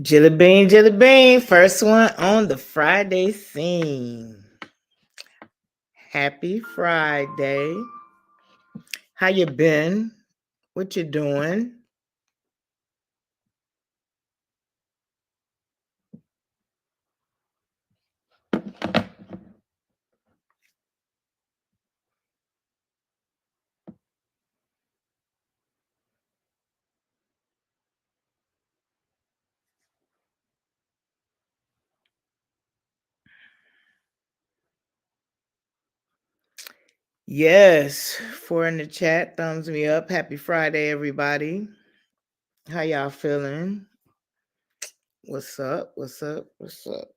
Jelly bean. First one on the Friday scene. Happy Friday. How you been? What you doing? Yes, four in the chat. Thumbs me up. Happy Friday, everybody. How y'all feeling? What's up? What's up? What's up?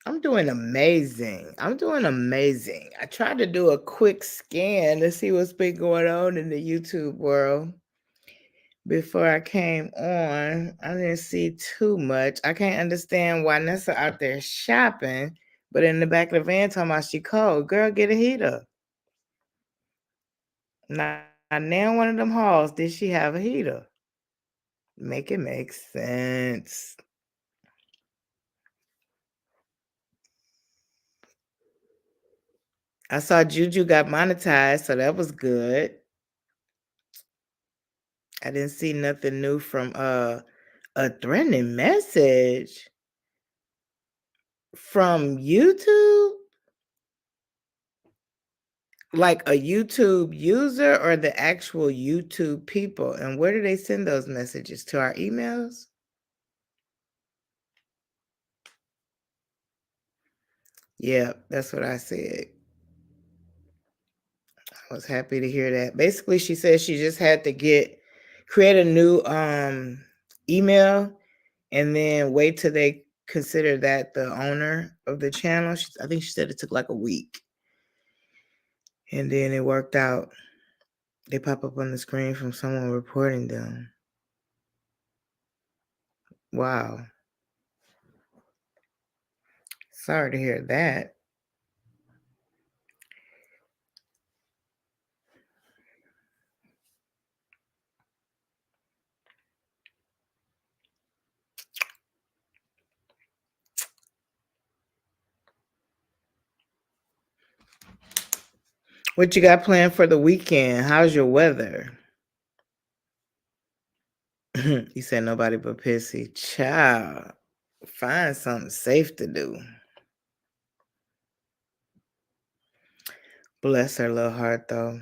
I'm doing amazing. I'm doing amazing. I tried to do a quick scan to see what's been going on in the YouTube world before I came on. I didn't see too much. I can't understand why Nessa out there shopping, but in the back of the van talking about she cold. Girl, get a heater. Now one of them halls, did she have a heater? Make it make sense. I saw Juju got monetized, so that was good. I didn't see nothing new from a threatening message from YouTube. Like a YouTube user or the actual YouTube people? And where do they send those messages? To our emails? Yeah, that's what I said. I was happy to hear that. Basically, she said she just had to create a new email and then wait till they consider that the owner of the channel. I think she said it took like a week. And then it worked out. They pop up on the screen from someone reporting them. Wow. Sorry to hear that. What you got planned for the weekend? How's your weather? You said nobody but Pissy. Child, find something safe to do. Bless her little heart, though.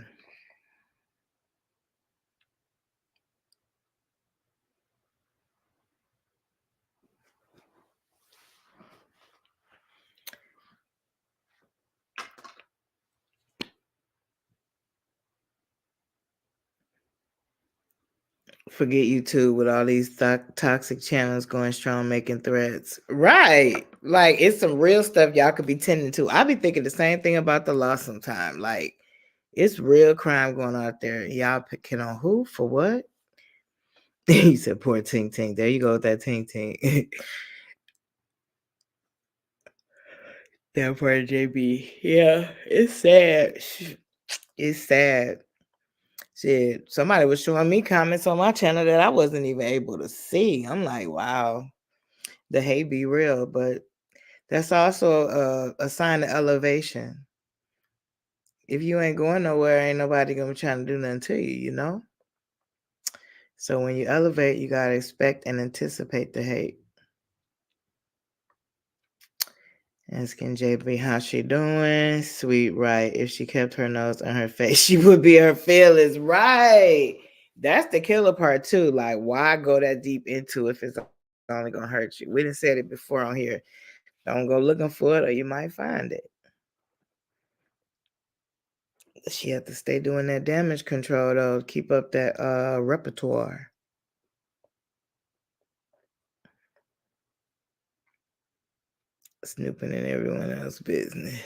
Forget YouTube with all these toxic channels going strong, making threats. Right. Like, it's some real stuff y'all could be tending to. I be thinking the same thing about the law sometime. Like, it's real crime going on out there. Y'all picking on who? For what? You said poor Ting Ting. There you go with that Ting Ting. That poor JB. Yeah, it's sad. It's sad. Shit, somebody was showing me comments on my channel that I wasn't even able to see. I'm like, wow, the hate be real, but that's also a sign of elevation. If you ain't going nowhere, ain't nobody gonna be trying to do nothing to you, you know? So when you elevate, you gotta expect and anticipate the hate. Asking JB how she doing. Sweet, right. If she kept her nose on her face, she would be her feelings. Right. That's the killer part too. Like, why go that deep into if it's only gonna hurt you? We didn't said it before on here. Don't go looking for it or you might find it. She had to stay doing that damage control though. Keep up that repertoire. Snooping in everyone else's business.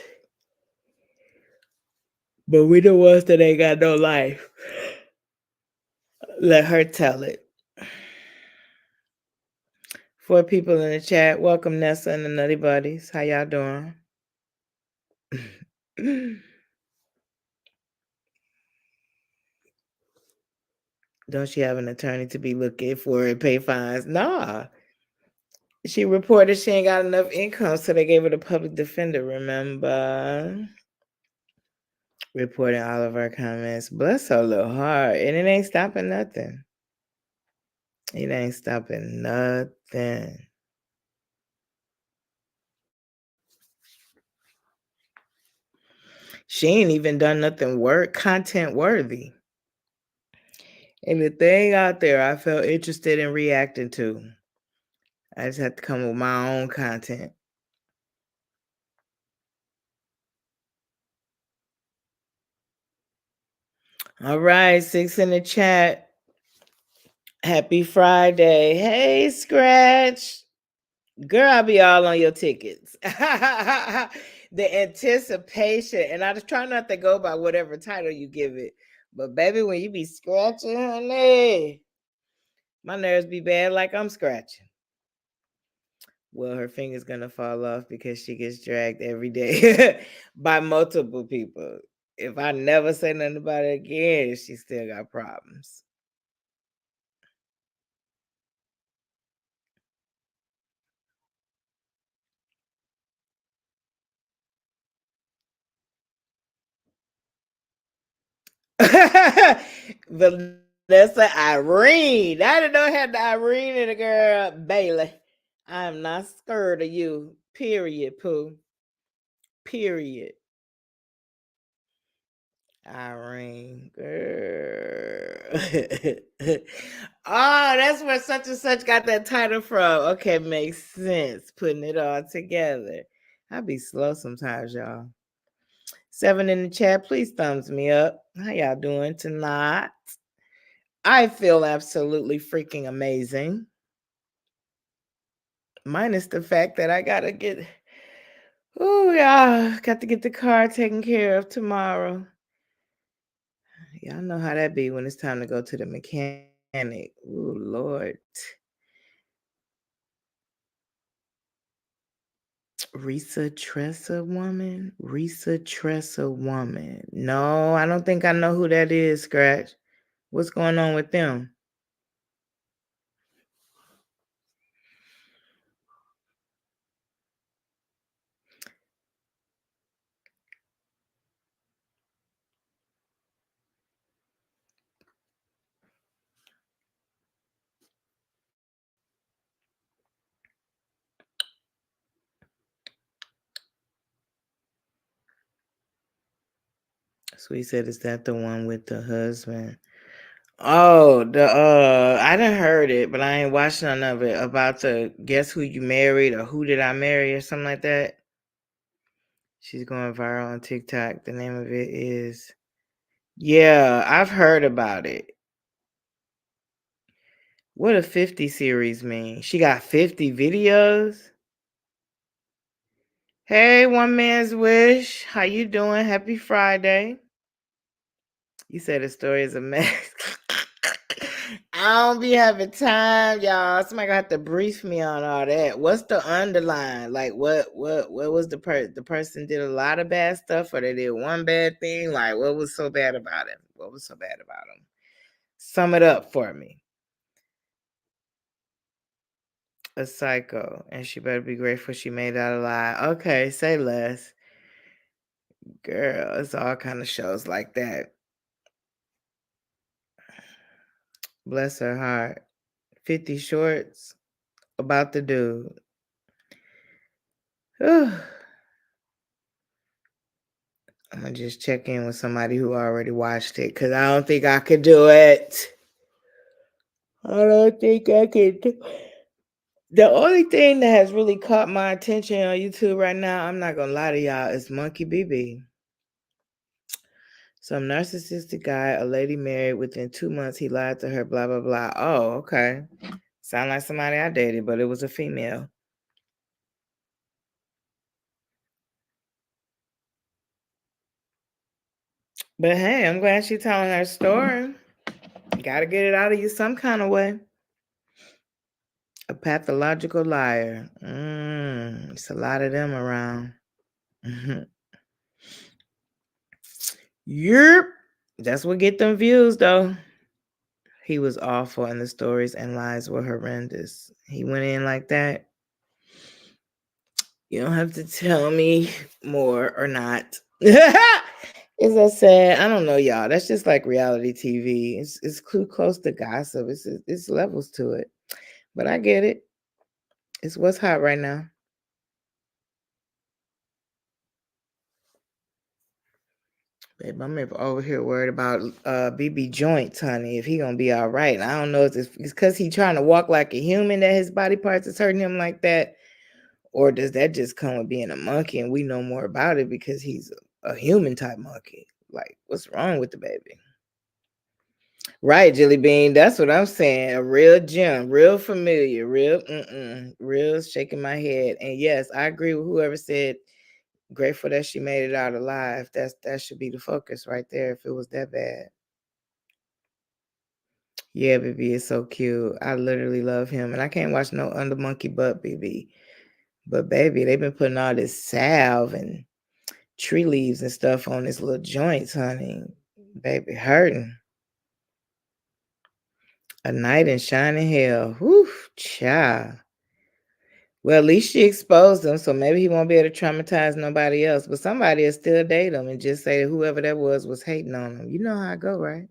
But we the ones that ain't got no life. Let her tell it. 4 people in the chat. Welcome, Nessa and the Nutty Buddies. How y'all doing? Don't she have an attorney to be looking for and pay fines? Nah. She reported she ain't got enough income, so they gave her the public defender, remember? Reporting all of our comments. Bless her little heart. And it ain't stopping nothing. It ain't stopping nothing. She ain't even done nothing content worthy. Anything out there I felt interested in reacting to. I just had to come with my own content. All right, 6 in the chat. Happy Friday. Hey, Scratch. Girl, I'll be all on your tickets. The anticipation. And I just try not to go by whatever title you give it. But baby, when you be scratching, honey, my nerves be bad like I'm scratching. Well, her finger's gonna fall off because she gets dragged every day by multiple people. If I never say nothing about it again, she still got problems. Vanessa Irene. I didn't know I had the Irene in the girl. Bailey. I'm not scared of you. Period, Pooh. Period. Irene, girl. Oh, that's where such and such got that title from. Okay, makes sense. Putting it all together. I be slow sometimes, y'all. 7 in the chat. Please thumbs me up. How y'all doing tonight? I feel absolutely freaking amazing. Minus the fact that I gotta get, oh yeah, got to get the car taken care of tomorrow. Y'all know how that be when it's time to go to the mechanic. Oh Lord. Risa Tressa woman? Risa Tressa woman. No, I don't think I know who that is, Scratch. What's going on with them? Sweet said, is that the one with the husband? Oh, I done heard it, but I ain't watched none of it. About the guess who you married or who did I marry or something like that. She's going viral on TikTok. The name of it is, yeah, I've heard about it. What a 50 series mean? She got 50 videos? Hey, One Man's Wish. How you doing? Happy Friday. You said the story is a mess. I don't be having time, y'all. Somebody gonna have to brief me on all that. What's the underline? Like what was the person did a lot of bad stuff or they did one bad thing? Like what was so bad about him? What was so bad about him? Sum it up for me. A psycho. And she better be grateful she made that alive. Okay, say less. Girl, it's all kind of shows like that. Bless her heart. 50 shorts about the dude. I'm gonna just check in with somebody who already watched it because I don't think I could do it. I don't think I could do The only thing that has really caught my attention on YouTube right now, I'm not gonna lie to y'all, is Monkey BB. Some narcissistic guy, a lady married within 2 months, he lied to her, blah, blah, blah. Oh, okay. Sound like somebody I dated, but it was a female. But hey, I'm glad she's telling her story. Gotta get it out of you some kind of way. A pathological liar. It's a lot of them around. Yep. That's what get them views, though. He was awful, and the stories and lies were horrendous. He went in like that. You don't have to tell me more or not. Is that sad? I don't know, y'all. That's just like reality TV. It's too close to gossip. It's levels to it. But I get it. It's what's hot right now. Babe, I'm over here worried about BB joints, honey. If he gonna be all right. I don't know if it's because he trying to walk like a human that his body parts is hurting him like that, or does that just come with being a monkey and we know more about it because he's a human type monkey? Like, what's wrong with the baby? Right, Jelly Bean. That's what I'm saying. A real gem, real familiar, real shaking my head. And yes, I agree with whoever said grateful that she made it out alive. That should be the focus right there if it was that bad. Yeah, BB is so cute. I literally love him. And I can't watch no under monkey butt BB. But baby, they've been putting all this salve and tree leaves and stuff on his little joints, honey. Baby hurting. A night in shining hell. Whew, child. Well, at least she exposed him, so maybe he won't be able to traumatize nobody else. But somebody will still date him and just say that whoever that was hating on him. You know how I go, right?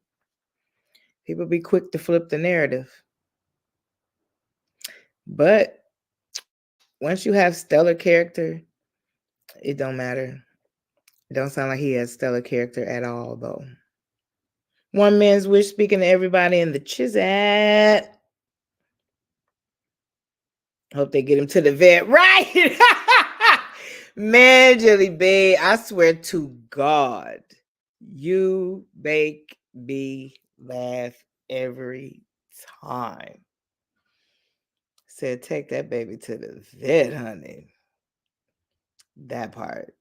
People be quick to flip the narrative. But once you have stellar character, it don't matter. It don't sound like he has stellar character at all, though. One man's wish, speaking to everybody in the chisat. Hope they get him to the vet. Right. Man, Jelly Bean, I swear to God, you make me laugh every time. Said, take that baby to the vet, honey. That part.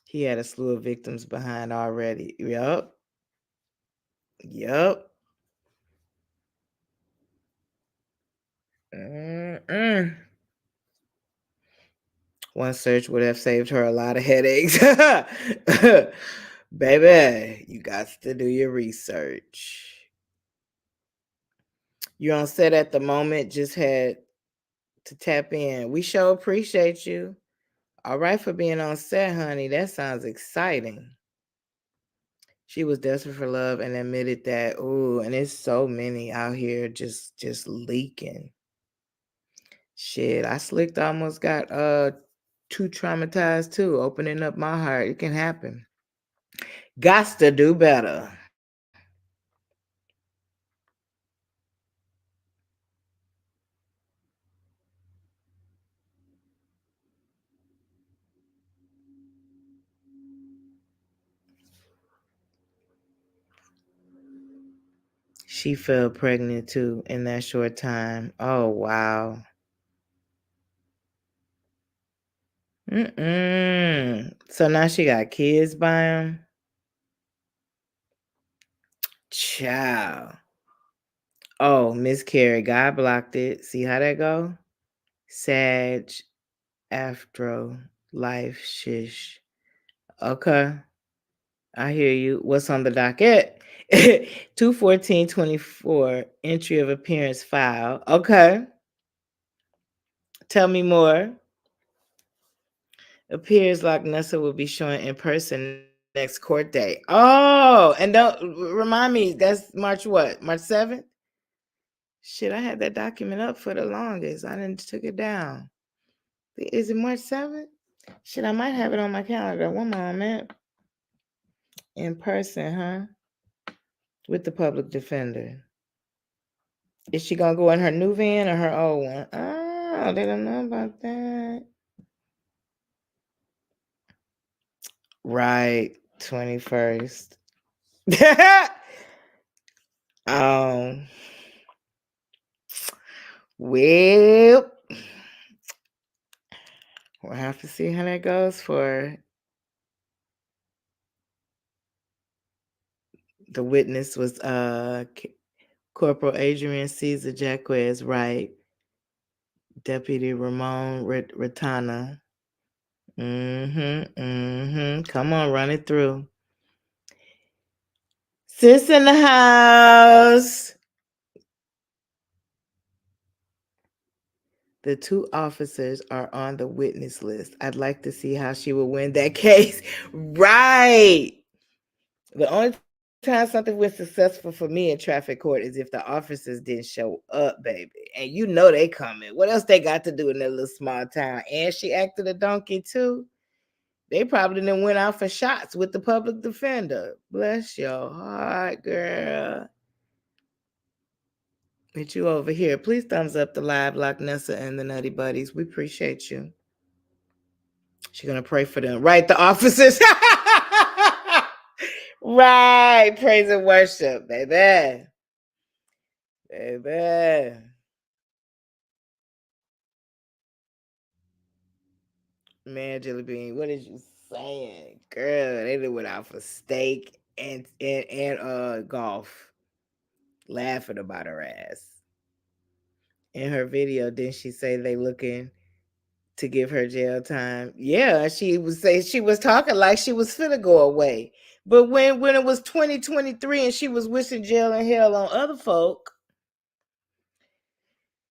He had a slew of victims behind already. Yup. Yup. Mm-mm. One search would have saved her a lot of headaches. Baby, you got to do your research. You're on set at the moment, just had to tap in. We sure appreciate you. All right for being on set, honey. That sounds exciting. She was desperate for love and admitted that. Ooh, and it's so many out here just leaking. Shit, I slicked almost got too traumatized too, opening up my heart. It can happen. Gots to do better. She fell pregnant too in that short time. Oh wow. So now she got kids by him. Child. Oh, miscarried. God blocked it. See how that go? Sag, Afro, life, shish. Okay. I hear you. What's on the docket? 21424, entry of appearance file. Okay. Tell me more. Appears like Nessa will be showing in person next court date. Oh, and don't remind me, that's March what? March 7th? Shit, I had that document up for the longest. I didn't took it down. Is it March 7th? Shit, I might have it on my calendar. One moment. In person, huh? With the public defender. Is she gonna go in her new van or her old one? Oh, they don't know about that. Right, 21st. um, well, we'll have to see how that goes for the witness was Corporal Adrian Caesar Jaquez, right? Deputy Ramon Ratana. Come on, run it through. Sis in the house. The two officers are on the witness list. I'd like to see how she will win that case. Right. The only time something was successful for me in traffic court is if the officers didn't show up, baby. And you know they coming. What else they got to do in that little small town? And she acted a donkey too. They probably done went out for shots with the public defender. Bless your heart, girl. But you over here. Please thumbs up the live, Loch Nessa and the Nutty Buddies. We appreciate you. She's gonna pray for them. Right, the officers. Right. Praise and worship, baby. Baby. Man, Jelly Bean, what is you saying? Girl, they done went out for steak and golf. Laughing about her ass. In her video, didn't she say they looking to give her jail time? Yeah, she was talking like she was finna go away. But when it was 2023 and she was wishing jail and hell on other folk,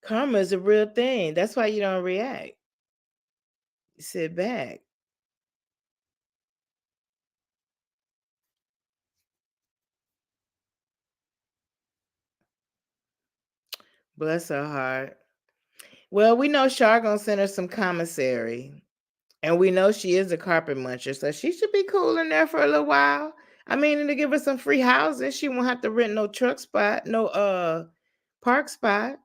karma is a real thing. That's why you don't react. You sit back. Bless her heart. Well, we know Char gonna send her some commissary. And we know she is a carpet muncher, so she should be cool in there for a little while. I mean, to give her some free housing, she won't have to rent no truck spot, no park spot.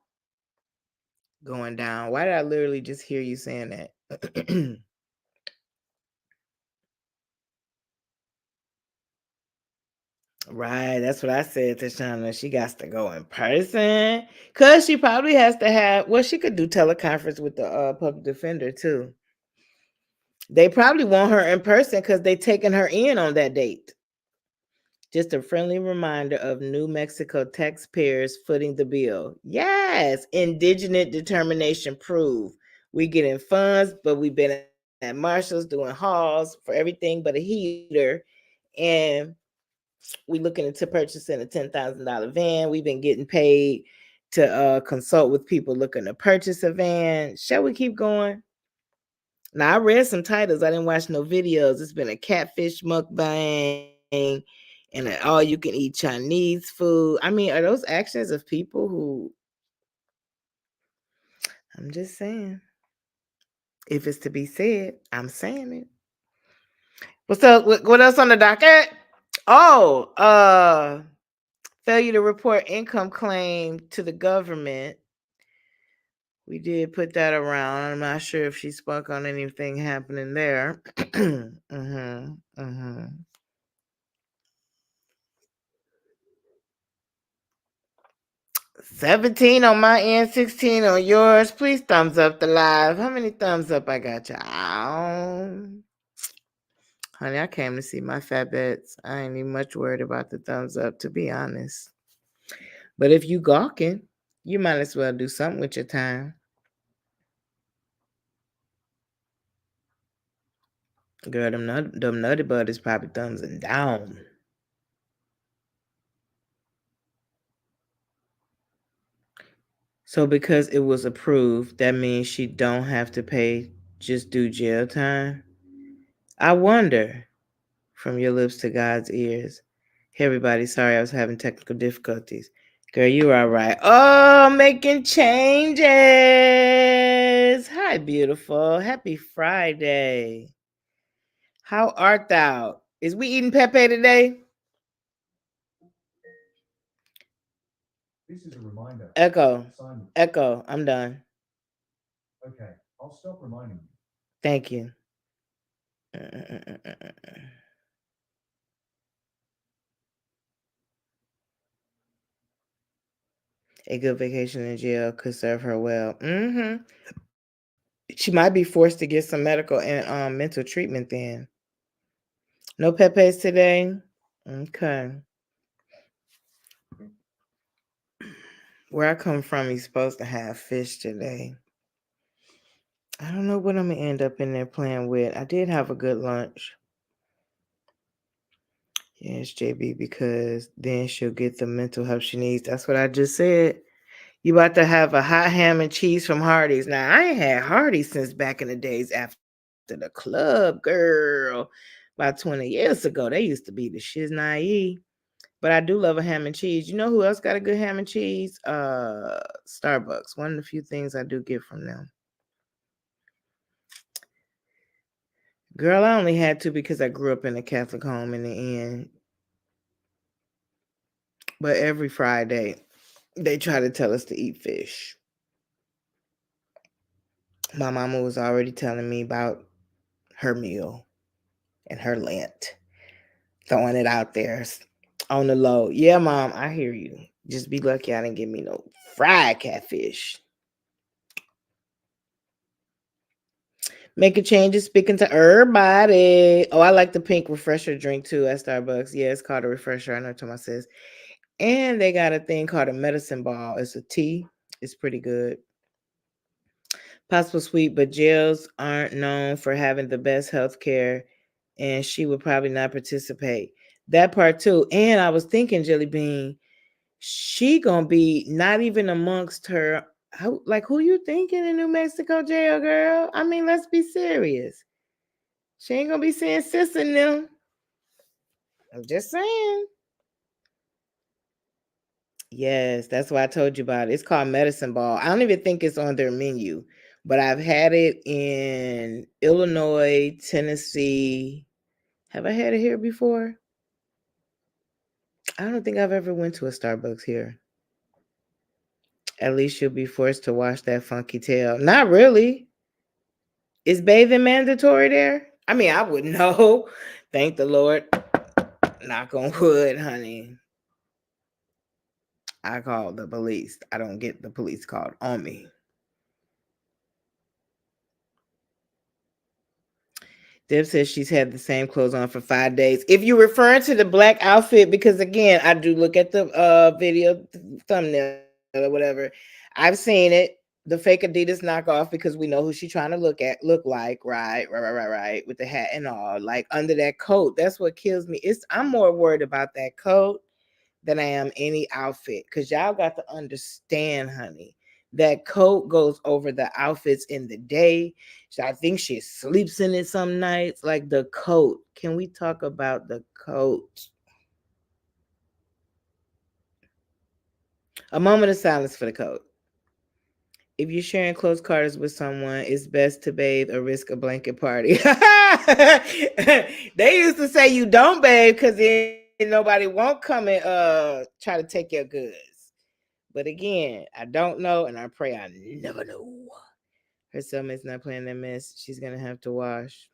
Going down. Why did I literally just hear you saying that? Right, that's what I said to Shauna. She got to go in person. Cause she probably has to have, well, she could do teleconference with the public defender too. They probably want her in person because they taking her in on that date. Just a friendly reminder of New Mexico taxpayers footing the bill. Yes, indigenous determination proof. We getting funds, but we've been at Marshall's doing hauls for everything but a heater. And we looking into purchasing a $10,000 van. We've been getting paid to consult with people looking to purchase a van. Shall we keep going? Now I read some titles. I didn't watch no videos. It's been a catfish mukbang and an all-you-can-eat Chinese food. I mean, are those actions of people who? I'm just saying. If it's to be said, I'm saying it. What's up? What else on the docket? Oh, failure to report income claim to the government. We did put that around. I'm not sure if she spoke on anything happening there. 17 on my end, 16 on yours. Please thumbs up the live. How many thumbs up I got, y'all? Honey, I came to see my fat bets. I ain't even much worried about the thumbs up, to be honest. But if you gawking, you might as well do something with your time. Girl, them nutty buddies probably thumbs and down. So because it was approved, that means she don't have to pay, just do jail time? I wonder, from your lips to God's ears. Hey everybody, sorry I was having technical difficulties. Girl, you are right. Oh, making changes. Hi, beautiful. Happy Friday. How art thou? Is we eating Pepe today? This is a reminder. Echo. Simon. Echo. I'm done. Okay, I'll stop reminding you. Thank you. A good vacation in jail could serve her well. She might be forced to get some medical and mental treatment then. No Pepe's today? Okay. Where I come from, he's supposed to have fish today. I don't know what I'm gonna end up in there playing with. I did have a good lunch. Yes, JB, because then she'll get the mental help she needs. That's what I just said. You about to have a hot ham and cheese from Hardee's. Now I ain't had Hardee's since back in the days after the club, girl. About 20 years ago, they used to be the shiz naive. But I do love a ham and cheese. You know who else got a good ham and cheese? Starbucks. One of the few things I do get from them. Girl, I only had to because I grew up in a Catholic home in the end. But every Friday, they try to tell us to eat fish. My mama was already telling me about her meal and her Lent, throwing it out there on the low. Yeah, mom, I hear you. Just be lucky I didn't give me no fried catfish. Making changes, speaking to everybody. Oh, I like the pink refresher drink too at Starbucks. Yeah, it's called a refresher. I know what my says. And they got a thing called a medicine ball. It's a tea. It's pretty good. Possible sweet, but jails aren't known for having the best health care, and she would probably not participate. That part too. And I was thinking, Jelly Bean, she gonna be not even amongst her. Like who you thinking in New Mexico jail, girl? I mean, let's be serious. She ain't gonna be seeing sis in them. I'm just saying. Yes, that's why I told you about it. It's called Medicine Ball. I don't even think it's on their menu, but I've had it in Illinois, Tennessee. Have I had it here before? I don't think I've ever went to a Starbucks here. At least you'll be forced to wash that funky tail. Not really. Is bathing mandatory there? I mean, I wouldn't know. Thank the Lord. Knock on wood, honey. I call the police. I don't get the police called on me. Deb says she's had the same clothes on for 5 days. If you're referring to the black outfit, because again, I do look at the video thumbnail or whatever. I've seen it. The fake Adidas knockoff because we know who she's trying to look like, right, with the hat and all, like under that coat. That's what kills me. I'm more worried about that coat than I am any outfit. Cause y'all got to understand, honey. That coat goes over the outfits in the day. So I think she sleeps in it some nights. Like the coat. Can we talk about the coat? A moment of silence for the coat. If you're sharing close quarters with someone, it's best to bathe or risk a blanket party. They used to say you don't bathe because then nobody won't come and try to take your goods. But again, I don't know, and I pray I never know. Her cellmate's not playing that mess. She's gonna have to wash.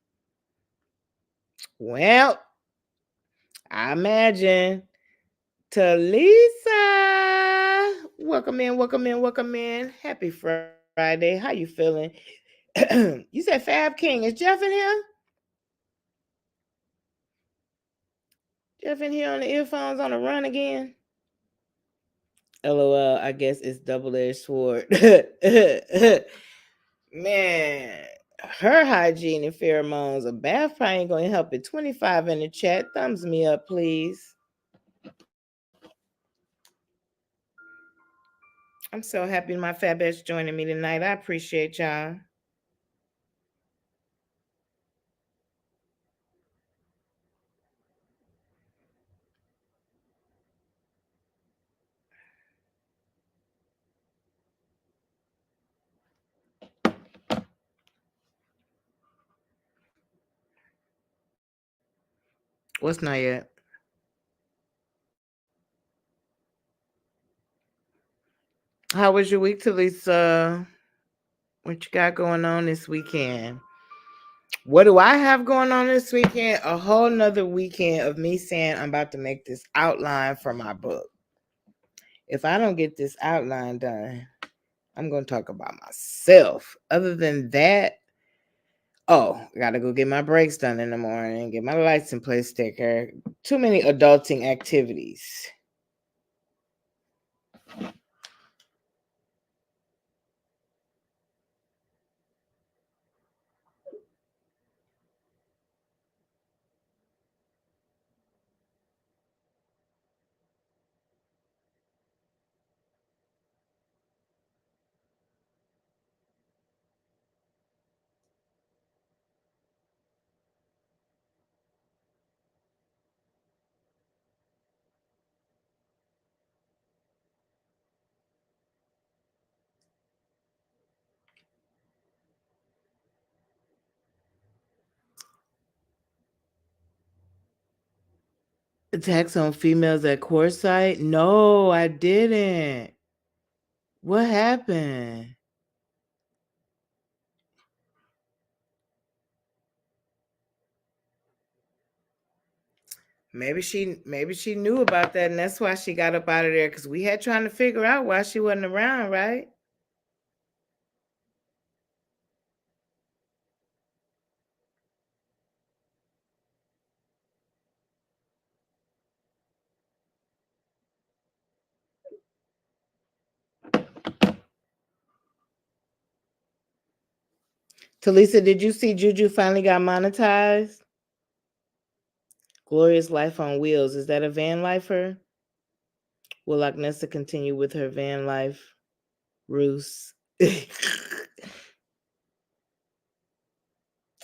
Well, I imagine. Talisa, welcome in, welcome in, welcome in. Happy Friday. How you feeling? You said Fab King. Is Jeff in here? Jeff in here on the earphones on the run again? LOL, I guess it's double-edged sword. Man, her hygiene and pheromones. A bath probably ain't gonna help it. 25 in the chat. Thumbs me up, please. I'm so happy my fabettes joining me tonight. I appreciate y'all. What's not yet? How was your week, Talisa? What you got going on this weekend? What do I have going on this weekend? A whole nother weekend of me saying I'm about to make this outline for my book. If I don't get this outline done, I'm going to talk about myself. Other than that, I got to go get my brakes done in the morning, get my license plate sticker. Too many adulting activities. Attacks on females at courtside? No, I didn't. What happened? Maybe she knew about that and that's why she got up out of there because we had trying to figure out why she wasn't around, right? Talisa, did you see Juju finally got monetized? Glorious Life on Wheels. Is that a van lifer? Will Agnesa continue with her van life? Roos.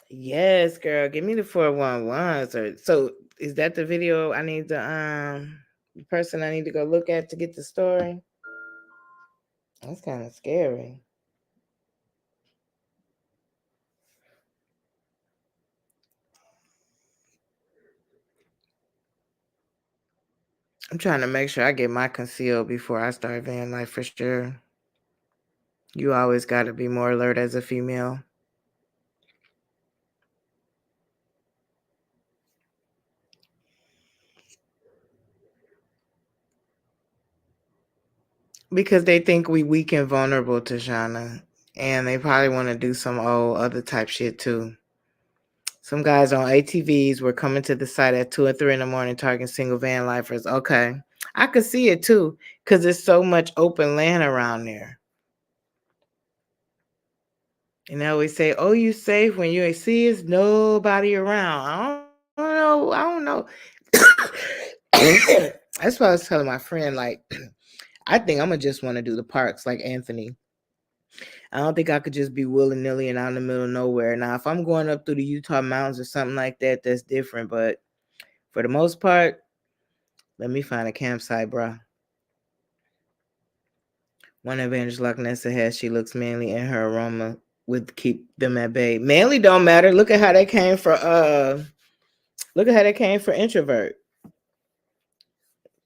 Yes, girl. Give me the 411s. So is that the video I need the person I need to go look at to get the story? That's kind of scary. I'm trying to make sure I get my concealed before I start van life for sure. You always got to be more alert as a female. Because they think we weak and vulnerable, Tashana. And they probably want to do some old other type shit too. Some guys on ATVs were coming to the site at 2 and 3 in the morning targeting single van lifers. Okay. I could see it too, because there's so much open land around there. And they always say, oh, you safe when you see it's nobody around. I don't know. That's what I was telling my friend. Like, I think I'm going to just want to do the parks like Anthony. I don't think I could just be willy-nilly and out in the middle of nowhere. Now, if I'm going up through the Utah mountains or something like that, that's different. But for the most part, let me find a campsite, bro. One advantage Loch Nessa has, she looks manly and her aroma would keep them at bay. Manly don't matter. Look at how they came for introvert.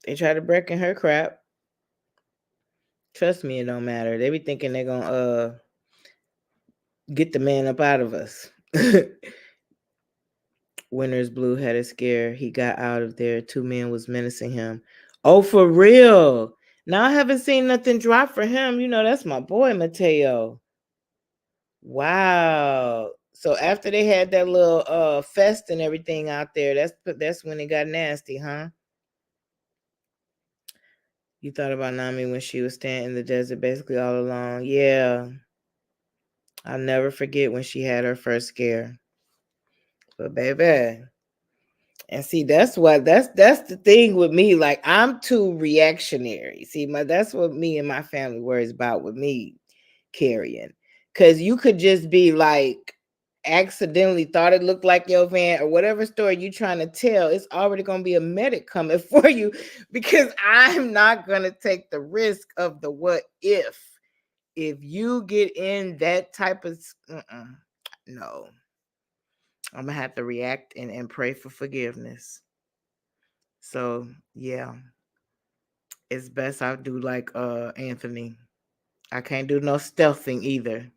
They try to break in her crap. Trust me, it don't matter. They be thinking they're gonna get the man up out of us. Winter's Blue had a scare. He got out of there. 2 men was menacing him. Oh, for real. Now I haven't seen nothing drop for him. You know, that's my boy Mateo. Wow. So after they had that little fest and everything out there, that's when it got nasty, huh? You thought about Nami when she was standing in the desert basically all alone. Yeah. I'll never forget when she had her first scare. But baby, and see, that's the thing with me. Like I'm too reactionary. See, that's what me and my family worries about with me carrying. Cause you could just be like accidentally thought it looked like your van or whatever story you trying to tell. It's already gonna be a medic coming for you because I'm not gonna take the risk of the what if. If you get in that type of no, I'm gonna have to react and pray for forgiveness. So yeah, it's best I do like Anthony. I can't do no stealthing either.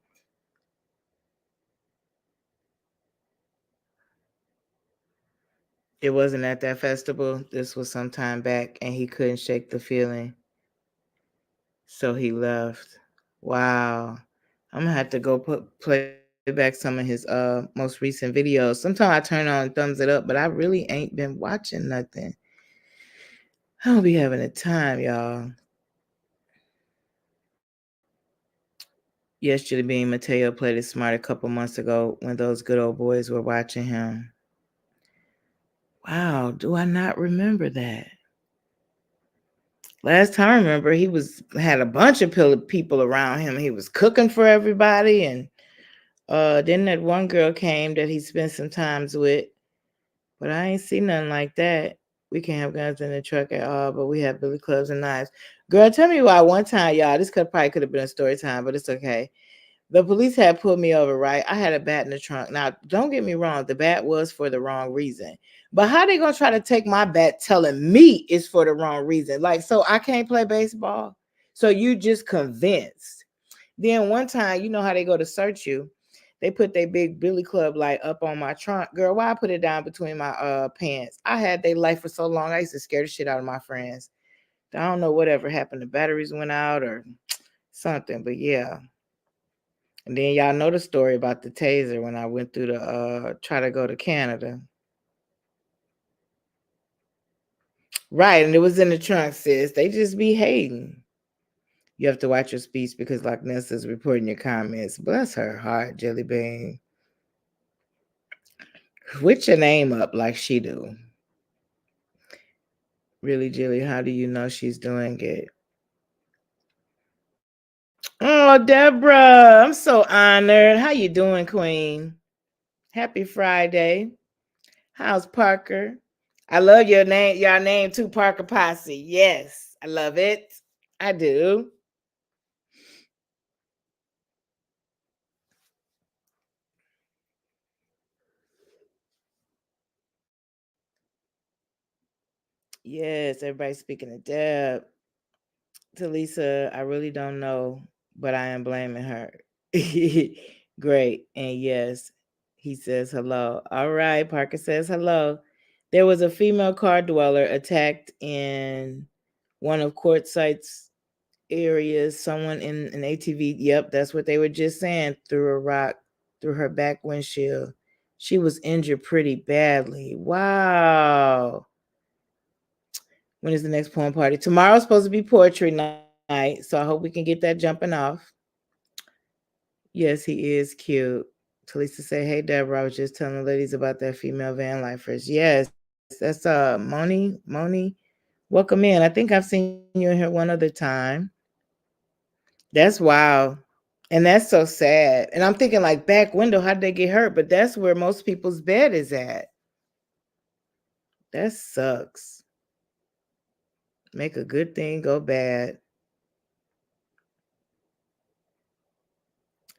It wasn't at that festival. This was some time back, and he couldn't shake the feeling, so he left. Wow, I'm gonna have to go play back some of his most recent videos. Sometimes I turn on and thumbs it up, but I really ain't been watching nothing. I don't be having the time, y'all. Yes, Julie Bean Mateo played it smart a couple months ago when those good old boys were watching him. Wow, do I not remember that? Last time I remember, he had a bunch of people around him. He was cooking for everybody, and then that one girl came that he spent some times with. But I ain't see nothing like that. We can't have guns in the truck at all, but we have billy clubs and knives. Girl, tell me why one time, y'all. This probably could have been a story time, but it's okay. The police had pulled me over, right? I had a bat in the trunk. Now, don't get me wrong, the bat was for the wrong reason. But how they gonna try to take my bat telling me it's for the wrong reason? Like, so I can't play baseball? So you just convinced. Then one time, you know how they go to search you. They put their big billy club light up on my trunk. Girl, why I put it down between my pants? I had their light for so long, I used to scare the shit out of my friends. I don't know whatever happened. The batteries went out or something, but yeah. And then y'all know the story about the taser when I went through the try to go to Canada. Right, and it was in the trunk, sis. They just be hating. You have to watch your speech because like Nessa's reporting your comments. Bless her heart, Jelly Bean. Switch your name up like she do. Really, Jilly, how do you know she's doing it? Oh, Deborah, I'm so honored. How you doing, Queen? Happy Friday. How's Parker? I love your name, your name too, Parker Posse. Yes, I love it. I do. Yes, everybody's speaking of Deb. To Lisa, I really don't know, but I am blaming her. Great. And yes, he says hello. All right, Parker says hello. There was a female car dweller attacked in one of Quartzsite's areas. Someone in an ATV, yep, that's what they were just saying, threw a rock through her back windshield. She was injured pretty badly. Wow. When is the next poem party? Tomorrow's supposed to be poetry night, so I hope we can get that jumping off. Yes, he is cute. Talisa say, "Hey Deborah, I was just telling the ladies about that female van lifers." Yes, that's Moni. Welcome in. I think I've seen you in here one other time. That's wild. And that's so sad. And I'm thinking like back window, how'd they get hurt? But that's where most people's bed is at. That sucks. Make a good thing go bad.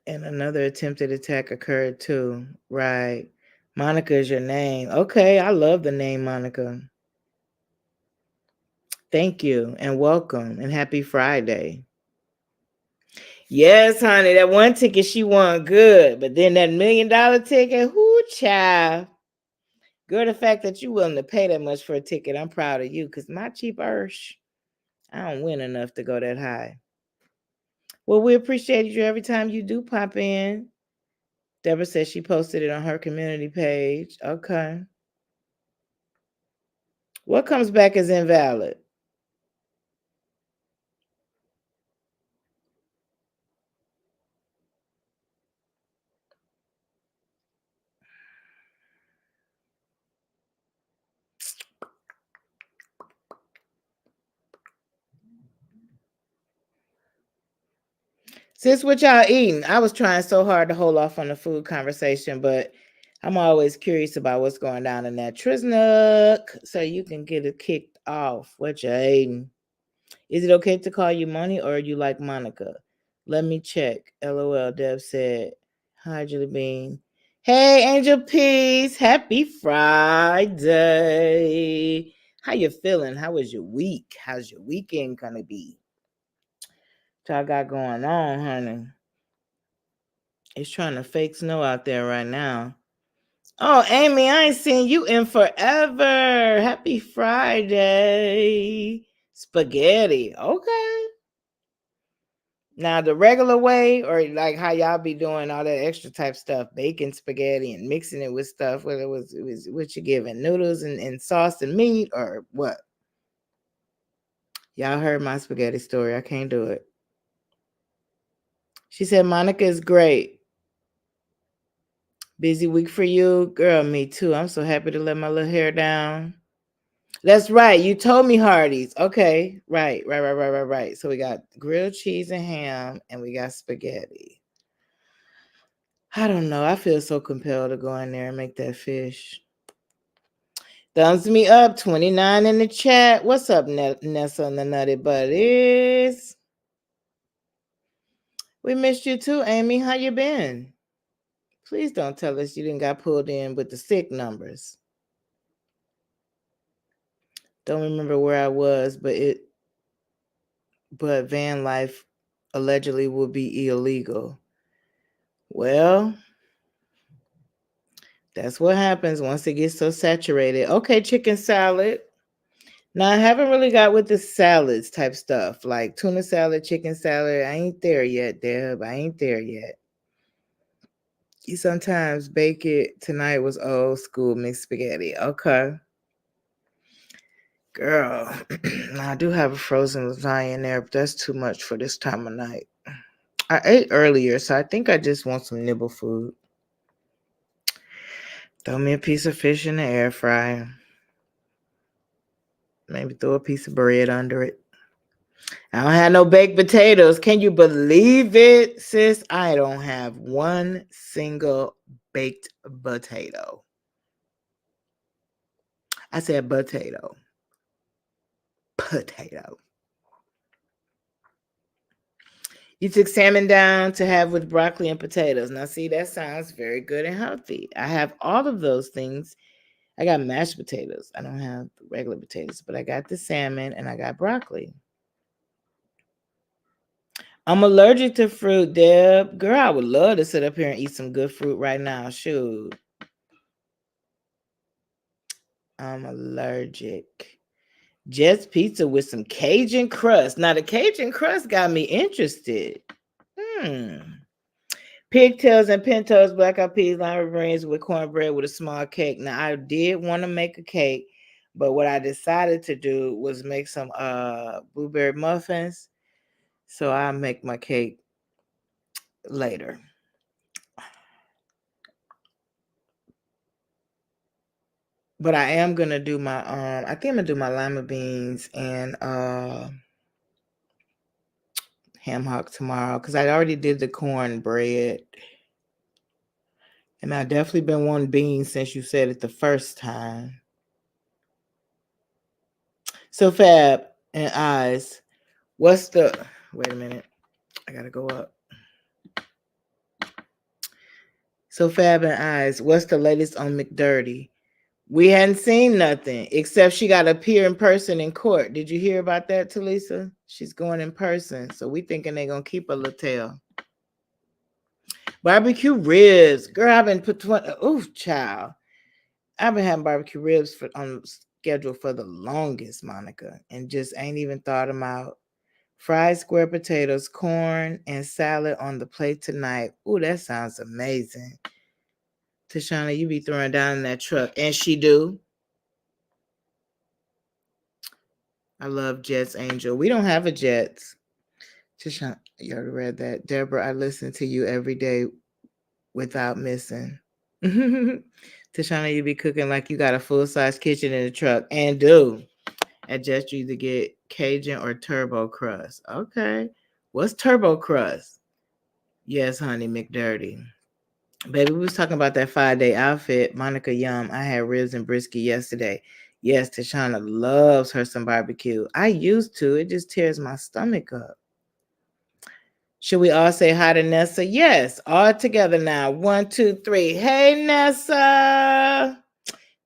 And another attempted attack occurred too. Right. Monica is your name. Okay, I love the name Monica. Thank you and welcome and happy Friday. Yes, honey, that one ticket she won good, but then that $1 million ticket, whoo, child. Girl, the fact that you willing to pay that much for a ticket, I'm proud of you because my cheap Ursh, I don't win enough to go that high. Well, we appreciate you every time you do pop in. Deborah says she posted it on her community page. Okay. What comes back as invalid? Sis, what y'all eating? I was trying so hard to hold off on the food conversation, but I'm always curious about what's going down in that Trisnook, so you can get it kicked off. What you eating? Is it okay to call you Money or are you like Monica? Let me check. LOL, Deb said. Hi, Julie Bean. Hey, Angel Peace. Happy Friday. How you feeling? How was your week? How's your weekend gonna be? What y'all got going on, honey? It's trying to fake snow out there right now. Oh, Amy, I ain't seen you in forever. Happy Friday. Spaghetti. Okay. Now the regular way, or like how y'all be doing all that extra type stuff, baking spaghetti and mixing it with stuff, whether it was what you giving, noodles and sauce and meat, or what? Y'all heard my spaghetti story. I can't do it. She said Monica is great. Busy week for you, girl. Me too. I'm so happy to let my little hair down. That's right. You told me Hardee's. Okay. Right. So we got grilled cheese and ham and we got spaghetti. I don't know. I feel so compelled to go in there and make that fish. Thumbs me up. 29 in the chat. What's up, Nessa and the Nutty Buddies? We missed you too, Amy. How you been? Please don't tell us you didn't got pulled in with the sick numbers. Don't remember where I was, but van life allegedly will be illegal. Well, that's what happens once it gets so saturated. Okay, chicken salad. Now I haven't really got with the salads type stuff, like tuna salad, chicken salad. I ain't there yet, Deb. I ain't there yet. You sometimes bake it. Tonight was old school mixed spaghetti. Okay. Girl, now I do have a frozen lasagna in there, but that's too much for this time of night. I ate earlier, so I think I just want some nibble food. Throw me a piece of fish in the air fryer. Maybe throw a piece of bread under it. I don't have no baked potatoes. Can you believe it, sis? I don't have one single baked potato. I said potato. Potato. You took salmon down to have with broccoli and potatoes. Now, see, that sounds very good and healthy. I have all of those things. I got mashed potatoes. I don't have regular potatoes, but I got the salmon and I got broccoli. I'm allergic to fruit, Deb. Girl, I would love to sit up here and eat some good fruit right now. Shoot. I'm allergic. Just pizza with some Cajun crust. Now, the Cajun crust got me interested. Hmm. Pigtails and pintos, black eyed peas, lima beans with cornbread with a small cake. Now, I did want to make a cake, but what I decided to do was make some blueberry muffins. So I'll make my cake later. But I am gonna do my I think I'm gonna do my lima beans and ham hock tomorrow because I already did the cornbread. And I definitely been wanting beans since you said it the first time. So Fab and Eyes, what's the wait a minute. I gotta go up. So Fab and Eyes, what's the latest on McDirty? We hadn't seen nothing except she got to appear in person in court. Did you hear about that, Talisa? She's going in person. So we thinking they're gonna keep a little tail. Barbecue ribs. Girl, I've been put 20. Ooh, child. I've been having barbecue ribs on schedule for the longest, Monica, and just ain't even thought them out. Fried square potatoes, corn, and salad on the plate tonight. Ooh, that sounds amazing. Tashana, you be throwing down in that truck. And she do. I love Jets Angel. We don't have a Jets. Tashana, you already read that. Deborah, I listen to you every day without missing. Tashana, you be cooking like you got a full-size kitchen in the truck. And do. At Jets, you either get Cajun or turbo crust. Okay. What's turbo crust? Yes, honey, McDirty. Baby, we was talking about that 5-day outfit. Monica Yum. I had ribs and brisket yesterday. Yes, Tashana loves her some barbecue. I used to. It just tears my stomach up. Should we all say hi to Nessa? Yes, all together now. 1, 2, 3. Hey, Nessa.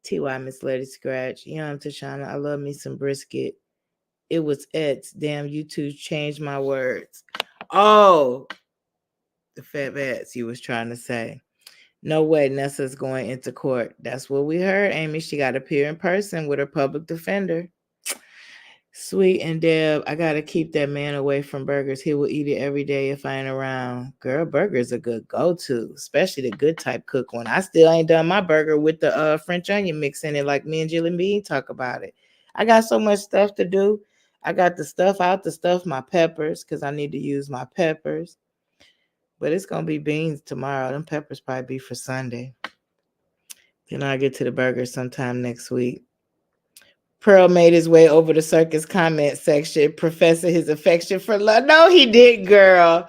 TY Miss Lady Scratch. Yum, Tashana. I love me some brisket. It was Ed's. Damn, you two changed my words. Oh, the fat bats you was trying to say. No way Nessa's going into court. That's what we heard, Amy. She got to appear in person with her public defender. Sweet and Deb, I got to keep that man away from burgers. He will eat it every day if I ain't around. Girl, burgers a good go-to, especially the good type cook one. I still ain't done my burger with the French onion mix in it like me and Jill and Bean talk about it. I got so much stuff to do. I got the stuff out to stuff my peppers because I need to use my peppers. But it's going to be beans tomorrow. Them peppers probably be for Sunday. Then I'll get to the burgers sometime next week. Pearl made his way over the circus comment section, professing his affection for love. No, he didn't, girl.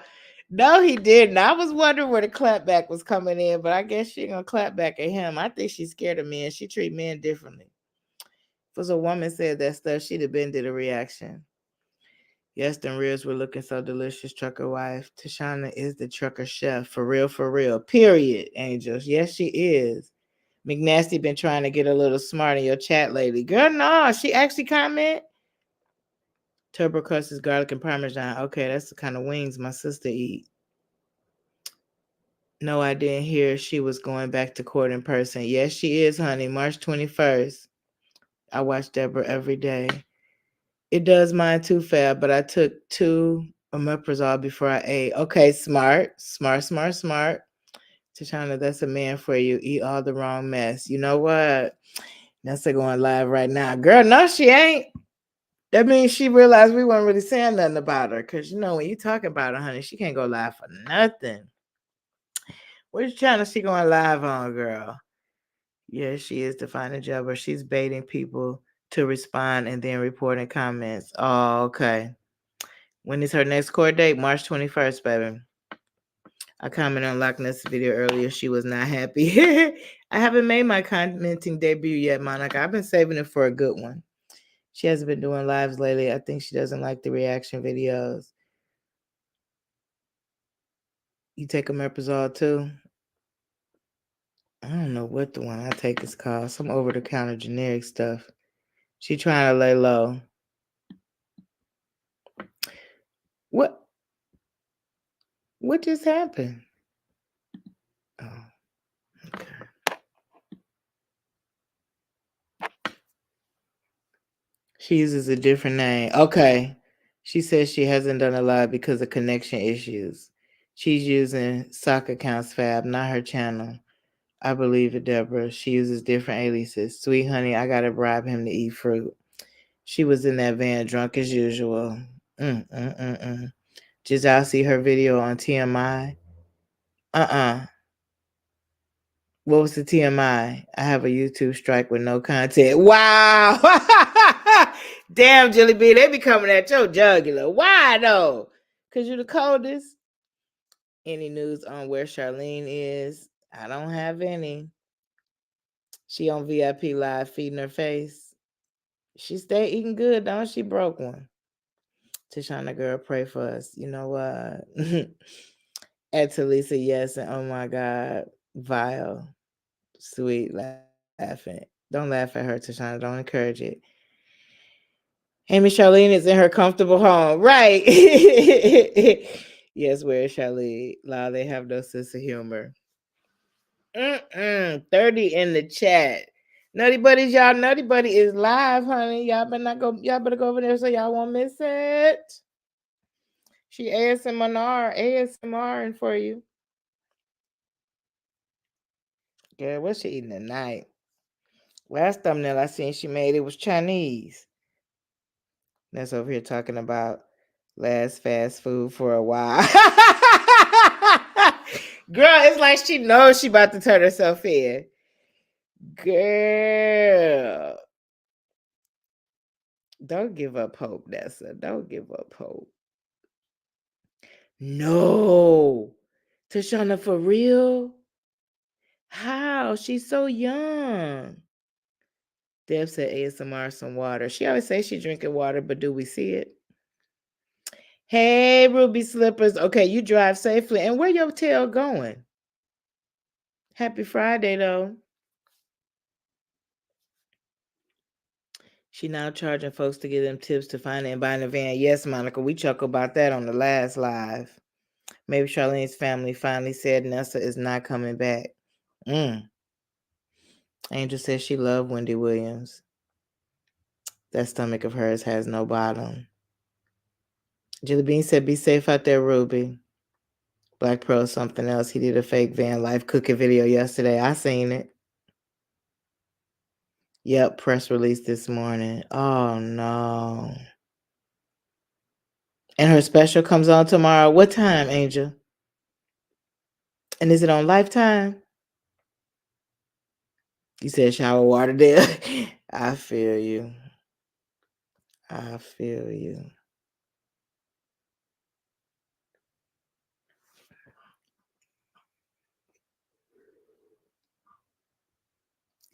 No, he didn't. I was wondering where the clapback was coming in, but I guess she ain't gonna clap back at him. I think she's scared of men. She treat men differently. If it was a woman said that stuff, she'd have been did a reaction. Yes, them ribs were looking so delicious, trucker wife. Tashana is the trucker chef. For real, for real. Period, Angels. Yes, she is. McNasty been trying to get a little smart in your chat lately. Girl, no, she actually comment. Turbo crust is garlic and parmesan. Okay, that's the kind of wings my sister eat. No, I didn't hear she was going back to court in person. Yes, she is, honey. March 21st. I watch Deborah every day. It does mine too, Fab, but I took 2 omeprazole before I ate. Okay, smart. Smart, smart, smart. Tashana, that's a man for you. Eat all the wrong mess. You know what? That's going live right now. Girl, no, she ain't. That means she realized we weren't really saying nothing about her. Because, when you talk about her, honey, she can't go live for nothing. Which channel she going live on, girl? Yeah, she is defining jabber. She's baiting people to respond and then reporting comments. Oh, okay. When is her next court date? March 21st, baby. I commented on Loch Ness video earlier. She was not happy. I haven't made my commenting debut yet, Monica. I've been saving it for a good one. She hasn't been doing lives lately. I think she doesn't like the reaction videos. You take omeprazole too? I don't know what the one I take is called. Some over-the-counter generic stuff. She trying to lay low. What? What just happened? Oh, okay. She uses a different name. Okay. She says she hasn't done a live because of connection issues. She's using sock accounts, Fab, not her channel. I believe it, Deborah. She uses different aliases. Sweet honey, I gotta bribe him to eat fruit. She was in that van drunk as usual. Just I'll see her video on TMI. What was the TMI? I have a YouTube strike with no content. Wow. Damn, Jelly Bean, they be coming at your jugular. Why though? Because you're the coldest. Any news on where Charlene is? I don't have any. She on VIP Live feeding her face. She stay eating good, don't she? Broke one. Tashana girl, pray for us. You know what? At Talisa, yes, and oh my God, vile, sweet, laughing. Don't laugh at her, Tashana. Don't encourage it. Amy Charlene is in her comfortable home. Right. Yes, where is Charlene? Law, they have no sense of humor. 30 in the chat. Nutty Buddies, y'all. Nutty Buddy is live, honey. Y'all better go over there so y'all won't miss it. She ASMR and for you. Girl, what's she eating tonight? Last thumbnail I seen she made, it was Chinese. That's over here talking about last fast food for a while. Girl, it's like she knows she about to turn herself in. Girl. Don't give up hope, Nessa. Don't give up hope. No. Tashana, for real? How? She's so young. Deb said ASMR some water. She always says she's drinking water, but do we see it? Hey, Ruby Slippers. Okay, you drive safely. And where your tail going? Happy Friday, though. She now charging folks to give them tips to find and buy a van. Yes, Monica, we chuckled about that on the last live. Maybe Charlene's family finally said Nessa is not coming back. Angel says she loved Wendy Williams. That stomach of hers has no bottom. Jelly Bean said, be safe out there, Ruby. Black Pearl something else. He did a fake van life cooking video yesterday. I seen it. Yep, press release this morning. Oh, no. And her special comes on tomorrow. What time, Angel? And is it on Lifetime? You said shower water there. I feel you. I feel you.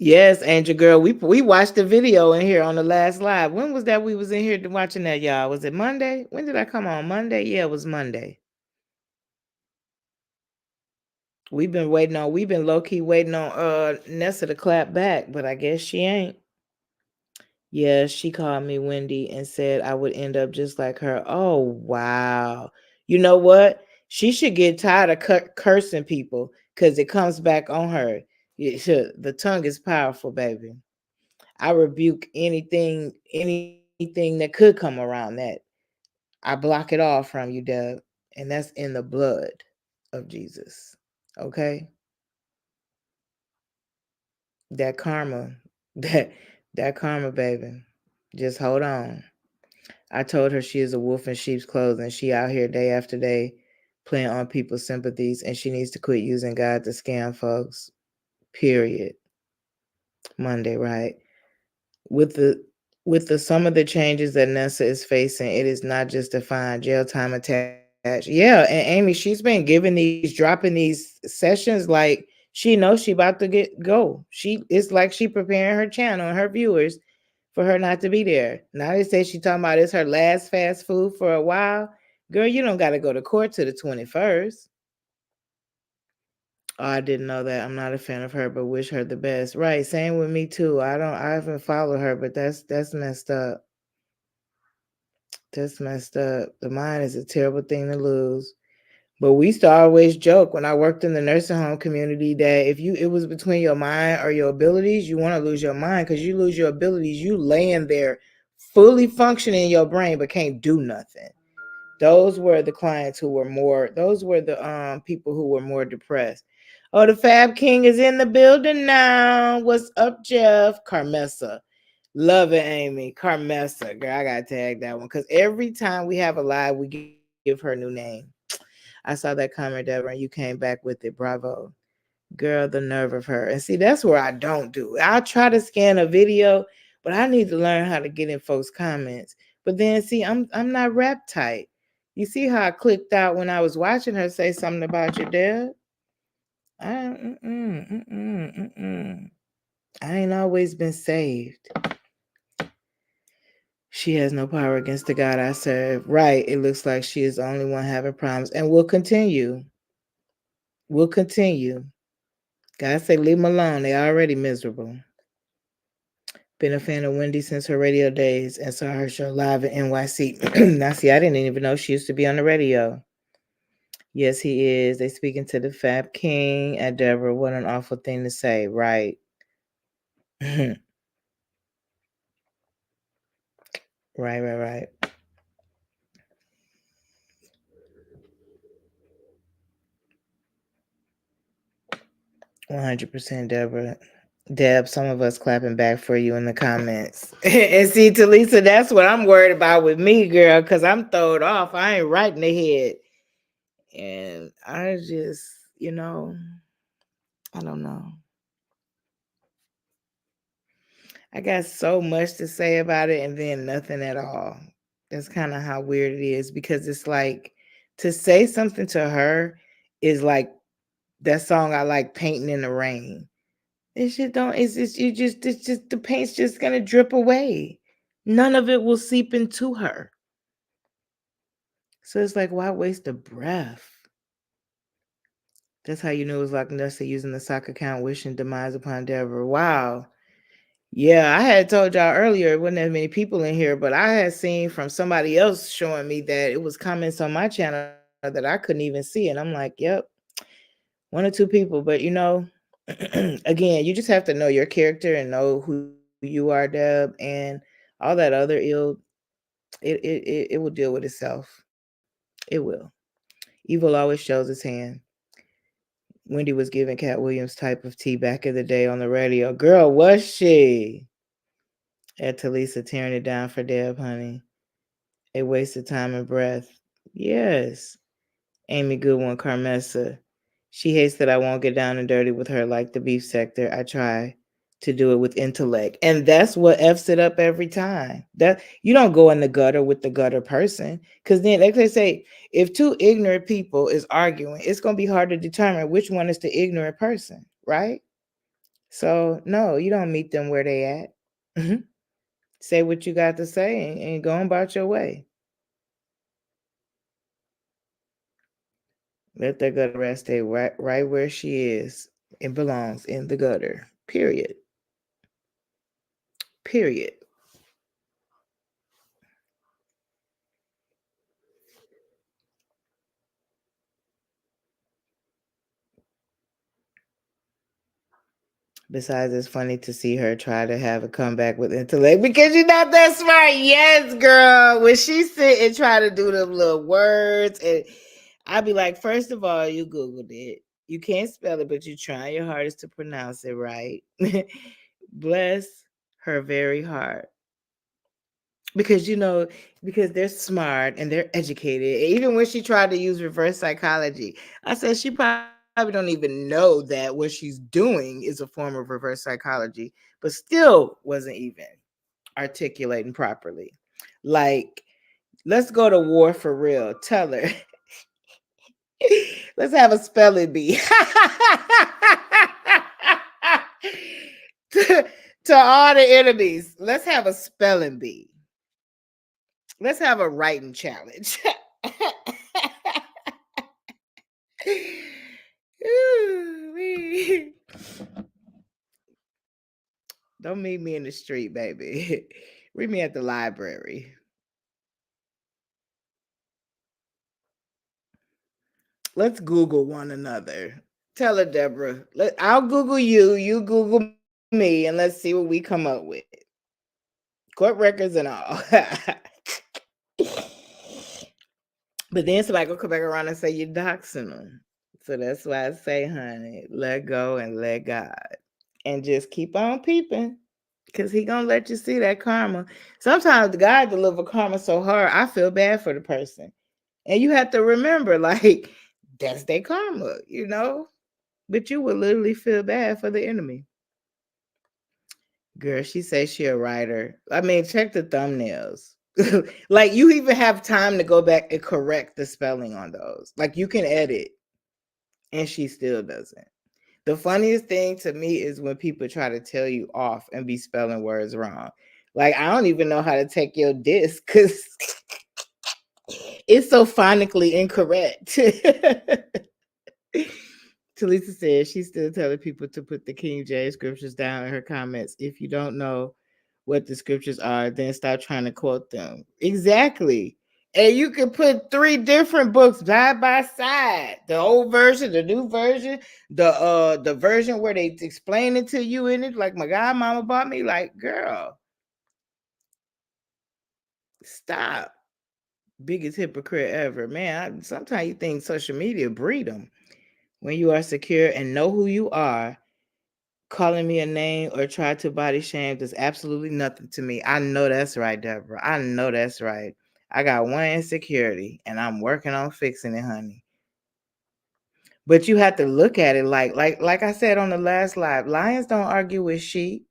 Yes, Angel Girl. We watched the video in here on the last live. When was that we was in here watching that, y'all? Was it Monday? When did I come on? Monday? Yeah, it was Monday. We've been low key waiting on Nessa to clap back, but I guess she ain't. Yeah, she called me Wendy and said I would end up just like her. Oh wow. You know what? She should get tired of cursing people because it comes back on her. The tongue is powerful, baby. I rebuke anything that could come around that. I block it off from you, Deb. And that's in the blood of Jesus. Okay? That karma. That that karma, baby. Just hold on. I told her she is a wolf in sheep's clothing. She out here day after day playing on people's sympathies and she needs to quit using God to scam folks. Period. Monday, right? with the with the some of the changes that Nessa is facing, it is not just defined jail time attached. Yeah, and Amy, she's been giving dropping these sessions like she knows she about to go. It's like she preparing her channel and her viewers for her not to be there. Now they say she talking about it's her last fast food for a while. Girl, you don't got to go to court to the 21st. Oh, I didn't know that. I'm not a fan of her, but wish her the best. Right, same with me too. I haven't followed her, but that's messed up. That's messed up. The mind is a terrible thing to lose. But we used to always joke when I worked in the nursing home community that if you it was between your mind or your abilities, you want to lose your mind because you lose your abilities, you laying there fully functioning in your brain but can't do nothing. Those were the clients who were more. Those were the people who were more depressed. Oh, the Fab King is in the building now. What's up, Jeff? Carmessa. Love it, Amy. Carmessa. Girl, I gotta tag that one. Cause every time we have a live, we give her a new name. I saw that comment, Deborah, and you came back with it. Bravo. Girl, the nerve of her. And see, that's where I don't do. I'll try to scan a video, but I need to learn how to get in folks' comments. But then see, I'm not rap tight. You see how I clicked out when I was watching her say something about your dad? I I ain't always been saved. She has no power against the God I serve. Right. It looks like she is the only one having problems. And we'll continue. We'll continue. God say, leave them alone. They already miserable. Been a fan of Wendy since her radio days and saw her show live in NYC. Now, see, I didn't even know she used to be on the radio. Yes, he is. They speaking to the Fab King and Deborah. What an awful thing to say, right? Right, right. 100%, Deborah. Deb, some of us clapping back for you in the comments. And see, Talisa, that's what I'm worried about with me, girl, because I'm throwed off. I ain't right in the head. And I just, I don't know. I got so much to say about it and then nothing at all. That's kind of how weird it is because it's like to say something to her is like that song I like, Painting in the Rain. This shit don't, it's just, the paint's just gonna drip away. None of it will seep into her. So it's like, why waste a breath? That's how you know it was like Nessa using the sock account, wishing demise upon Deborah. Wow. Yeah, I had told y'all earlier it wasn't as many people in here, but I had seen from somebody else showing me that it was comments on my channel that I couldn't even see. And I'm like, yep, one or two people. But again, you just have to know your character and know who you are, Deb, and all that other ill. It will deal with itself. It will. Evil always shows its hand. Wendy was giving Cat Williams type of tea back in the day on the radio. Girl, was she? At Talisa tearing it down for Deb, honey. A waste of time and breath. Yes. Amy Goodwin Carmessa. She hates that I won't get down and dirty with her like the beef sector. I try to do it with intellect. And that's what F's it up every time. That you don't go in the gutter with the gutter person. Because then, like they say, if two ignorant people is arguing, it's gonna be hard to determine which one is the ignorant person, right? So no, you don't meet them where they at. Mhm. Say what you got to say and go on about your way. Let that gutter rat stay right where she is. It belongs in the gutter. Period. Period. Besides, it's funny to see her try to have a comeback with intellect because you're not that smart. Yes, girl. When she sit and try to do them little words, and I'd be like, first of all, you Googled it. You can't spell it, but you're trying your hardest to pronounce it right. Bless her very heart. Because because they're smart and they're educated. Even when she tried to use reverse psychology, I said she probably don't even know that what she's doing is a form of reverse psychology, but still wasn't even articulating properly. Like, let's go to war for real. Tell her. Let's have a spelling bee. to, to all the enemies, let's have a spelling bee. Let's have a writing challenge. Ooh, don't meet me in the street, baby. Meet me at the library. Let's Google one another. Tell her, Deborah. I'll Google you. You Google me, and let's see what we come up with. Court records and all. But then somebody gonna come back around and say you're doxing them. So that's why I say, honey, let go and let God. And just keep on peeping. Cause he gonna let you see that karma. Sometimes God deliver karma so hard, I feel bad for the person. And you have to remember, like, that's their karma. But you would literally feel bad for the enemy. Girl, she says she a writer. I mean, check the thumbnails. Like, you even have time to go back and correct the spelling on those. Like, you can edit, and she still doesn't. The funniest thing to me is when people try to tell you off and be spelling words wrong. Like, I don't even know how to take your disc because it's so phonically incorrect. Talisa says she's still telling people to put the King James scriptures down in her comments. If you don't know what the scriptures are, then stop trying to quote them. Exactly. And you can put 3 different books side by side. The old version, the new version, the version where they explain it to you in it, like my godmama bought me. Like, girl, stop. Biggest hypocrite ever. Man, sometimes you think social media breed them. When you are secure and know who you are, calling me a name or try to body shame does absolutely nothing to me. I know that's right, Deborah. I know that's right. I got one insecurity and I'm working on fixing it, honey. But you have to look at it like I said on the last live, lions don't argue with sheep.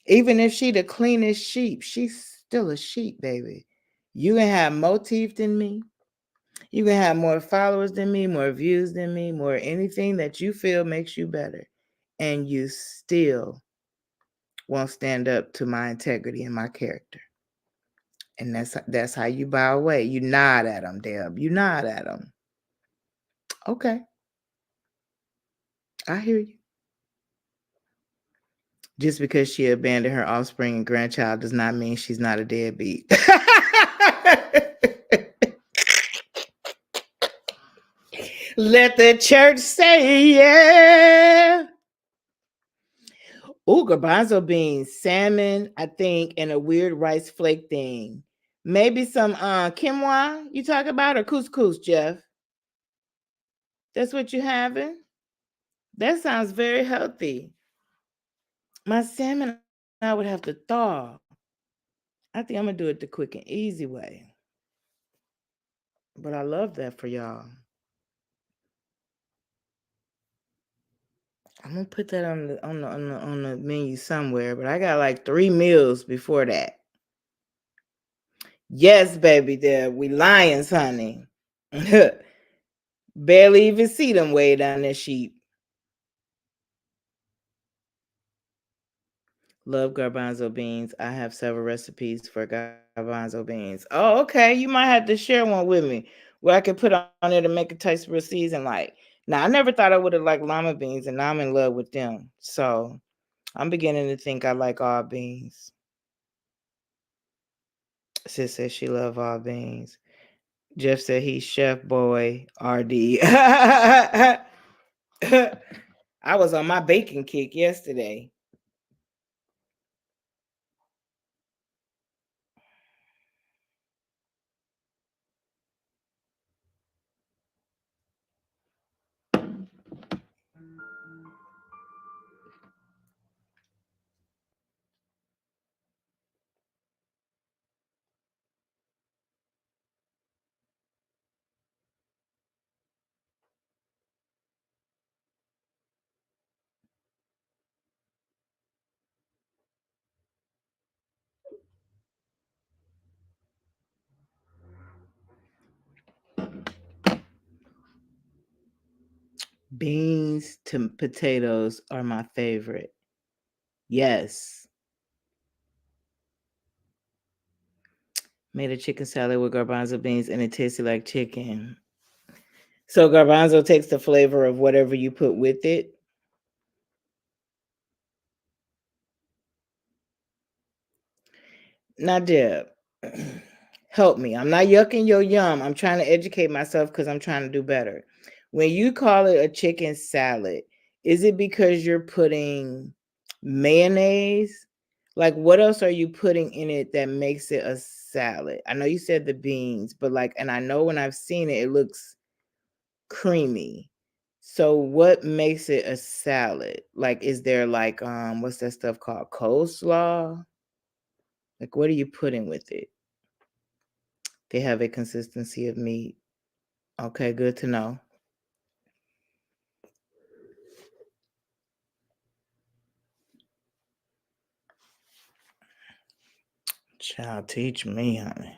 Even if she the cleanest sheep, she's still a sheep, baby. You can have more teeth than me. You can have more followers than me, more views than me, more anything that you feel makes you better. And you still won't stand up to my integrity and my character. And that's how you bow away. You nod at them, Deb. You nod at them. Okay, I hear you. Just because she abandoned her offspring and grandchild does not mean she's not a deadbeat. Let the church say yeah. Ooh, garbanzo beans, salmon, I think, and a weird rice flake thing. Maybe some quinoa you talk about or couscous, Jeff. That's what you having? That sounds very healthy. My salmon I would have to thaw. I think I'm gonna do it the quick and easy way. But I love that for y'all. I'm gonna put that on the menu somewhere. But I got like 3 meals before that. Yes, baby, there we lions, honey. Barely even see them way down there sheep. Love garbanzo beans. I have several recipes for garbanzo beans. Oh, okay. You might have to share one with me where I could put on there to make it taste real seasoned like. Now, I never thought I would have liked lima beans, and now I'm in love with them. So I'm beginning to think I like all beans. Sis says she love all beans. Jeff said he's chef boy RD. I was on my bacon kick yesterday. Beans to potatoes are my favorite. Yes. Made a chicken salad with garbanzo beans and it tasted like chicken. So garbanzo takes the flavor of whatever you put with it. Now, Deb, help me. I'm not yucking your yum. I'm trying to educate myself because I'm trying to do better. When you call it a chicken salad, is it because you're putting mayonnaise? Like, what else are you putting in it that makes it a salad? I know you said the beans, but like, and I know when I've seen it, it looks creamy. So what makes it a salad? Like, is there like what's that stuff called? Coleslaw? Like, what are you putting with it? They have a consistency of meat. Okay, good to know. Child, teach me, honey.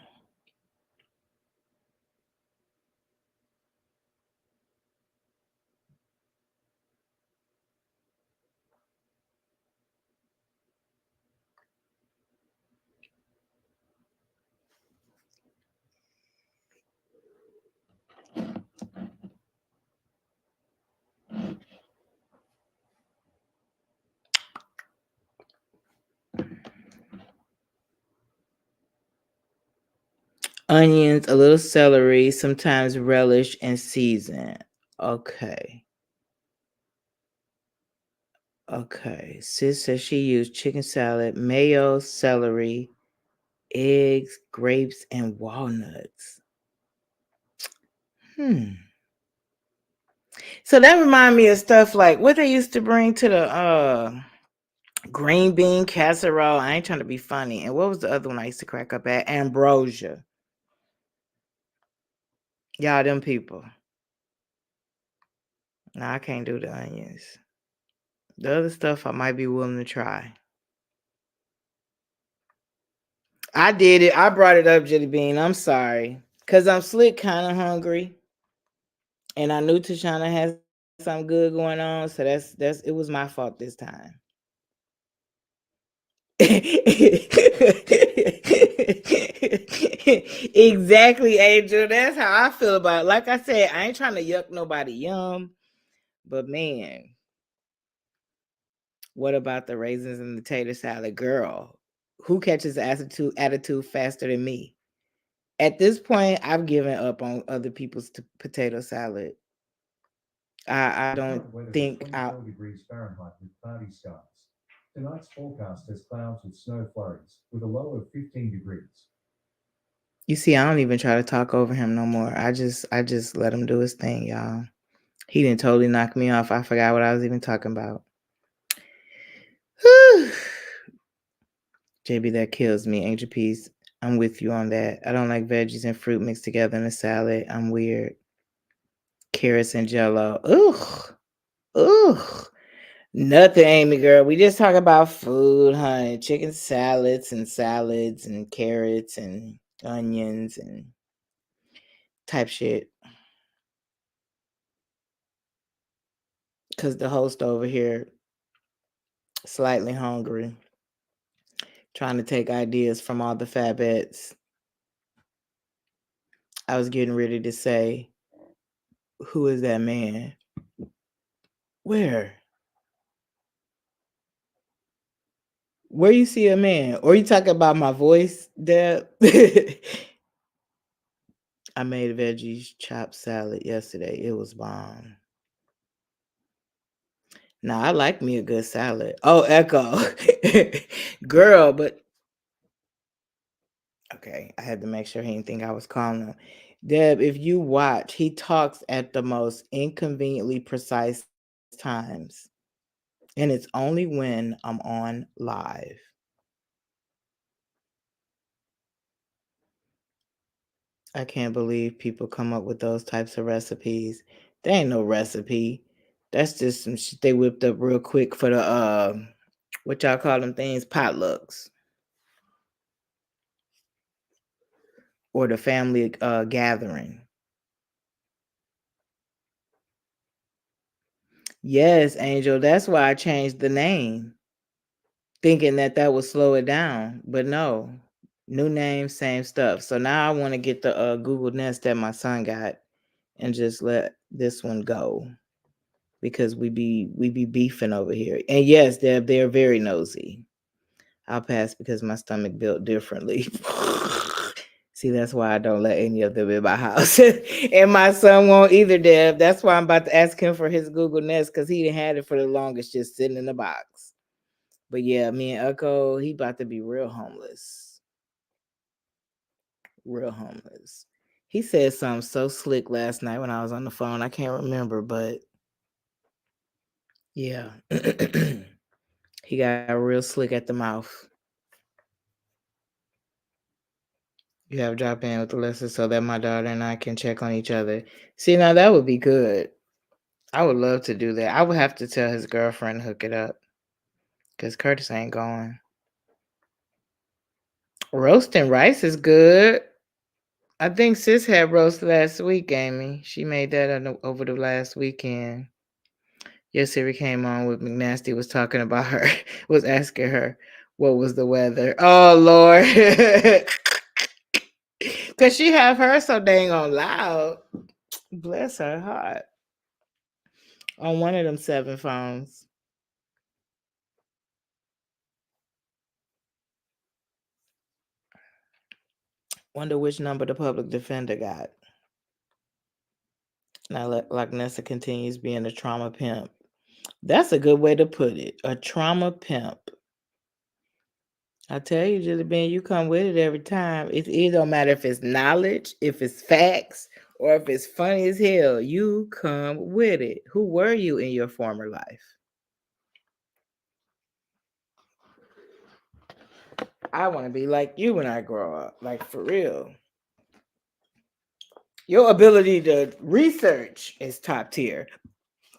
Onions, a little celery, sometimes relish and season. Okay. Okay. Sis says she used chicken salad, mayo, celery, eggs, grapes, and walnuts. Hmm. So that remind me of stuff like what they used to bring to the green bean casserole. I ain't trying to be funny. And what was the other one I used to crack up at? Ambrosia. Y'all, them people. No, I can't do the onions. The other stuff I might be willing to try. I did it. I brought it up, Jelly Bean. I'm sorry. Cause I'm slick kind of hungry. And I knew Tashana had something good going on. So that's it was my fault this time. Exactly, Angel. That's how I feel about it. Like I said, I ain't trying to yuck nobody yum. But man, what about the raisins and the tater salad? Girl, who catches attitude faster than me? At this point, I've given up on other people's potato salad. I don't Current weather is think I. 24 degrees Fahrenheit with cloudy skies. Tonight's forecast has clouds with snow flurries with a low of 15 degrees. You see, I don't even try to talk over him no more. I just let him do his thing, y'all. He didn't totally knock me off. I forgot what I was even talking about. JB, that kills me. Angel Peace, I'm with you on that. I don't like veggies and fruit mixed together in a salad. I'm weird. Carrots and jello. Ugh. Ugh. Nothing, Amy girl. We just talk about food, honey. Chicken salads and carrots and onions and type shit. Cause the host over here slightly hungry. trying to take ideas from all the fabettes. I was getting ready to say, who is that man? Where? Where you see a man? Or you talking about my voice, Deb? I made veggies chopped salad yesterday. It was bomb. Now I like me a good salad. Oh, Echo. Girl, but okay, I had to make sure he didn't think I was calling him. Deb, if you watch, he talks at the most inconveniently precise times. And it's only when I'm on live. I can't believe people come up with those types of recipes. There ain't no recipe. That's just some shit they whipped up real quick for the what y'all call them things, potlucks or the family gathering. Yes, Angel, that's why I changed the name, thinking that that would slow it down, but no. New name, same stuff. So now I want to get the Google Nest that my son got and just let this one go because we be beefing over here. And yes, they're very nosy. I'll pass because my stomach built differently. See, that's why I don't let any of them in my house. And my son won't either, Deb. That's why I'm about to ask him for his Google Nest because he didn't had it for the longest, just sitting in the box. But yeah, me and Echo, he about to be real homeless. Real homeless. He said something so slick last night when I was on the phone. I can't remember, but yeah. He got real slick at the mouth. You have drop in with Alyssa so that my daughter and I can check on each other. See, now that would be good. I would love to do that. I would have to tell his girlfriend to hook it up because Curtis ain't going. Roast and rice is good. I think sis had roast last week, Amy. She made that over the last weekend. Yesterday came on with McNasty was talking about her, was asking her what was the weather. Oh Lord. Cause she have her so dang on loud. Bless her heart. On one of them 7 phones. Wonder which number the public defender got. Now, like Nessa continues being a trauma pimp. That's a good way to put it. A trauma pimp. I tell you, Jelly Bean, you come with it every time. It don't matter if it's knowledge, if it's facts, or if it's funny as hell. You come with it. Who were you in your former life? I want to be like you when I grow up. Like, for real. Your ability to research is top tier.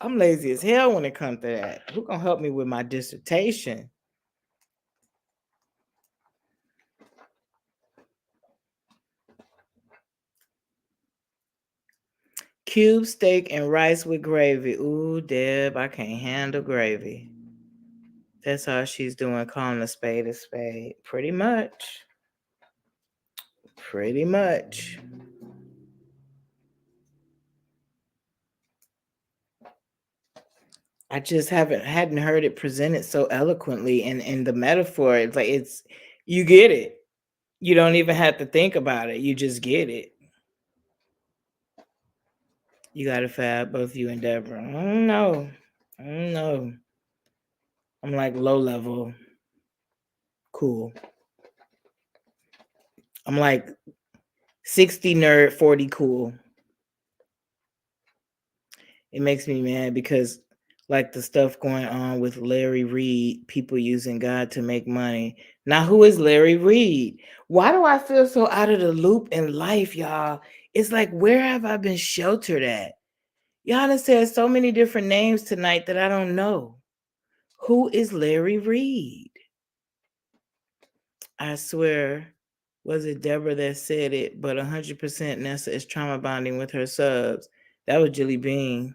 I'm lazy as hell when it comes to that. Who gonna help me with my dissertation? Cube steak and rice with gravy. Ooh, Deb, I can't handle gravy. That's all she's doing, calling a spade a spade. Pretty much. Pretty much. I just hadn't heard it presented so eloquently and the metaphor. It's like you get it. You don't even have to think about it. You just get it. You got a fab, both you and Deborah. I don't know. I don't know. I'm like low level. Cool. I'm like 60 nerd, 40 cool. It makes me mad because like the stuff going on with Larry Reed, people using God to make money. Now, who is Larry Reed? Why do I feel so out of the loop in life, y'all? It's like, where have I been sheltered at? Y'all done said so many different names tonight that I don't know. Who is Larry Reed? I swear, was it Deborah that said it? But 100% Nessa is trauma bonding with her subs. That was Jilly Bean.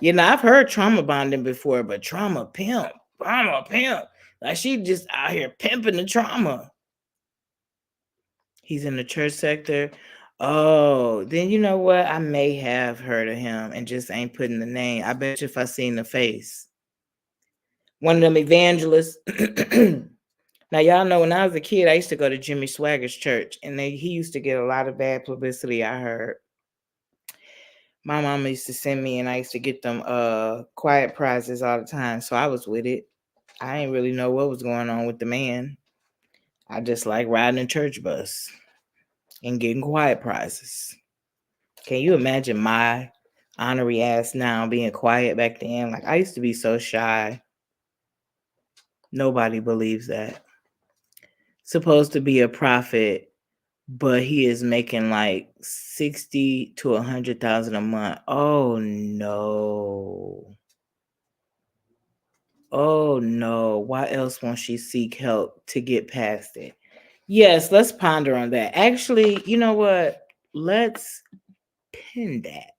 You know, I've heard trauma bonding before, but trauma pimp. Like she just out here pimping the trauma. He's in the church sector. Oh, then you know what? I may have heard of him and just ain't putting the name. I bet you if I seen the face. One of them evangelists. Now y'all know when I was a kid, I used to go to Jimmy Swagger's church, and he used to get a lot of bad publicity. I heard my mama used to send me, and I used to get them quiet prizes all the time. So I was with it. I didn't really know what was going on with the man. I just like riding a church bus and getting quiet prizes. Can you imagine my honorary ass now being quiet back then? Like I used to be so shy. Nobody believes that. Supposed to be a prophet, but he is making like 60 to 100,000 a month. Oh no. Oh no. Why else won't she seek help to get past it? Yes, let's ponder on that. Actually, you know what? Let's pin that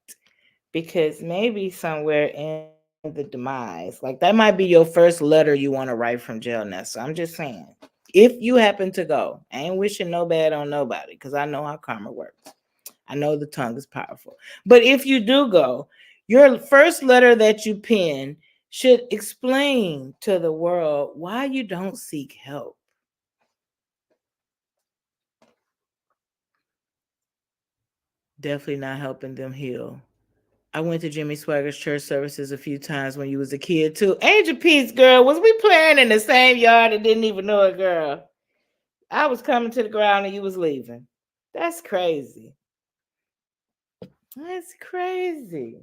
because maybe somewhere in the demise, like that might be your first letter you want to write from jail now. So I'm just saying, if you happen to go, I ain't wishing no bad on nobody because I know how karma works. I know the tongue is powerful. But if you do go, your first letter that you pen should explain to the world why you don't seek help. Definitely not helping them heal. I went to Jimmy Swagger's church services a few times when you was a kid too. Angel Peace, girl, was we playing in the same yard and didn't even know it, girl? I was coming to the ground and you was leaving. That's crazy. That's crazy.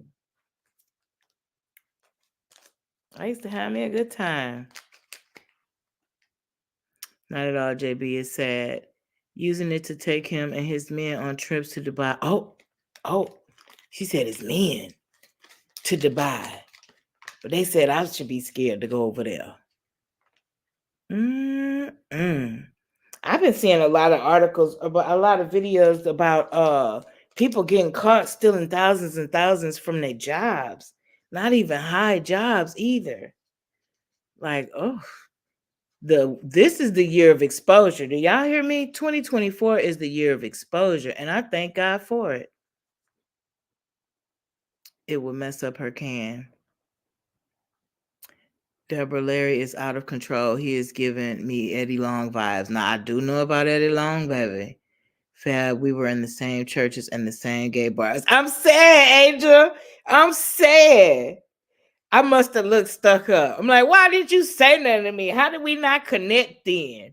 I used to have me a good time. Not at all, JB. Is sad. Using it to take him and his men on trips to Dubai. Oh, she said his men to Dubai. But they said I should be scared to go over there. Mm-mm. I've been seeing a lot of articles about a lot of videos about people getting caught stealing thousands and thousands from their jobs. Not even high jobs either. Like, oh, this is the year of exposure. Do y'all hear me? 2024 is the year of exposure, and I thank God for it. It will mess up her can. Deborah Larry is out of control. He is giving me Eddie Long vibes. Now I do know about Eddie Long, baby. Fab, we were in the same churches and the same gay bars. I'm sad, Angel. I'm sad. I must have looked stuck up. I'm like, why did you say nothing to me? How did we not connect then?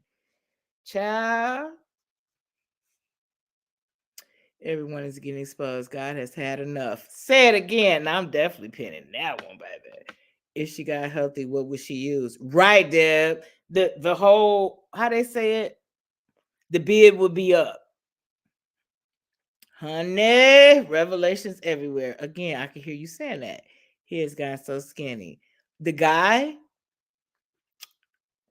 Child. Everyone is getting exposed. God has had enough. Say it again. I'm definitely pinning that one, baby. If she got healthy, what would she use? Right, Deb. The whole, how they say it? The bid would be up. Honey, revelations everywhere. Again, I can hear you saying that. He has gotten so skinny. The guy,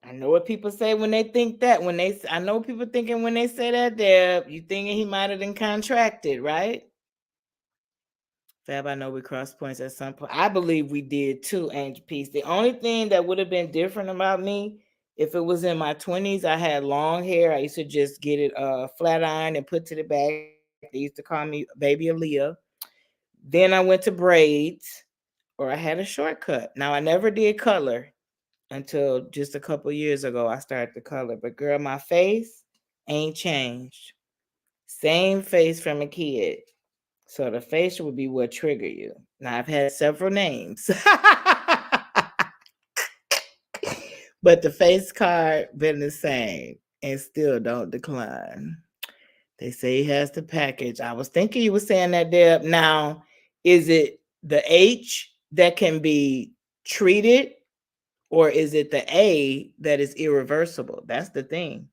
I know what people say when they think that. I know people thinking when they say that, Deb, you thinking he might have been contracted, right? Fab, I know we crossed points at some point. I believe we did too, Angel Peace. The only thing that would have been different about me, if it was in my 20s, I had long hair. I used to just get it flat ironed and put to the back. They used to call me Baby Aaliyah. Then I went to braids or I had a shortcut. Now I never did color until just a couple years ago. I started to color. But girl, my face ain't changed. Same face from a kid. So the facial would be what trigger you. Now I've had several names. But the face card been the same and still don't decline. They say he has the package. I was thinking you were saying that, Deb. Now, is it the H that can be treated, or is it the A that is irreversible? That's the thing.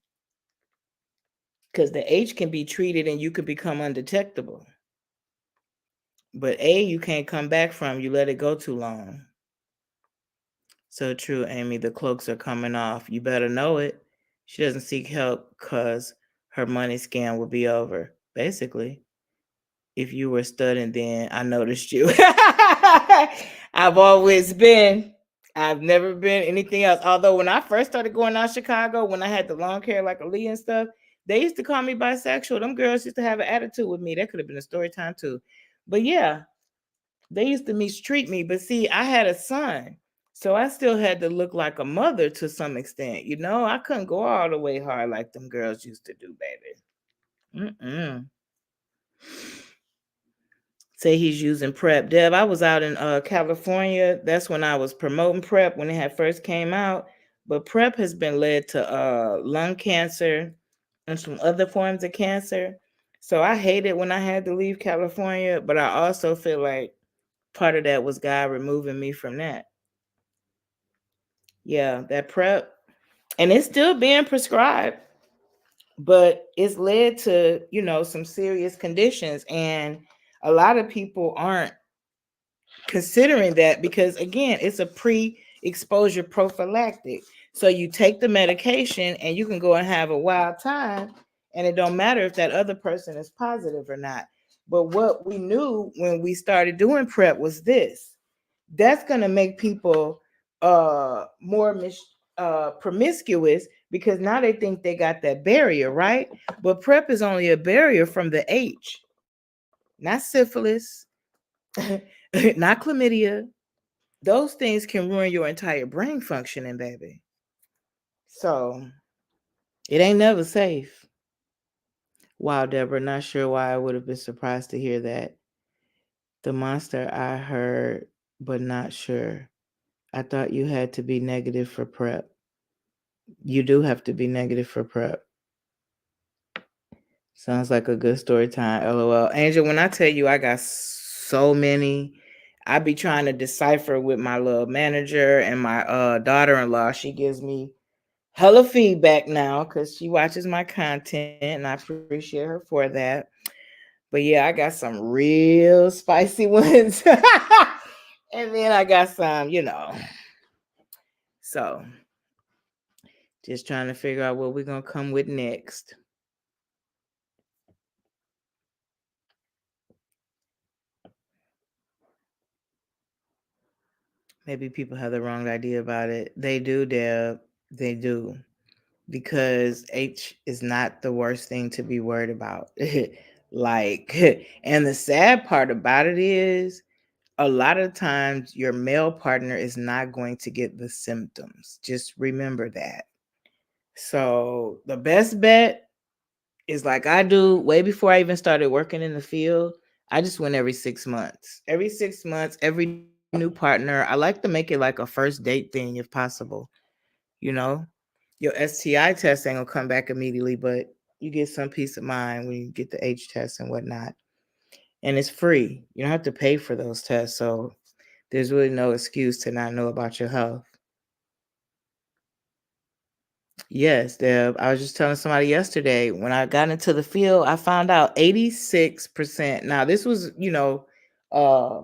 Because the H can be treated and you can become undetectable. But A, you can't come back from. You let it go too long. So true, Amy. The cloaks are coming off. You better know it. She doesn't seek help because her money scam will be over. Basically, if you were studying, then I noticed you. I've always been. I've never been anything else. Although when I first started going out Chicago, when I had the long hair like Aaliyah and stuff, they used to call me bisexual. Them girls used to have an attitude with me. That could have been a story time too. But yeah, they used to mistreat me. But see, I had a son. So I still had to look like a mother to some extent. You know, I couldn't go all the way hard like them girls used to do, baby. Mm-mm. Say he's using prep. Deb, I was out in California. That's when I was promoting prep when it had first came out. But prep has been led to lung cancer and some other forms of cancer. So I hated when I had to leave California, but I also feel like part of that was God removing me from that. Yeah, that prep. And it's still being prescribed, but it's led to, some serious conditions. And a lot of people aren't considering that because again it's a pre-exposure prophylactic, so you take the medication and you can go and have a wild time, and it don't matter if that other person is positive or not. But what we knew when we started doing prep was this: that's going to make people more promiscuous, because now they think they got that barrier, right? But prep is only a barrier from the H, not syphilis, not chlamydia. Those things can ruin your entire brain functioning, baby. So it ain't never safe. Wow, Deborah, not sure why I would have been surprised to hear that. The monster I heard, but not sure. I thought you had to be negative for prep. You do have to be negative for prep. Sounds like a good story time. LOL. Angel, when I tell you I got so many, I be trying to decipher with my little manager and my daughter-in-law. She gives me hella feedback now because she watches my content, and I appreciate her for that. But yeah, I got some real spicy ones. And then I got some. So just trying to figure out what we're going to come with next. Maybe people have the wrong idea about it. They do, Deb. They do. Because H is not the worst thing to be worried about. Like, and the sad part about it is a lot of times your male partner is not going to get the symptoms. Just remember that. So the best bet is like I do way before I even started working in the field. I just went every 6 months. Every 6 months, every new partner. I like to make it like a first date thing if possible. You know, your STI test ain't gonna come back immediately, but you get some peace of mind when you get the H test and whatnot. And it's free. You don't have to pay for those tests. So there's really no excuse to not know about your health. Yes, Deb. I was just telling somebody yesterday when I got into the field, I found out 86%. Now, this was, uh,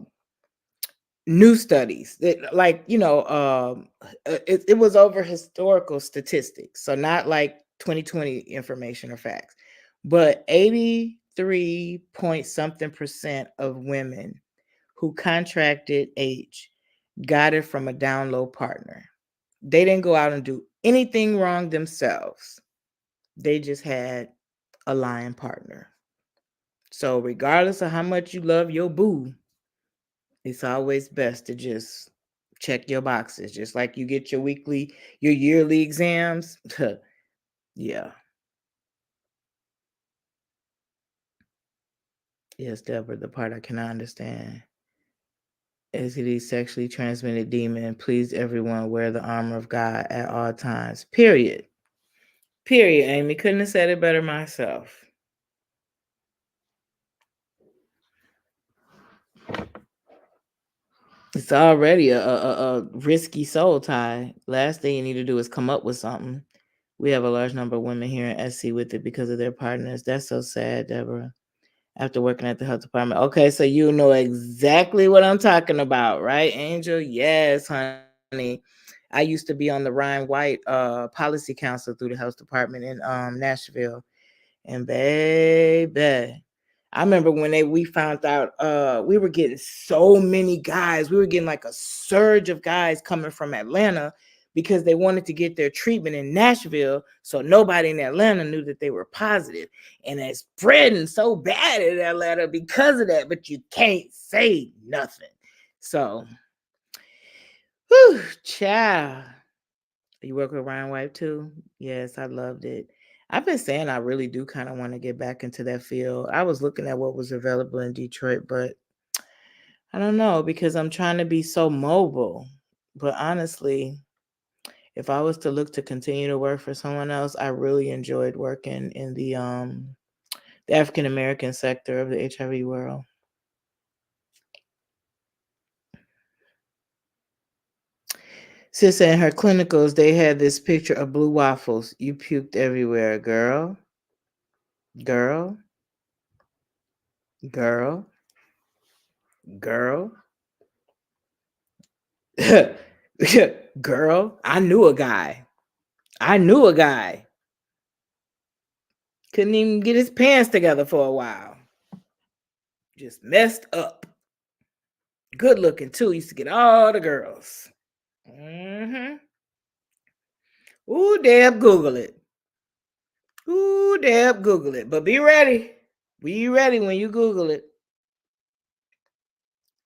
new studies that, like, it was over historical statistics. So, not like 2020 information or facts, but 83 point something percent of women who contracted H got it from a down low partner. They didn't go out and do anything wrong themselves. They just had a lying partner. So regardless of how much you love your boo, it's always best to just check your boxes. Just like you get your yearly exams. Yeah. Yes, Deborah, the part I cannot understand. STD sexually transmitted demon. Please, everyone, wear the armor of God at all times. Period. Period, Amy. Couldn't have said it better myself. It's already a risky soul tie. Last thing you need to do is come up with something. We have a large number of women here in SC with it because of their partners. That's so sad, Deborah. After working at the health department. Okay, so you know exactly what I'm talking about, right, Angel? Yes, honey. I used to be on the Ryan White policy council through the health department in Nashville. And baby, I remember when we found out we were getting so many guys. We were getting like a surge of guys coming from Atlanta because they wanted to get their treatment in Nashville, so nobody in Atlanta knew that they were positive. And it's spreading so bad in Atlanta because of that, but you can't say nothing. So, whew, child. You work with Ryan White too? Yes, I loved it. I've been saying I really do kind of want to get back into that field. I was looking at what was available in Detroit, but I don't know because I'm trying to be so mobile. But honestly, if I was to look to continue to work for someone else, I really enjoyed working in the African American sector of the HIV world. Sis in her clinicals, they had this picture of blue waffles. You puked everywhere, girl, girl, girl, girl. Girl, I knew a guy. I knew a guy. Couldn't even get his pants together for a while. Just messed up. Good looking too. Used to get all the girls. Mm-hmm. Ooh, Deb, Google it. Ooh, Deb, Google it. But be ready. Be ready when you Google it.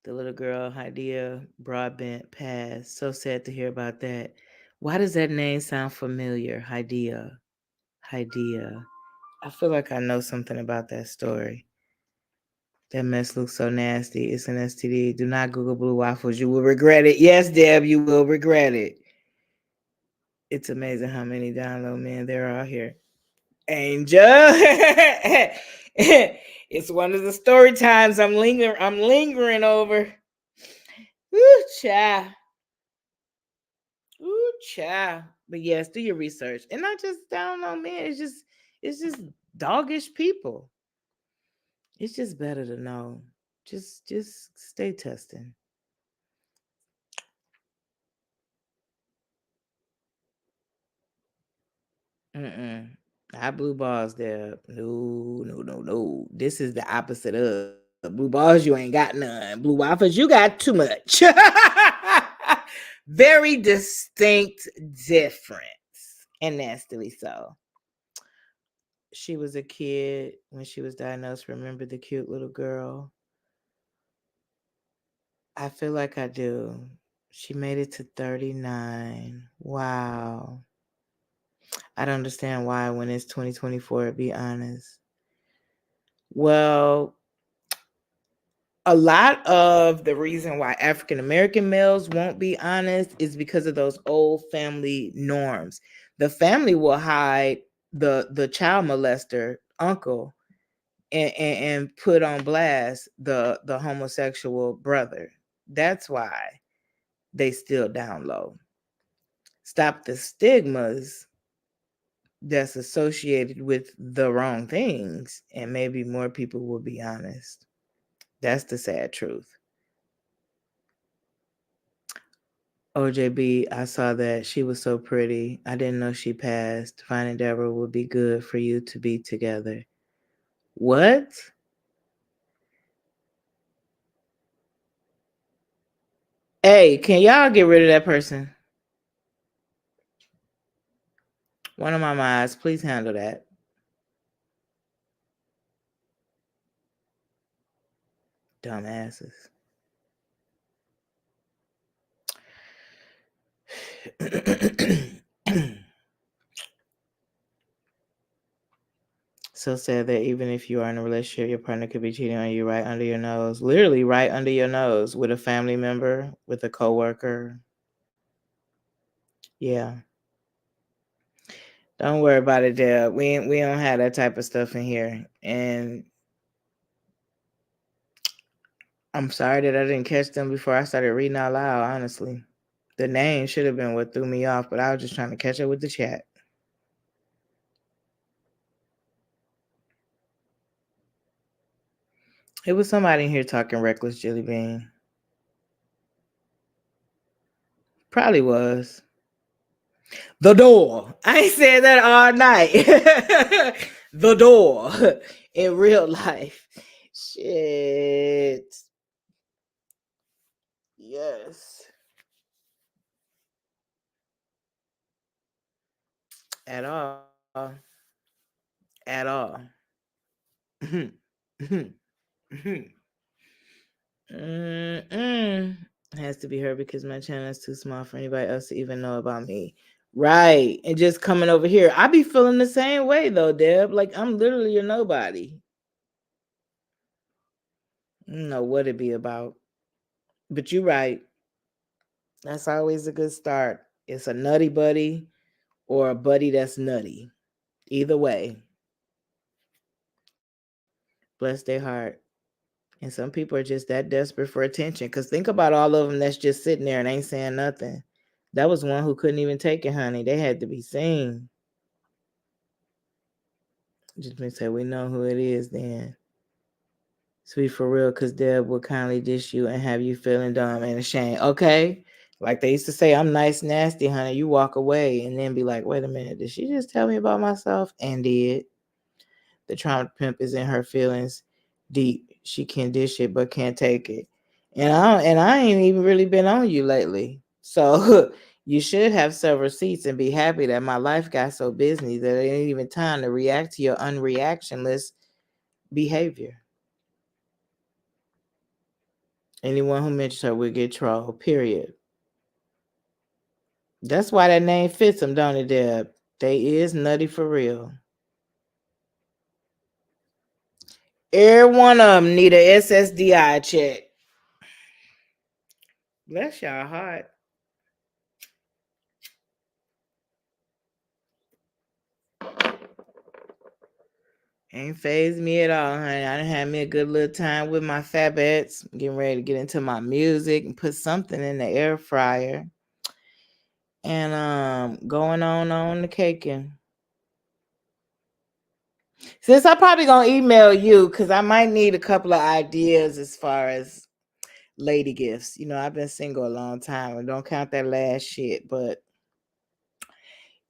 The little girl, Hydea Broadbent, passed. So sad to hear about that. Why does that name sound familiar? Hydea. Hydea. I feel like I know something about that story. That mess looks so nasty. It's an STD. Do not Google blue waffles. You will regret it. Yes, Deb, you will regret it. It's amazing how many download men there are here. Angel. It's one of the story times I'm lingering over. Ooh, child. Ooh, child. But yes, do your research. And not just download men. It's just doggish people. It's just better to know. Just stay testing. Mm-mm. I blue balls there. No, no, no, no. This is the opposite of blue balls. You ain't got none. Blue waffles, you got too much. Very distinct difference, and nastily so. She was a kid when she was diagnosed. Remember the cute little girl? I feel like I do. She made it to 39. Wow. I don't understand why when it's 2024, to be honest. Well, a lot of the reason why African American males won't be honest is because of those old family norms. The family will hide the child molester uncle and put on blast the homosexual brother. That's why they still down low. Stop the stigmas that's associated with the wrong things, and maybe more people will be honest. That's the sad truth. OJB, I saw that. She was so pretty. I didn't know she passed. Finding Deborah would be good for you to be together. What? Hey, can y'all get rid of that person? One of my mods, please handle that. Dumbasses. So sad that even if you are in a relationship, your partner could be cheating on you right under your nose. Literally right under your nose with a family member, with a coworker. Yeah. Don't worry about it, Deb. We don't have that type of stuff in here. And I'm sorry that I didn't catch them before I started reading out loud, honestly. The name should have been what threw me off, but I was just trying to catch up with the chat. It was somebody in here talking reckless, Jelly Bean. Probably was. The door. I ain't said that all night. The door in real life. Shit. Yes. At all. At all. Mm-mm. Has to be her because my channel is too small for anybody else to even know about me. Right. And just coming over here. I be feeling the same way though, Deb. Like I'm literally a nobody. I don't know what it be about. But you're right. That's always a good start. It's a nutty buddy or a buddy that's nutty. Either way, bless their heart. And some people are just that desperate for attention. Because think about all of them that's just sitting there and ain't saying nothing. That was one who couldn't even take it, honey. They had to be seen. Just been say, we know who it is then. Sweet for real, because Deb will kindly dish you and have you feeling dumb and ashamed. Okay? Like they used to say, I'm nice, nasty, honey. You walk away and then be like, wait a minute, did she just tell me about myself? And did. The trauma pimp is in her feelings deep. She can dish it but can't take it. And I ain't even really been on you lately. So you should have several seats and be happy that my life got so busy that it ain't even time to react to your unreactionless behavior. Anyone who mentions her will get trolled. Period. That's why that name fits them, don't it, Deb? They is nutty for real. Every one of them need a SSDI check. Bless y'all heart. Ain't phased me at all, honey. I done had me a good little time with my fabettes. Getting ready to get into my music and put something in the air fryer. And going on the caking. Since I probably gonna email you because I might need a couple of ideas as far as lady gifts. You know, I've been single a long time and don't count that last shit, but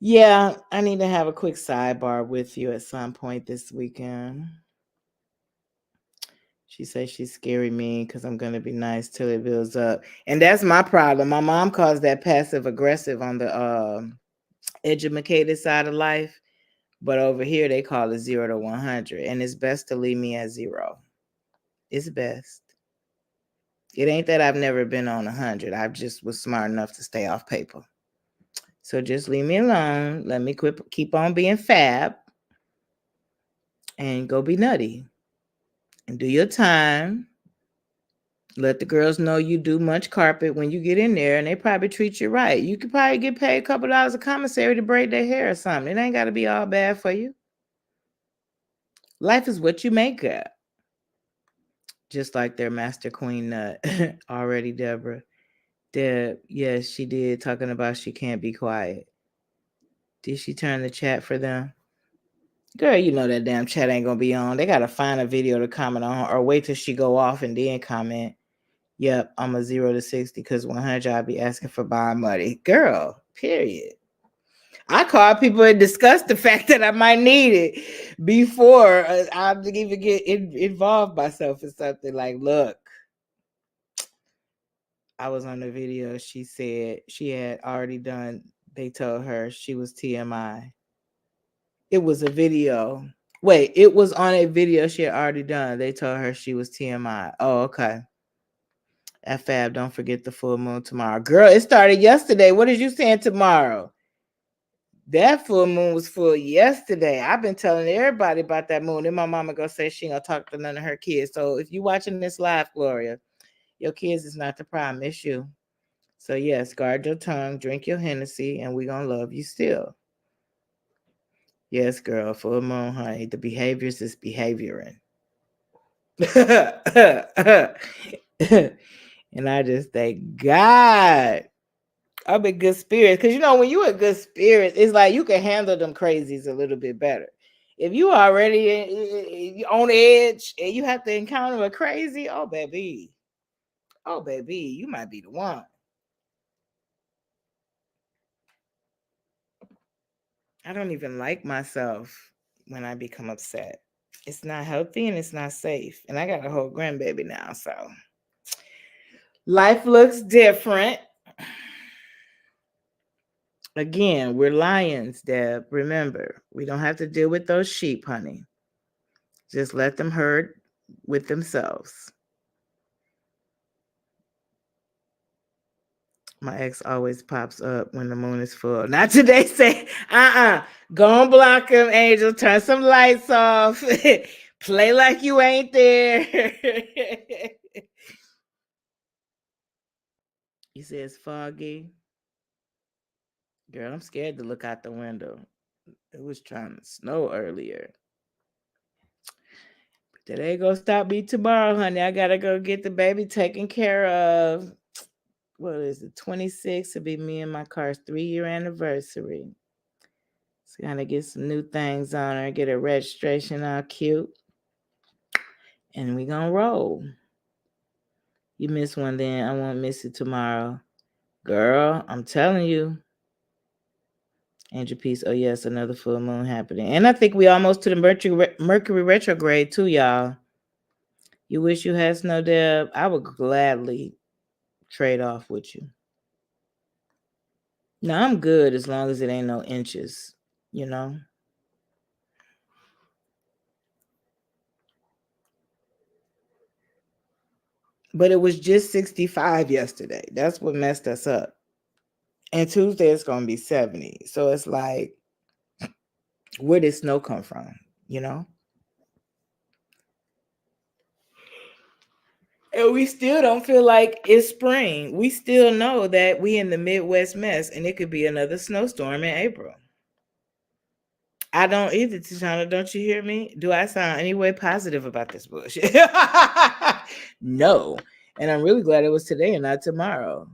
yeah, I need to have a quick sidebar with you at some point this weekend. She says she's scary mean because I'm gonna be nice till it builds up, and that's my problem. My mom calls that passive aggressive on the educated side of life, but over here they call it 0 to 100, and it's best to leave me at 0. It's best. It ain't that I've never been on 100. I just was smart enough to stay off paper. So just leave me alone. Let me keep on being fab and go be nutty and do your time. Let the girls know you do much carpet when you get in there, and they probably treat you right. You could probably get paid a couple dollars a commissary to braid their hair or something. It ain't got to be all bad for you. Life is what you make it. Just like their master queen nut already, Deborah. Deb, yes, she did, talking about she can't be quiet. Did she turn the chat for them? Girl, you know that damn chat ain't gonna be on. They gotta find a video to comment on or wait till she go off and then comment. Yep, I'm a 0 to 60 because 100 I'll be asking for buying money. Girl, period. I call people and discuss the fact that I might need it before I even get involved myself in something. Like, look, I was on the video. She said she had already done. They told her she was TMI. It was a video. Wait, it was on a video she had already done. They told her she was TMI. Oh, okay. At Fab, don't forget the full moon tomorrow. Girl, it started yesterday. What is you saying tomorrow? That full moon was full yesterday. I've been telling everybody about that moon. Then my mama gonna say she ain't gonna talk to none of her kids. So if you watching this live, Gloria, your kids is not the problem. It's you. So yes, guard your tongue, drink your Hennessy, and we gonna love you still. Yes, girl, full moon, honey. The behaviors is behavioring. And I just thank God I'm in good spirits. Because, you know, when you in good spirits, it's like you can handle them crazies a little bit better. If you already on edge and you have to encounter a crazy, oh, baby, you might be the one. I don't even like myself when I become upset. It's not healthy and it's not safe. And I got a whole grandbaby now, so life looks different. Again, we're lions, Deb. Remember, we don't have to deal with those sheep, honey. Just let them herd with themselves. My ex always pops up when the moon is full. Not today. Say, go and block him, Angel. Turn some lights off. Play like you ain't there. You say it's foggy. Girl, I'm scared to look out the window. It was trying to snow earlier. But that ain't gonna stop me tomorrow, honey. I gotta go get the baby taken care of. What is it? 26 to be me and my car's 3-year anniversary. So gotta get some new things on her, get her registration all cute, and we gonna roll. You miss one then, I won't miss it tomorrow. Girl, I'm telling you. Angel Peace. Oh yes, another full moon happening. And I think we almost to the Mercury retrograde too, y'all. You wish you had snow, Deb? I would gladly trade off with you. Now I'm good as long as it ain't no inches, you know. But it was just 65 yesterday. That's what messed us up. And Tuesday it's gonna be 70. So it's like, where did snow come from? You know? And we still don't feel like it's spring. We still know that we in the Midwest mess and it could be another snowstorm in April. I don't either, Tashana. Don't you hear me? Do I sound any way positive about this bullshit? No. And I'm really glad it was today and not tomorrow.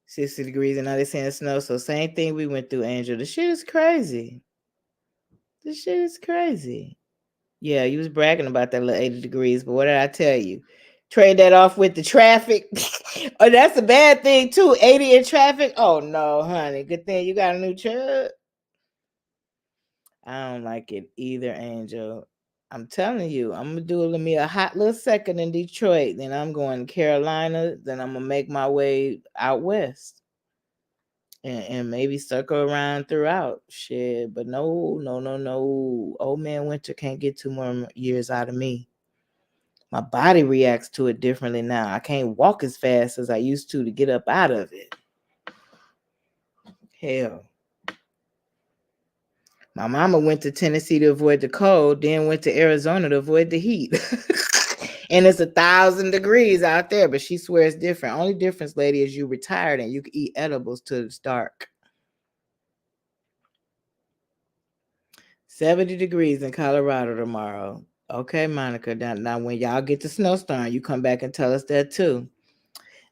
60 degrees and now they're saying snow. So same thing we went through, Angel. The shit is crazy. This shit is crazy. Yeah, you was bragging about that little 80 degrees, but what did I tell you? Trade that off with the traffic. Oh, that's a bad thing too. 80 in traffic. Oh no, honey. Good thing you got a new truck. I don't like it either, Angel. I'm telling you, I'm gonna do me a hot little second in Detroit. Then I'm going to Carolina. Then I'm gonna make my way out west. And maybe circle around throughout. Shit. But no, no, no, no. Old man winter can't get 2 more years out of me. My body reacts to it differently now. I can't walk as fast as I used to get up out of it. Hell. My mama went to Tennessee to avoid the cold, then went to Arizona to avoid the heat. And it's 1,000 degrees out there, but she swears different. Only difference, lady, is you retired and you can eat edibles till it's dark. 70 degrees in Colorado tomorrow. Okay, Monica. Now when y'all get the snowstorm, you come back and tell us that too.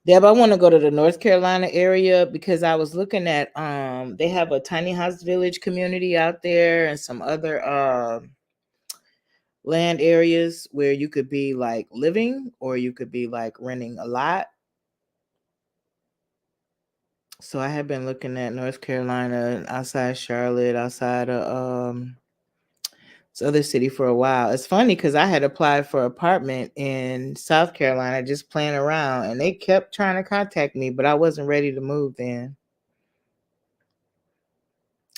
Deb, I want to go to the North Carolina area because I was looking at they have a tiny house village community out there and some other land areas where you could be like living or you could be like renting a lot. So I have been looking at North Carolina, outside Charlotte, outside of this other city for a while. It's funny because I had applied for an apartment in South Carolina just playing around and they kept trying to contact me, but I wasn't ready to move then.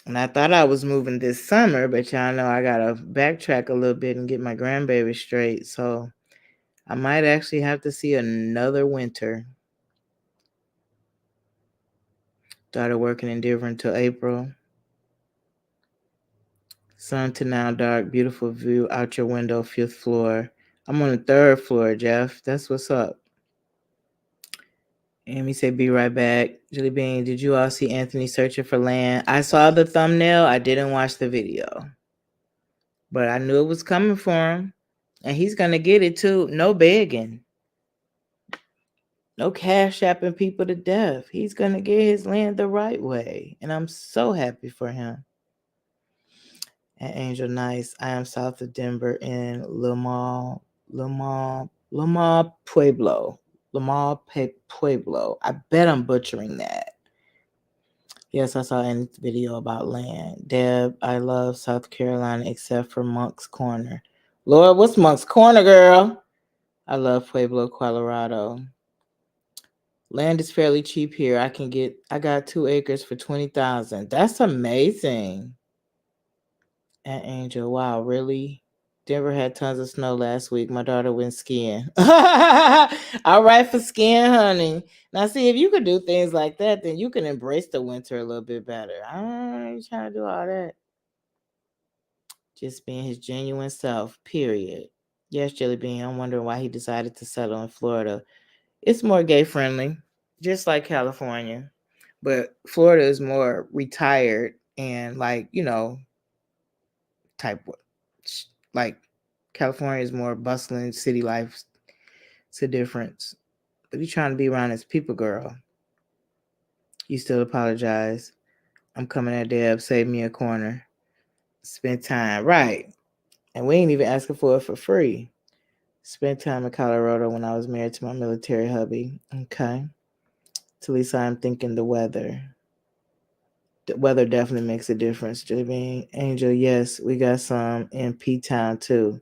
And I thought I was moving this summer, but y'all know I gotta backtrack a little bit and get my grandbaby straight. So I might actually have to see another winter. Started working in Denver until April. Sun to now dark, beautiful view out your window, 5th floor. I'm on the 3rd floor, Jeff. That's what's up. Amy said, be right back. Julie Bean, did you all see Anthony searching for land? I saw the thumbnail. I didn't watch the video. But I knew it was coming for him. And he's going to get it too. No begging. No cash apping people to death. He's going to get his land the right way. And I'm so happy for him. And Angel Nice, I am south of Denver in Lamar Pueblo. Lamar Pueblo. I bet I'm butchering that. Yes, I saw a video about land. Deb, I love South Carolina except for Monk's Corner. Lord, what's Monk's Corner, girl? I love Pueblo, Colorado. Land is fairly cheap here. I got 2 acres for 20,000. That's amazing. And Angel, wow, really? Denver had tons of snow last week. My daughter went skiing. All right for skiing, honey. Now, see, if you could do things like that, then you can embrace the winter a little bit better. I ain't trying to do all that. Just being his genuine self, period. Yes, Jelly Bean, I'm wondering why he decided to settle in Florida. It's more gay friendly, just like California. But Florida is more retired and, like, type like California is more bustling city life. It's a difference. But you trying to be around his people, girl. You still apologize. I'm coming at Deb. Save me a corner. Spend time. Right. And we ain't even asking for it for free. Spent time in Colorado when I was married to my military hubby. Okay. Talisa, I'm thinking the weather. The weather definitely makes a difference. Jamie, Angel, yes, we got some in P Town too.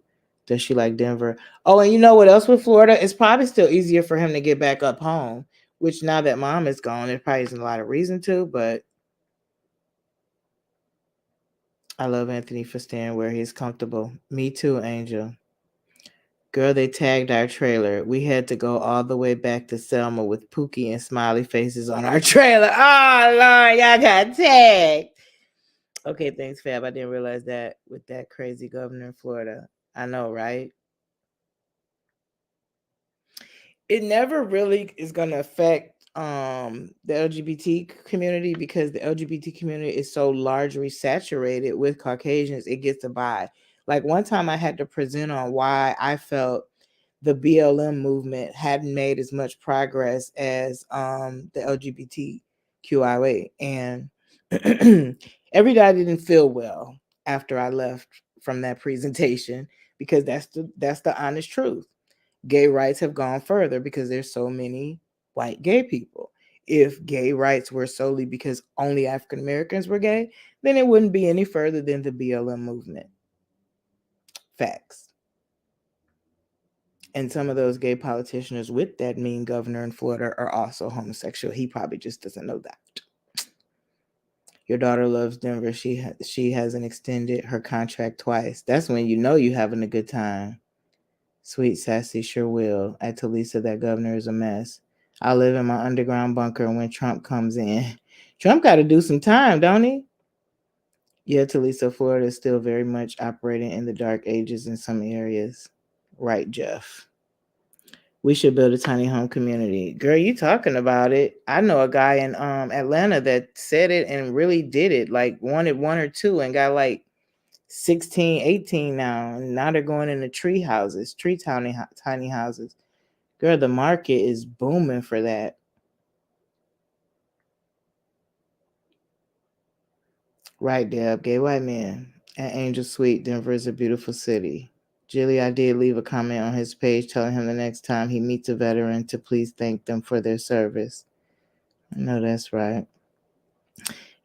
Does she like Denver? Oh, and you know what else with Florida? It's probably still easier for him to get back up home, which now that mom is gone, there probably isn't a lot of reason to, but I love Anthony for staying where he's comfortable. Me too, Angel. Girl, they tagged our trailer. We had to go all the way back to Selma with Pookie and smiley faces on our trailer. Oh, Lord, y'all got tagged. Okay, thanks, Fab. I didn't realize that with that crazy governor in Florida. I know, right? It never really is going to affect the LGBT community because the LGBT community is so largely saturated with Caucasians. It gets a buy. Like one time I had to present on why I felt the BLM movement hadn't made as much progress as the LGBTQIA. And everybody didn't feel well after I left from that presentation because that's the honest truth. Gay rights have gone further because there's so many white gay people. If gay rights were solely because only African Americans were gay, then it wouldn't be any further than the BLM movement. Facts. And some of those gay politicians with that mean governor in Florida are also homosexual. He probably just doesn't know that. Your daughter loves Denver. She hasn't extended her contract twice. That's when you know you having a good time. Sweet sassy sure will. I told Lisa that governor is a mess. I'll live in my underground bunker when Trump comes in. Trump got to do some time, don't he? Yeah, Talisa, Florida is still very much operating in the dark ages in some areas. Right, Jeff. We should build a tiny home community. Girl, you talking about it. I know a guy in Atlanta that said it and really did it. Like wanted one or two and got like 16, 18 now. And now they're going into tree houses, tiny houses. Girl, the market is booming for that. Right, Deb. Gay white man. And Angel Sweet, Denver is a beautiful city. Jilly, I did leave a comment on his page telling him the next time he meets a veteran to please thank them for their service. I know that's right.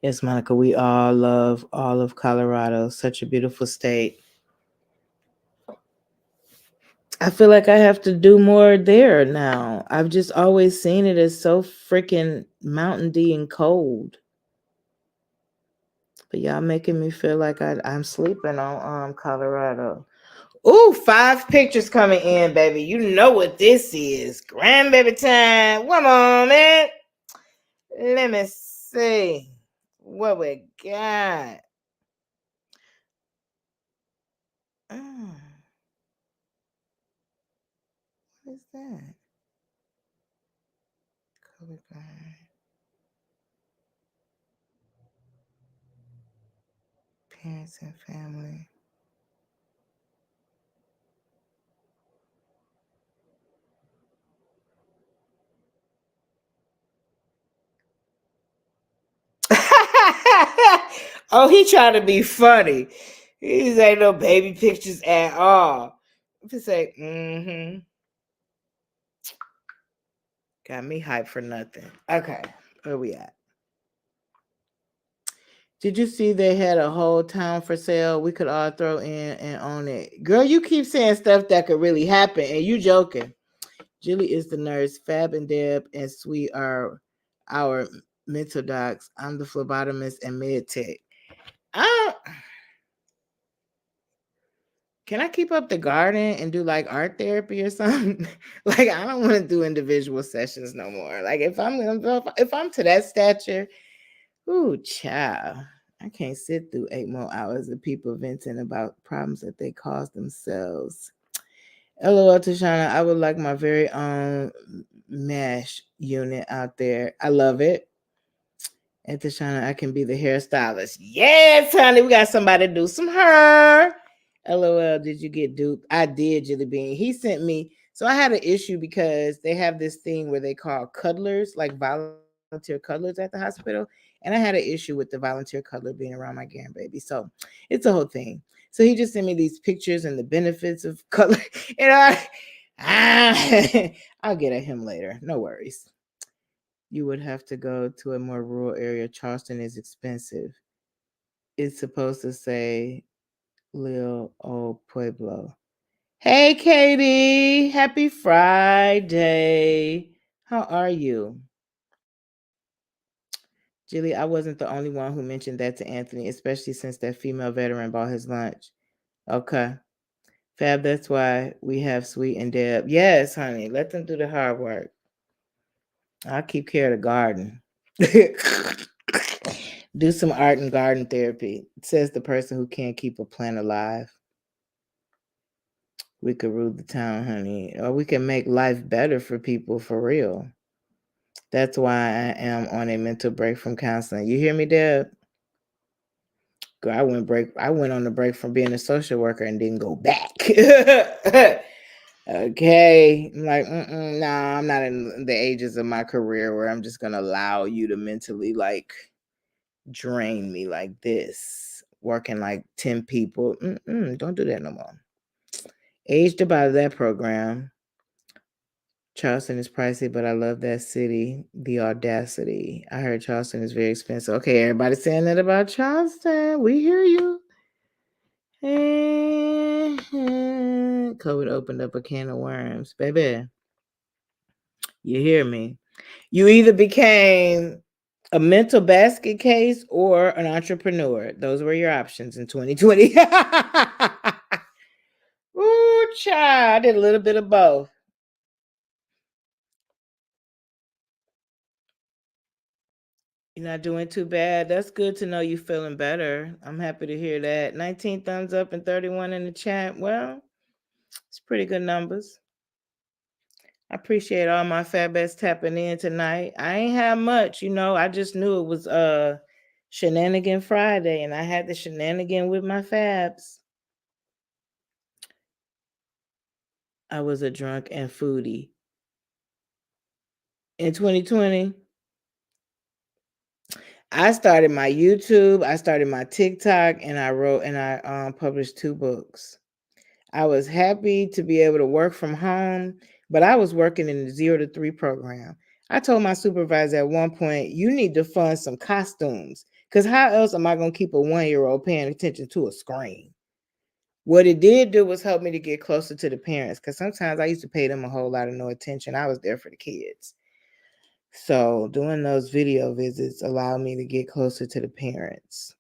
Yes, Monica, we all love all of Colorado. Such a beautiful state. I feel like I have to do more there now. I've just always seen it as so freaking mountainy and cold. But y'all making me feel like I'm sleeping on Colorado. Ooh, 5 pictures coming in, baby. You know what this is. Grandbaby time. Come on, man. Let me see what we got. Mm, what is that? Color guard. Parents and family. Oh, he trying to be funny. These ain't no baby pictures at all. Just say, got me hyped for nothing. Okay, where we at? Did you see they had a whole town for sale? We could all throw in and own it. Girl, you keep saying stuff that could really happen, and you joking. Julie is the nurse. Fab and Deb and Sweet are our mental docs. I'm the phlebotomist and med tech. I can I keep up the garden and do like art therapy or something? Like I don't want to do individual sessions no more. Like if I'm to that stature, ooh, child, I can't sit through 8 more hours of people venting about problems that they caused themselves. LOL, Tashana, I would like my very own mesh unit out there. I love it. And Tashana, I can be the hairstylist. Yes, honey, we got somebody to do some hair. LOL, did you get duped? I did, Jelly Bean. He sent me. So I had an issue because they have this thing where they call cuddlers, like volunteer cuddlers at the hospital. And I had an issue with the volunteer cuddler being around my grandbaby. So it's a whole thing. So he just sent me these pictures and the benefits of cuddler. And I'll get at him later. No worries. You would have to go to a more rural area. Charleston is expensive. It's supposed to say Lil Old Pueblo. Hey, Katie. Happy Friday. How are you? Julie, I wasn't the only one who mentioned that to Anthony, especially since that female veteran bought his lunch. Okay. Fab, that's why we have Sweet and Deb. Yes, honey. Let them do the hard work. I'll keep care of the garden. Do some art and garden therapy, says the person who can't keep a plant alive. We could rule the town, honey. Or we can make life better for people for real. That's why I am on a mental break from counseling. You hear me, Deb? Girl, I went on the break from being a social worker and didn't go back. Okay. I'm like, nah, I'm not in the ages of my career where I'm just gonna allow you to mentally like drain me like this, working like 10 people. Don't do that no more. Aged up out of that program. Charleston is pricey, but I love that city. The audacity. I heard Charleston is very expensive. Okay, everybody saying that about Charleston. We hear you. COVID opened up a can of worms. Baby, you hear me? You either became a mental basket case or an entrepreneur. Those were your options in 2020. Ooh, child. I did a little bit of both. You're not doing too bad. That's good to know you feeling better. I'm happy to hear that. 19 thumbs up and 31 in the chat. Well, it's pretty good numbers. I appreciate all my fabettes tapping in tonight. I ain't have much, I just knew it was Shenanigan Friday and I had the shenanigan with my fabs. I was a drunk and foodie. In 2020, I started my YouTube, I started my TikTok, and I published 2 books. I was happy to be able to work from home, but I was working in the 0 to 3 program. I told my supervisor at one point, you need to fund some costumes because how else am I going to keep a 1-year-old paying attention to a screen? What it did do was help me to get closer to the parents because sometimes I used to pay them a whole lot of no attention. I was there for the kids. So doing those video visits allowed me to get closer to the parents.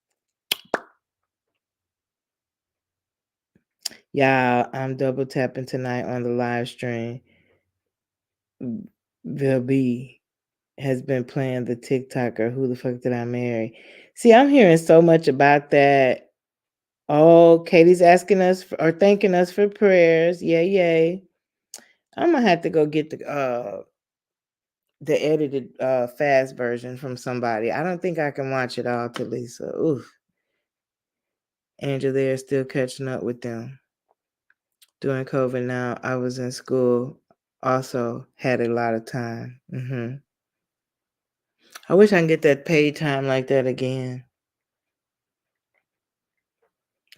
Yeah, I'm double tapping tonight on the live stream. Vilby has been playing the TikToker. Who the fuck did I marry? See, I'm hearing so much about that. Oh, Katie's asking us or thanking us for prayers. Yay, yay. I'm gonna have to go get the edited fast version from somebody. I don't think I can watch it all to Lisa. Oof. Angel there still catching up with them. During COVID now, I was in school. Also had a lot of time. I wish I can get that paid time like that again.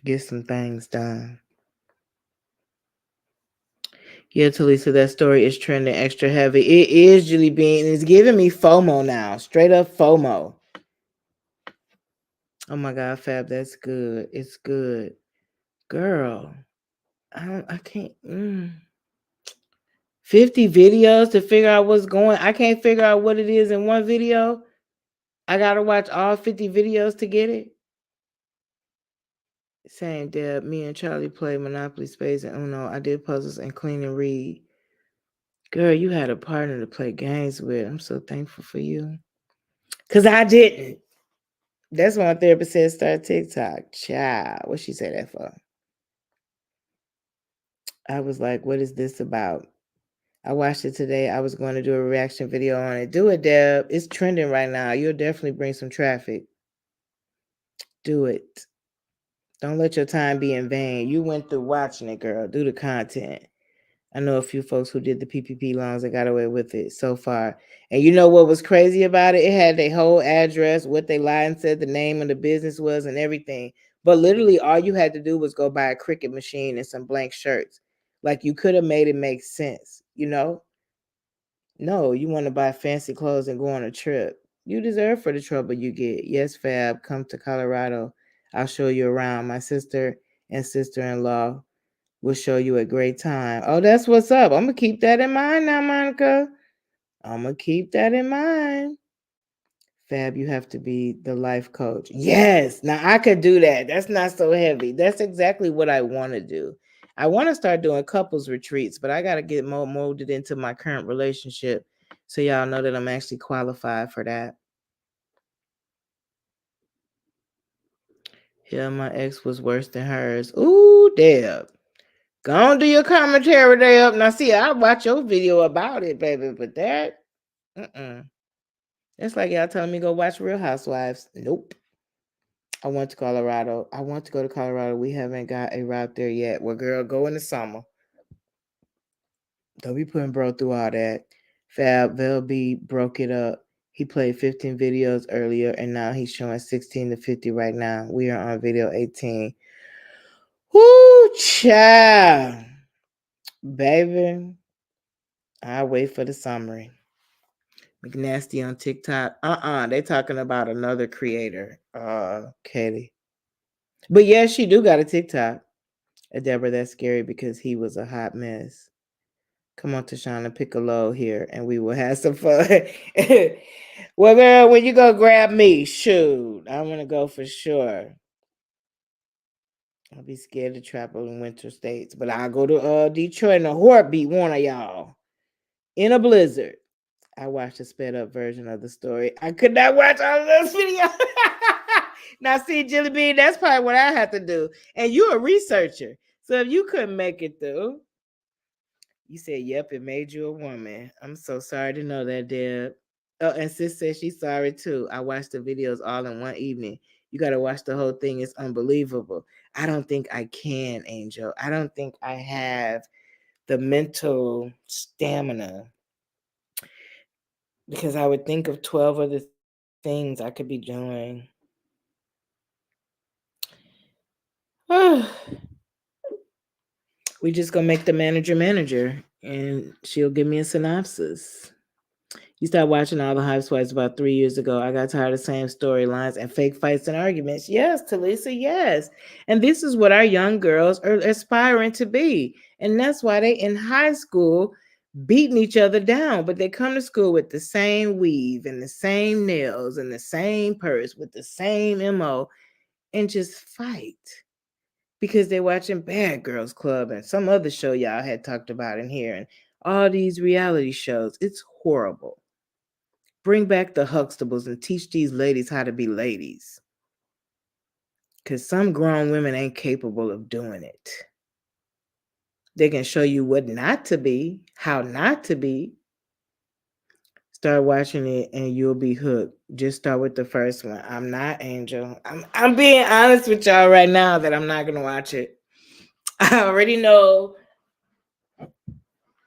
Get some things done. Yeah, Talisa, that story is trending extra heavy. It is, Julie Bean. It's giving me FOMO now. Straight up FOMO. Oh my God, Fab, that's good. It's good. Girl, I can't 50 videos to figure out what's going. I can't figure out what it is in one video. I gotta watch all 50 videos to get it. Same Deb, me and Charlie played Monopoly Space and Uno. I did puzzles and clean and read. Girl, you had a partner to play games with. I'm so thankful for you. Cause I didn't. That's why my therapist said start TikTok. Child. What she say that for? I was like, what is this about? I watched it today. I was going to do a reaction video on it. Do it, Deb. It's trending right now. You'll definitely bring some traffic. Do it. Don't let your time be in vain. You went through watching it, girl. Do the content. I know a few folks who did the PPP loans that got away with it so far. And you know what was crazy about it? It had their whole address, what they lied and said the name of the business was, and everything. But literally, all you had to do was go buy a Cricut machine and some blank shirts. Like you could have made it make sense, you know? No, you want to buy fancy clothes and go on a trip. You deserve for the trouble you get. Yes, Fab, come to Colorado. I'll show you around. My sister and sister-in-law will show you a great time. Oh, that's what's up. I'm gonna keep that in mind now, Monica. I'm gonna keep that in mind. Fab, you have to be the life coach. Yes. Now I could do that. That's not so heavy. That's exactly what I want to do. I want to start doing couples retreats, but I got to get more molded into my current relationship so y'all know that I'm actually qualified for that. Yeah, my ex was worse than hers. Ooh, Deb. Go on, do your commentary there up. Now, see, I watch your video about it, baby, but that, that's like y'all telling me go watch Real Housewives. Nope. I want to Colorado. I want to go to Colorado. We haven't got a route there yet. Well, girl, go in the summer. Don't be putting bro through all that. Fab, Velby broke it up. He played 15 videos earlier, and now he's showing 16 to 50 right now. We are on video 18. Whoo, child. Baby, I'll wait for the summary. McNasty on TikTok. They talking about another creator. Katie. But yeah, she do got a TikTok. Deborah, that's scary because he was a hot mess. Come on, Tashana, pick a low here and we will have some fun. Well, girl, when you go grab me, shoot, I'm gonna go for sure. I'll be scared to travel in winter states, but I'll go to Detroit in a heartbeat, one of y'all. In a blizzard. I watched a sped up version of the story. I could not watch all of those videos. Now, see, Jelly Bean, that's probably what I have to do. And you're a researcher. So if you couldn't make it through, you said, yep, it made you a woman. I'm so sorry to know that, Deb. Oh, and sis says she's sorry too. I watched the videos all in one evening. You got to watch the whole thing. It's unbelievable. I don't think I can, Angel. I don't think I have the mental stamina because I would think of 12 other things I could be doing. We just gonna make the manager and she'll give me a synopsis. You started watching all the Housewives about 3 years ago. I got tired of same storylines and fake fights and arguments. Yes, Talisa, yes. And this is what our young girls are aspiring to be. And that's why they in high school beating each other down, but they come to school with the same weave and the same nails and the same purse with the same MO and just fight because they're watching Bad Girls Club and some other show y'all had talked about in here and all these reality shows. It's horrible. Bring back the Huxtables and teach these ladies how to be ladies. Because some grown women ain't capable of doing it. They can show you what not to be, how not to be. Start watching it and you'll be hooked. Just start with the first one. I'm not Angel. I'm being honest with y'all right now that I'm not gonna watch it. I already know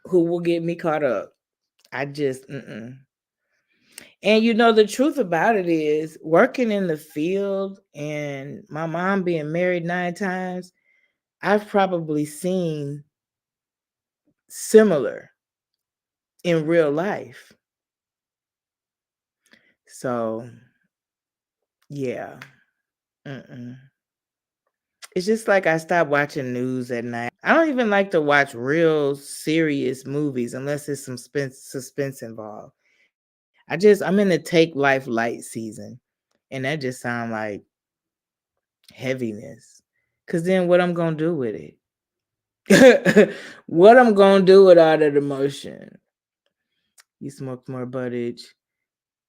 who will get me caught up. I just And you know the truth about it is working in the field and my mom being married 9 times, I've probably seen similar in real life. So, yeah. Mm-mm. It's just like I stopped watching news at night. I don't even like to watch real serious movies unless there's some suspense involved. I'm in the take life light season, and that just sounds like heaviness. Cause then what I'm gonna do with it? What I'm gonna do with all that emotion? You smoked more buttage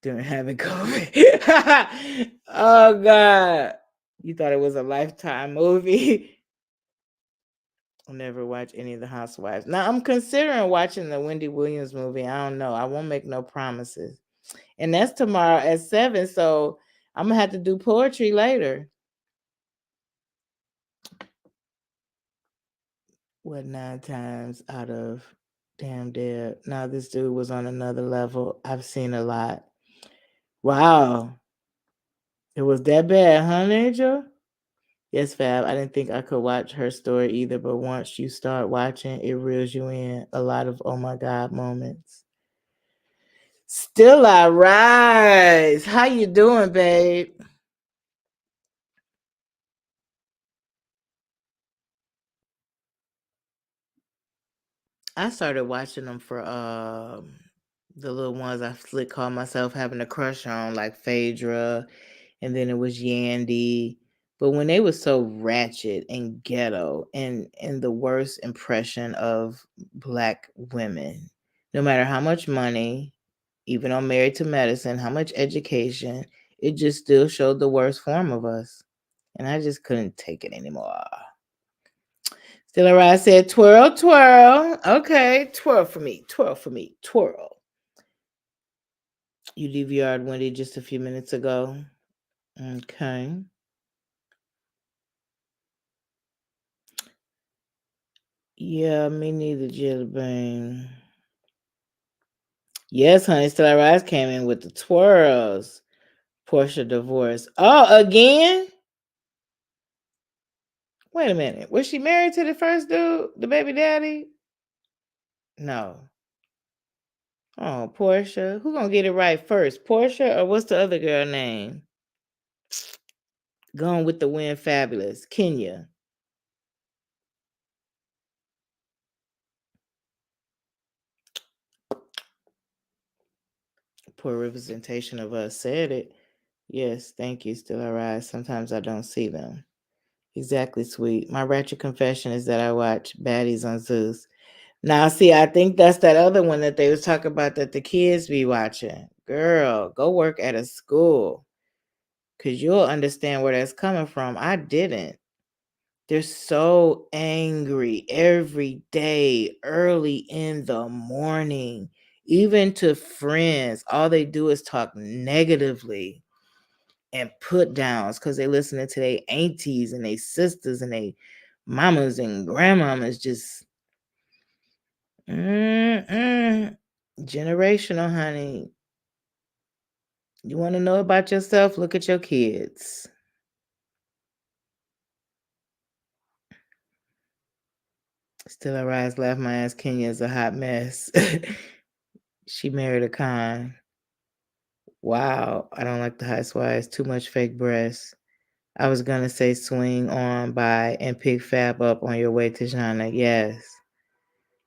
during having COVID. Oh God. You thought it was a lifetime movie. I'll never watch any of the Housewives. Now I'm considering watching the Wendy Williams movie. I don't know. I won't make no promises. And that's tomorrow at 7. So I'm gonna have to do poetry later. What 9 times out of damn dead. Now this dude was on another level. I've seen a lot. Wow. It was that bad, huh, Angel? Yes, Fab. I didn't think I could watch her story either, but once you start watching, it reels you in. A lot of oh my God moments. Still I rise. How you doing, babe? I started watching them for the little ones I slick call myself having a crush on, like Phaedra, and then it was Yandy. But when they were so ratchet and ghetto and the worst impression of black women, no matter how much money, even on Married to Medicine, how much education, it just still showed the worst form of us. And I just couldn't take it anymore. Still arise said twirl, twirl. Okay, twirl for me, twirl for me, twirl. You DVR'd Wendy just a few minutes ago. Okay. Yeah, me neither, Jitterbang. Yes, honey, Still I Rise came in with the twirls. Portia divorce. Oh, again? Wait a minute. Was she married to the first dude, the baby daddy? No. Oh, Portia. Who gonna get it right first? Portia or what's the other girl name? Going with the wind fabulous. Kenya. Poor representation of us said it. Yes, thank you. Still I rise. Sometimes I don't see them. Exactly, sweet. My ratchet confession is that I watch Baddies on Zeus. Now, see, I think that's that other one that they was talking about that the kids be watching. Girl, go work at a school, because you'll understand where that's coming from. I didn't. They're so angry every day, early in the morning, even to friends. All they do is talk negatively and put downs because they listening to their aunties and their sisters and their mamas and grandmamas just generational, honey. You want to know about yourself? Look at your kids. Still I rise, laugh my ass. Kenya is a hot mess. She married a con. Wow, I don't like the housewives. Too much fake breasts. I was gonna say swing on by and pick Fab up on your way to Jana. Yes.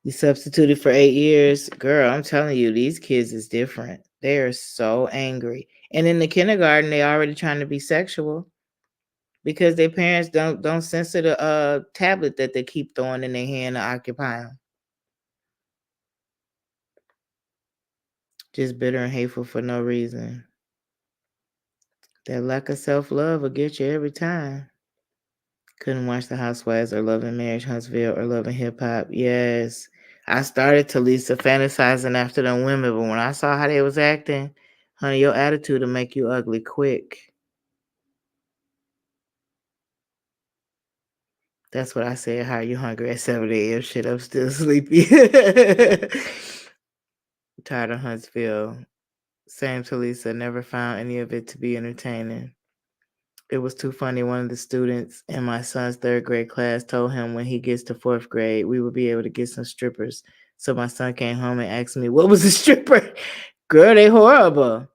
You substituted for 8 years. Girl, I'm telling you, these kids is different. They are so angry. And in the kindergarten, they already trying to be sexual because their parents don't censor the tablet that they keep throwing in their hand to occupy them. Just bitter and hateful for no reason. That lack of self-love will get you every time. Couldn't watch The Housewives or Love and Marriage, Huntsville, or Love and Hip Hop. Yes. I started to Lisa fantasizing after them women, but when I saw how they was acting, honey, your attitude will make you ugly quick. That's what I said. How are you hungry at 7 a.m.? Shit, I'm still sleepy. Tired of Huntsville. Same to Lisa. Never found any of it to be entertaining. It was too funny. One of the students in my son's third grade class told him when he gets to fourth grade, we would be able to get some strippers. So my son came home and asked me, what was a stripper? Girl, they horrible.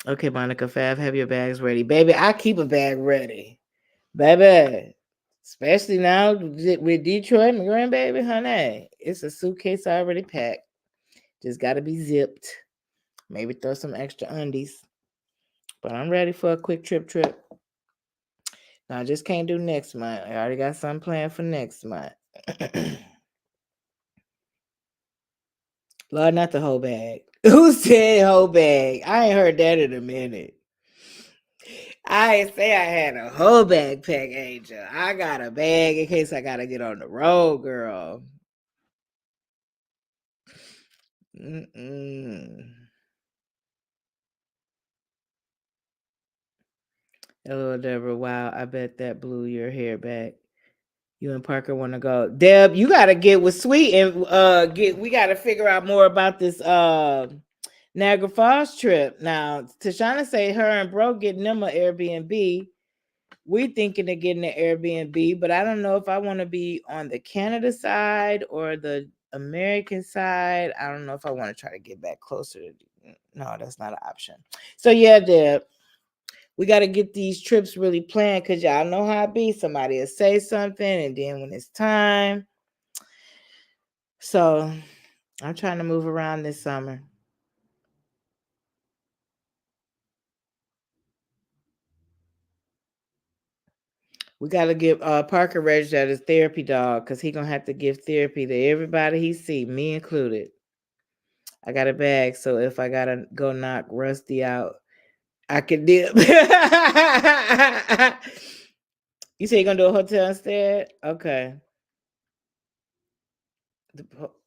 Okay, Monica Fab, have your bags ready. Baby, I keep a bag ready. baby. Especially now with Detroit and grandbaby, honey. It's a suitcase already packed. Just got to be zipped. Maybe throw some extra undies. But I'm ready for a quick trip. Now, I just can't do next month. I already got something planned for next month. Lord, not the whole bag. Who said whole bag? I ain't heard that in a minute. I ain't say I had a whole backpack, Angel. I got a bag in case I gotta get on the road, girl. Mm-mm. Hello, Deborah. Wow, I bet that blew your hair back. You and Parker want to go. Deb, you gotta get with Sweet and we gotta figure out more about this Niagara Falls trip. Now, Tashana say her and bro getting them an Airbnb. We thinking of getting an Airbnb, but I don't know if I want to be on the Canada side or the American side. I don't know if I want to try to get back closer to. No, that's not an option. So yeah, Deb, we got to get these trips really planned because y'all know how it be. Somebody will say something, and then when it's time. So I'm trying to move around this summer. We got to give Parker registered as therapy dog because he going to have to give therapy to everybody he see, me included. I got a bag, so if I got to go knock Rusty out, I can dip. You say you're going to do a hotel instead? Okay.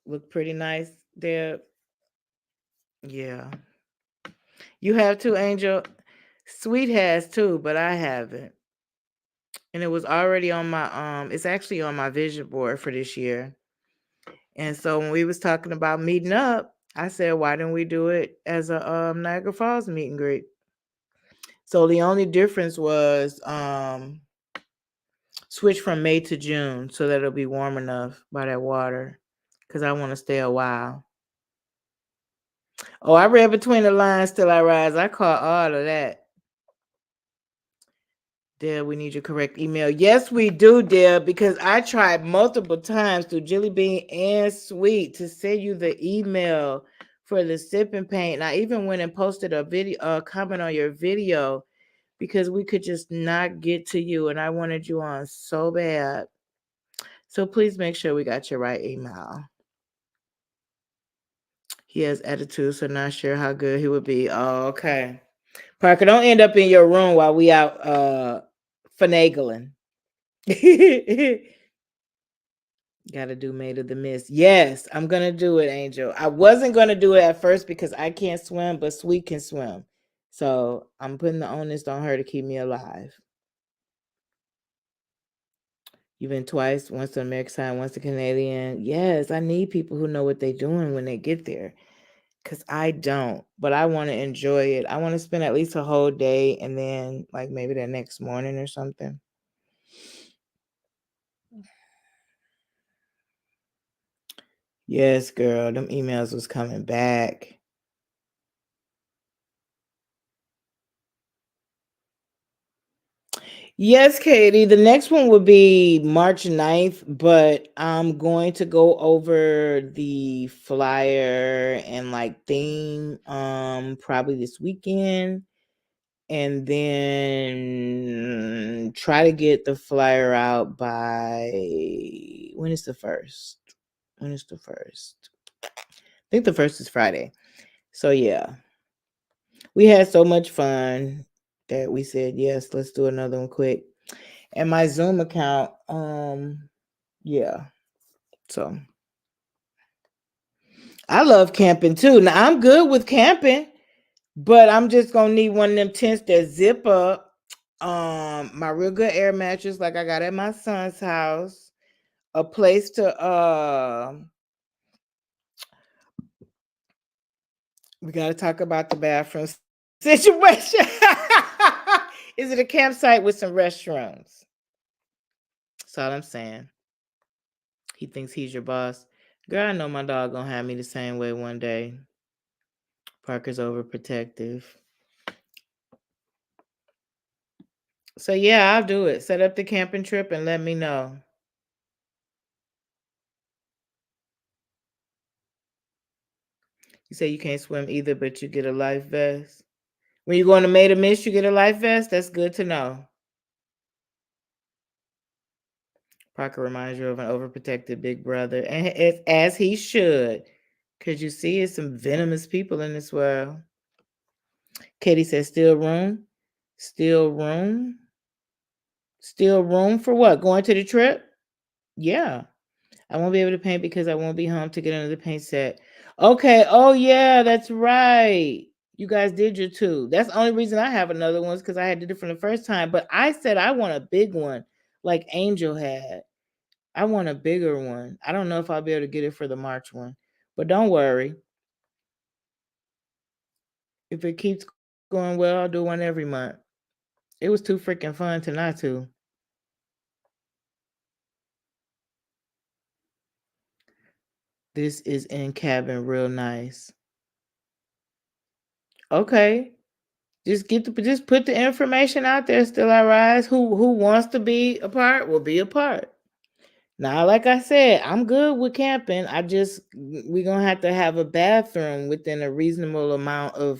Look pretty nice there. Yeah. You have too, Angel. Sweet has too, but I haven't. And it was already on my it's actually on my vision board for this year. And so when we was talking about meeting up, I said, why didn't we do it as a Niagara Falls meet and greet? So the only difference was switch from May to June so that it'll be warm enough by that water. Cause I want to stay a while. Oh, I read between the lines till I rise. I caught all of that. Deb, we need your correct email. Yes, we do, Deb, because I tried multiple times through Jelly Bean and Sweet to send you the email for the sipping paint. And I even went and posted a video, comment on your video because we could just not get to you, and I wanted you on so bad. So please make sure we got your right email. He has attitude, so not sure how good he would be. Oh, okay. Parker, don't end up in your room while we out finagling. Gotta do Maid of the Mist. Yes, I'm gonna do it, Angel. I wasn't gonna do it at first because I can't swim, but Sweet can swim. So I'm putting the onus on her to keep me alive. You've been twice, once to American side, once to Canadian. Yes, I need people who know what they're doing when they get there. Cause I don't. But I want to enjoy it. I want to spend at least a whole day and then like maybe the next morning or something. Yes, girl. Them emails was coming back. Yes, Katie. The next one would be March 9th, but I'm going to go over the flyer and like theme probably this weekend, and then try to get the flyer out by when is the first? When is the first? I think the first is Friday. So yeah. We had so much fun that we said yes, let's do another one quick. And my Zoom account, yeah. So I love camping too. Now I'm good with camping, but I'm just gonna need one of them tents that zip up. My real good air mattress, like I got at my son's house. A place to we gotta talk about the bathroom situation. Is it a campsite with some restrooms? That's all I'm saying. He thinks he's your boss. Girl, I know my dog gonna have me the same way one day. Parker's overprotective. So yeah, I'll do it. Set up the camping trip and let me know. You say you can't swim either, but you get a life vest. When you go on a Made a Miss, you get a life vest. That's good to know. Parker reminds you of an overprotected big brother, and as he should, because you see, it's some venomous people in this world. Katie says, "Still room, still room, still room for what? Going to the trip? Yeah, I won't be able to paint because I won't be home to get another paint set. Okay. Oh yeah, that's right. You guys did your two. That's the only reason I have another one is because I had did it from the first time. But I said I want a big one, like Angel had. I want a bigger one. I don't know if I'll be able to get it for the March one, but don't worry. If it keeps going well, I'll do one every month. It was too freaking fun to not to. This is in cabin, real nice. Okay, just put the information out there. Still, I rise. Who wants to be a part will be a part. Now, like I said, I'm good with camping. We're gonna have to have a bathroom within a reasonable amount of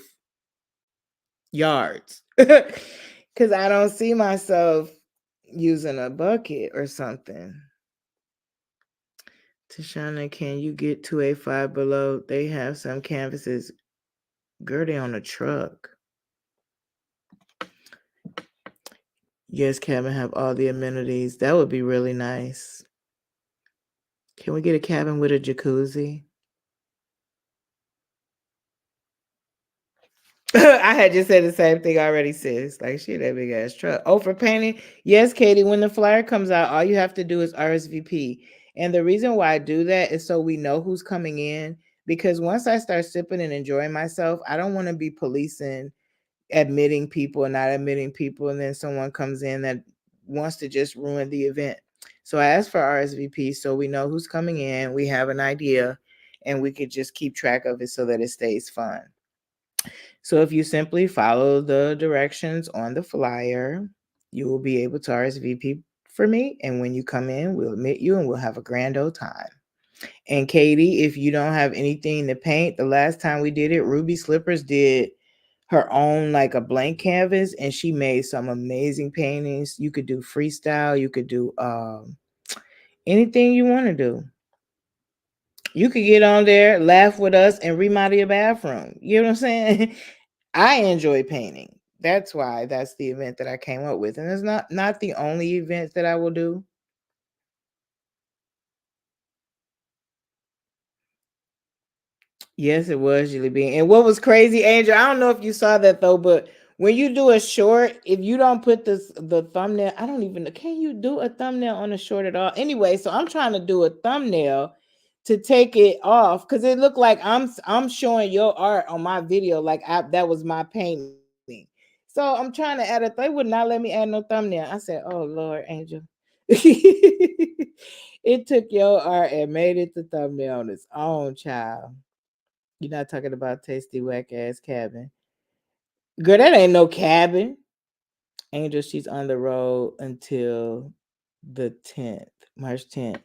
yards, because I don't see myself using a bucket or something. Tashana, can you get to a Five Below? They have some canvases. Girl, they on a truck. Yes, cabin have all the amenities. That would be really nice. Can we get a cabin with a jacuzzi? I had just said the same thing already, sis. Like, shit, that big ass truck. Oh, for painting? Yes, Katie, when the flyer comes out, all you have to do is RSVP. And the reason why I do that is so we know who's coming in. Because once I start sipping and enjoying myself, I don't want to be policing admitting people and not admitting people. And then someone comes in that wants to just ruin the event. So I asked for RSVP so we know who's coming in. We have an idea and we could just keep track of it so that it stays fun. So if you simply follow the directions on the flyer, you will be able to RSVP for me. And when you come in, we'll admit you and we'll have a grand old time. And Katie, if you don't have anything to paint, the last time we did it, Ruby Slippers did her own like a blank canvas and she made some amazing paintings. You could do freestyle, you could do anything you want to do. You could get on there, laugh with us, and remodel your bathroom. You know what I'm saying? I enjoy painting. That's why that's the event that I came up with. And it's not the only event that I will do. Yes, it was Jelly Bean. And what was crazy, Angel, I don't know if you saw that though, but when you do a short, if you don't put the thumbnail, I don't even know. Can you do a thumbnail on a short at all? Anyway, so I'm trying to do a thumbnail to take it off because it looked like I'm showing your art on my video, like that was my painting. So I'm trying to add they would not let me add no thumbnail. I said, "Oh Lord, Angel." It took your art and made it the thumbnail on its own, child. You're not talking about tasty whack ass cabin. Girl, that ain't no cabin. Angel, she's on the road until the 10th, March 10th.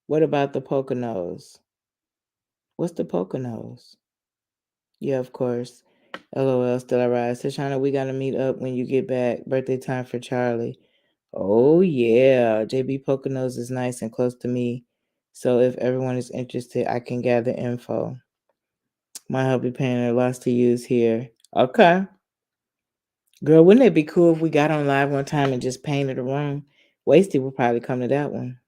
What about the Poconos? What's the Poconos? Yeah, of course. LOL, still I rise. Tashana, we gotta meet up when you get back. Birthday time for Charlie. Oh yeah. JB Poconos is nice and close to me. So if everyone is interested, I can gather info. My hubby painter lots to use here. Okay. Girl, wouldn't it be cool if we got on live one time and just painted a room? Wasted would probably come to that one.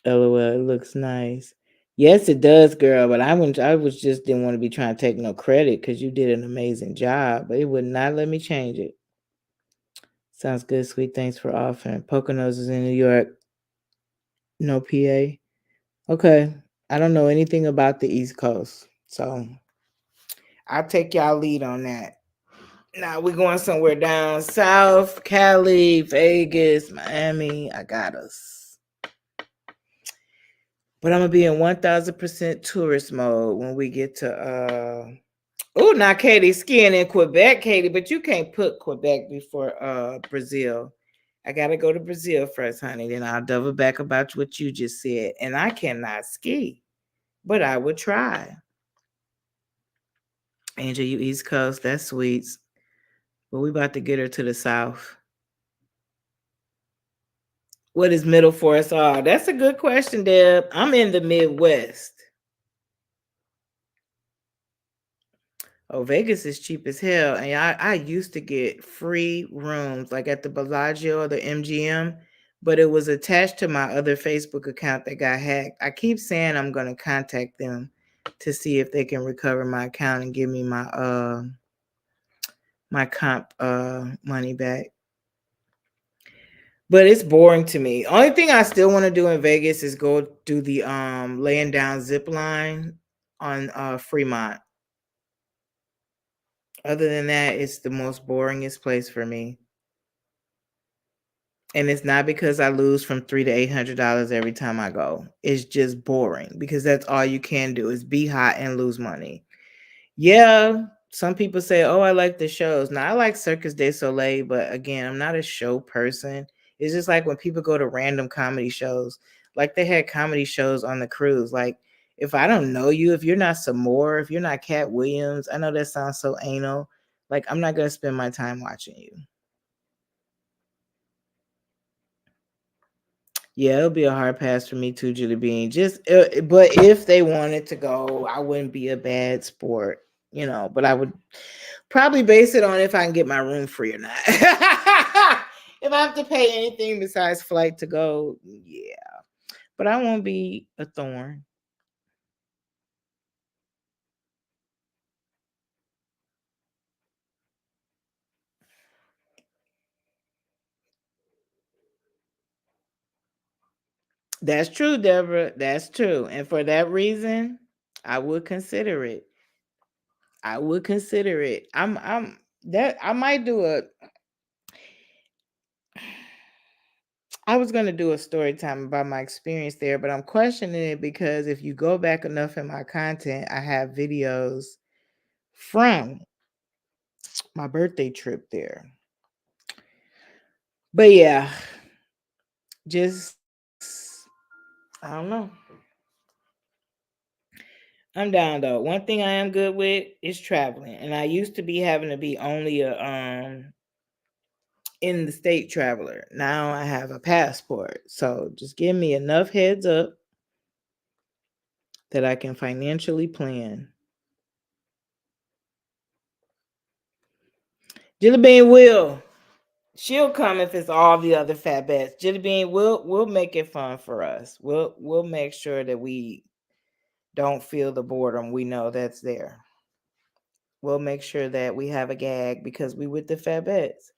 LOL, it looks nice. Yes, it does, girl. But I was just didn't want to be trying to take no credit because you did an amazing job. But it would not let me change it. Sounds good, sweet. Thanks for offering. Poconos is in New York. No PA. Okay. I don't know anything about the East Coast. So I'll take y'all lead on that. Now we're going somewhere down south, Cali, Vegas, Miami. I got us. But I'm gonna be in 1000% tourist mode when we get to Oh, now Katie skiing in Quebec, Katie, but you can't put Quebec before Brazil. I gotta go to Brazil first, honey. Then I'll double back about what you just said. And I cannot ski, but I would try. Angel, you East Coast, that's sweet. But we about to get her to the South. What is middle for us all? That's a good question, Deb. I'm in the Midwest. Oh, Vegas is cheap as hell. And I used to get free rooms like at the Bellagio or the MGM, but it was attached to my other Facebook account that got hacked. I keep saying I'm gonna contact them to see if they can recover my account and give me my comp money back. But it's boring to me. Only thing I still want to do in Vegas is go do the laying down zip line on Fremont. Other than that, it's the most boringest place for me. And it's not because I lose from $300 to $800 every time I go. It's just boring because that's all you can do is be hot and lose money. Yeah, some people say, "Oh, I like the shows." Now I like Circus du Soleil, but again, I'm not a show person. It's just like when people go to random comedy shows, like they had comedy shows on the cruise. Like if I don't know you, if you're not Samore, if you're not Cat Williams, I know that sounds so anal. Like I'm not gonna spend my time watching you. Yeah, it'll be a hard pass for me too, Julie Bean. Just, but if they wanted to go, I wouldn't be a bad sport, you know. But I would probably base it on if I can get my room free or not. If I have to pay anything besides flight to go, yeah. But I won't be a thorn. That's true, Deborah. That's true. And for that reason, I would consider it. I would consider it. I'm that I might do a I was gonna do a story time about my experience there, but I'm questioning it because if you go back enough in my content, I have videos from my birthday trip there. But yeah, just I don't know. I'm down though. One thing I am good with is traveling, and I used to be having to be only a in the state traveler. Now I have a passport, so just give me enough heads up that I can financially plan. Jilly Bean will. She'll come if it's all the other fat bats. Jilly Bean, we'll make it fun for us. We'll make sure that we don't feel the boredom. We know that's there. We'll make sure that we have a gag because we with the fat bats.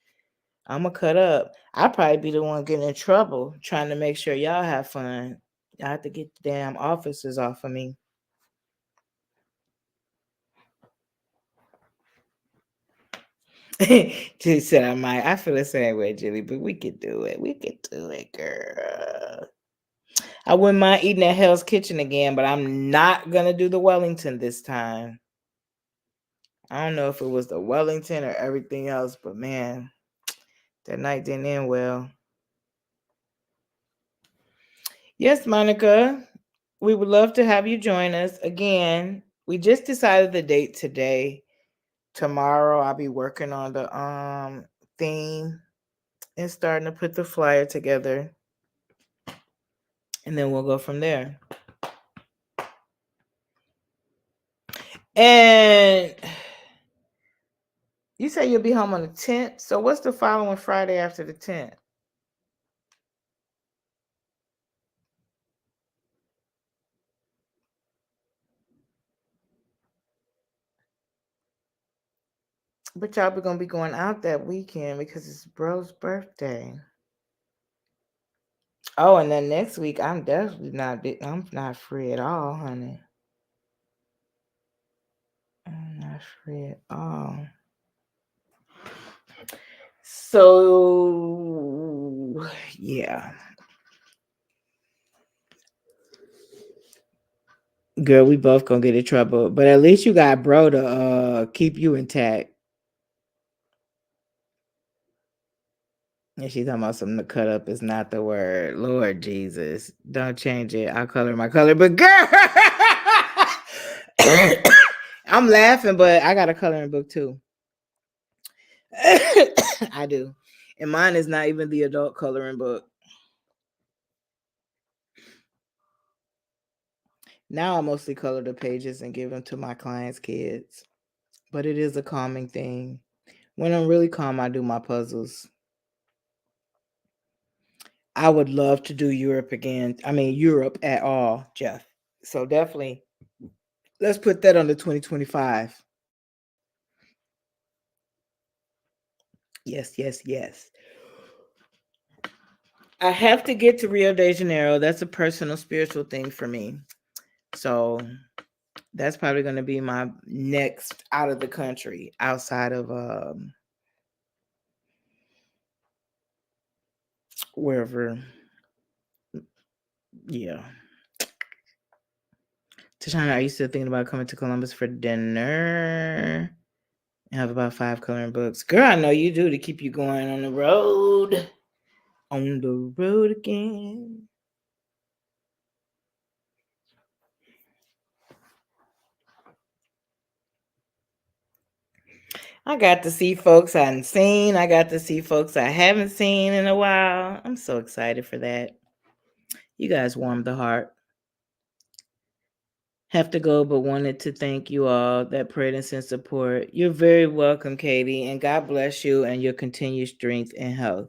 I'ma cut up. I'll probably be the one getting in trouble trying to make sure y'all have fun. I have to get the damn officers off of me. She said I might. I feel the same way, Jilly, but we could do it. We could do it, girl. I wouldn't mind eating at Hell's Kitchen again, but I'm not gonna do the Wellington this time. I don't know if it was the Wellington or everything else, but man, that night didn't end well. Yes, Monica, we would love to have you join us again. We just decided the date today. Tomorrow I'll be working on the theme and starting to put the flyer together, and then we'll go from there. And you say you'll be home on the 10th. So what's the following Friday after the 10th? But y'all be gonna be going out that weekend because it's bro's birthday. Oh, and then next week I'm definitely not. I'm not free at all, honey. I'm not free at all. So yeah, Girl, we both gonna get in trouble. But at least you got bro to keep you intact. And she talking about something to cut up is not the word. Lord Jesus. Don't change it. I'll color my color. But girl, I'm laughing, but I got a coloring book too. I do. And mine is not even the adult coloring book. Now I mostly color the pages and give them to my clients' kids. But it is a calming thing. When I'm really calm, I do my puzzles. I would love to do Europe again. I mean, Europe at all, Jeff. So definitely, let's put that on the 2025. Yes, yes, yes. I have to get to Rio de Janeiro. That's a personal, spiritual thing for me. So that's probably going to be my next out of the country, outside of wherever. Yeah. Tashana, are you still thinking about coming to Columbus for dinner? I have about 5 coloring books. Girl, I know you do to keep you going on the road. On the road again. I got to see folks I hadn't seen. I got to see folks I haven't seen in a while. I'm so excited for that. You guys warmed the heart. Have to go, but wanted to thank you all that prayed and sent support. You're very welcome, Katie, and God bless you and your continued strength and health.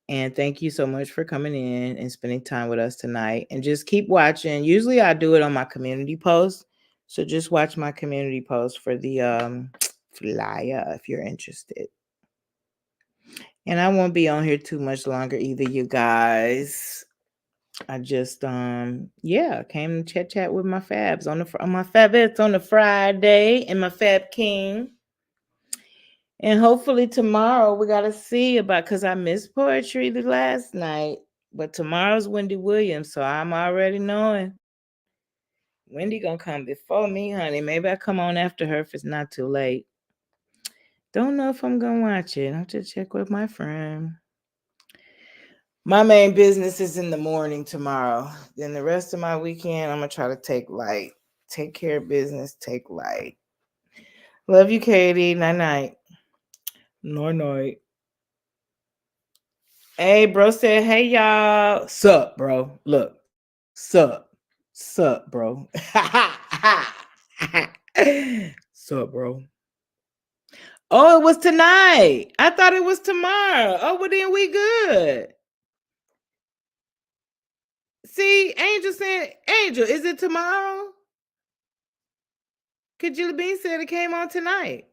And thank you so much for coming in and spending time with us tonight. And just keep watching. Usually I do it on my community post. So just watch my community post for the flyer if you're interested. And I won't be on here too much longer either, you guys. I just came to chat with my fabs on my fabettes on the Friday and my fab king. And hopefully tomorrow we gotta see about because I missed poetry the last night. But tomorrow's Wendy Williams, so I'm already knowing Wendy gonna come before me, honey. Maybe I come on after her if it's not too late. Don't know if I'm gonna watch it. I'll just check with my friend. My main business is in the morning tomorrow. Then the rest of my weekend, I'm gonna try to take light. Take care of business, take light. Love you, Katie. Night night. Night night. Hey, bro said, hey, y'all. Sup, bro? Look, sup. Sup, bro? Sup, bro? Oh, it was tonight. I thought it was tomorrow. Oh, well, then we good. See, Angel said, Angel, is it tomorrow? Because Julie Bean said it came on tonight.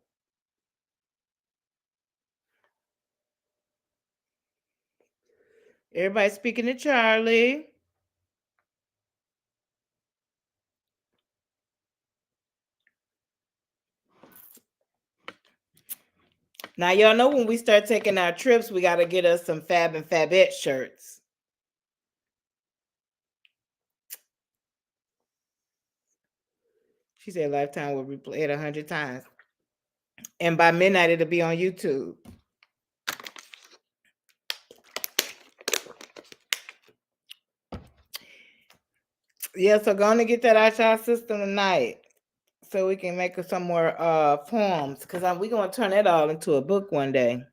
Everybody speaking to Charlie. Now, y'all know when we start taking our trips, we got to get us some Fab and Fabette shirts. She said Lifetime will replay it 100 times. And by midnight, it'll be on YouTube. Yeah, so go on and get that out y'all system tonight so we can make some more poems because we're going to turn it all into a book one day.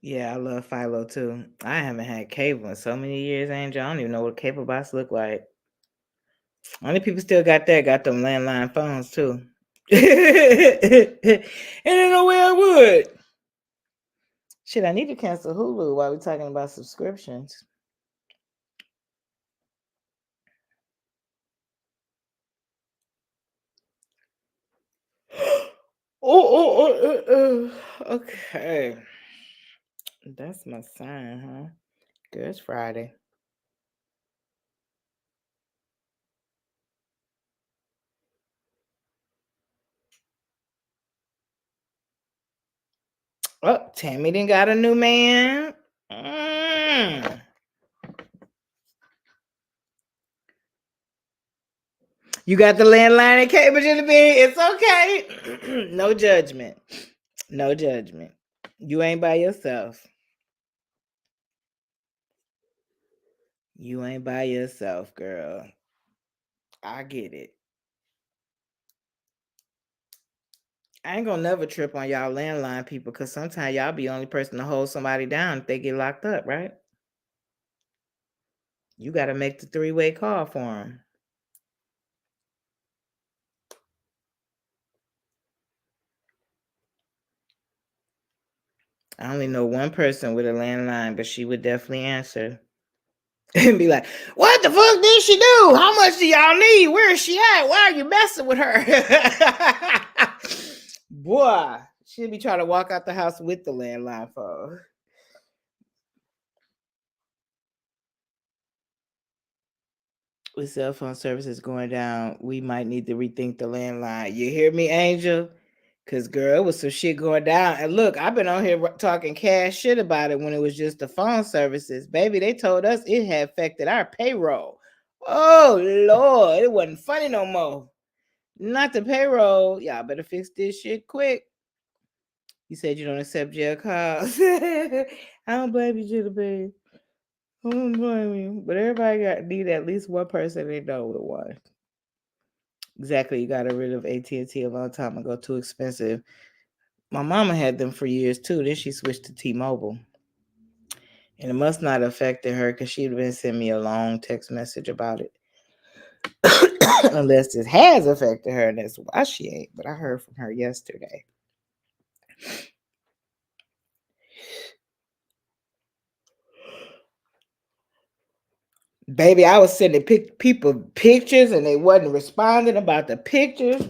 Yeah, I love Philo too. I haven't had cable in so many years, Angel. I don't even know what a cable box look like. Only people still got them landline phones too. And ain't no way I would. Shit, I need to cancel Hulu while we're talking about subscriptions. Okay. That's my sign, huh? Good, it's Friday. Oh, Tammy done got a new man. Mm. You got the landline and cable in the bed. It's okay. No judgment. No judgment. You ain't by yourself. You ain't by yourself, girl. I get it. I ain't gonna never trip on y'all landline people because sometimes y'all be the only person to hold somebody down if they get locked up, right? You got to make the three-way call for them. I only know one person with a landline, but she would definitely answer and be like, "What the fuck did she do? How much do y'all need? Where is she at? Why are you messing with her?" Boy, she'll be trying to walk out the house with the landline phone. With cell phone services going down, we might need to rethink the landline. You hear me, Angel? Cause girl, it was some shit going down. And look, I've been on here talking cash shit about it when it was just the phone services. Baby, they told us it had affected our payroll. Oh Lord, it wasn't funny no more. Not the payroll. Y'all better fix this shit quick. You said you don't accept jail calls. I don't blame you, Jitty Bee. I don't blame you. But everybody got need at least one person they know with one. Exactly. You got rid of AT&T a long time ago. Too expensive. My mama had them for years too. Then she switched to T-Mobile. And it must not have affected her because she'd been sending me a long text message about it. Unless it has affected her, and that's why she ain't. But I heard from her yesterday. Baby, I was sending people pictures and they wasn't responding about the pictures.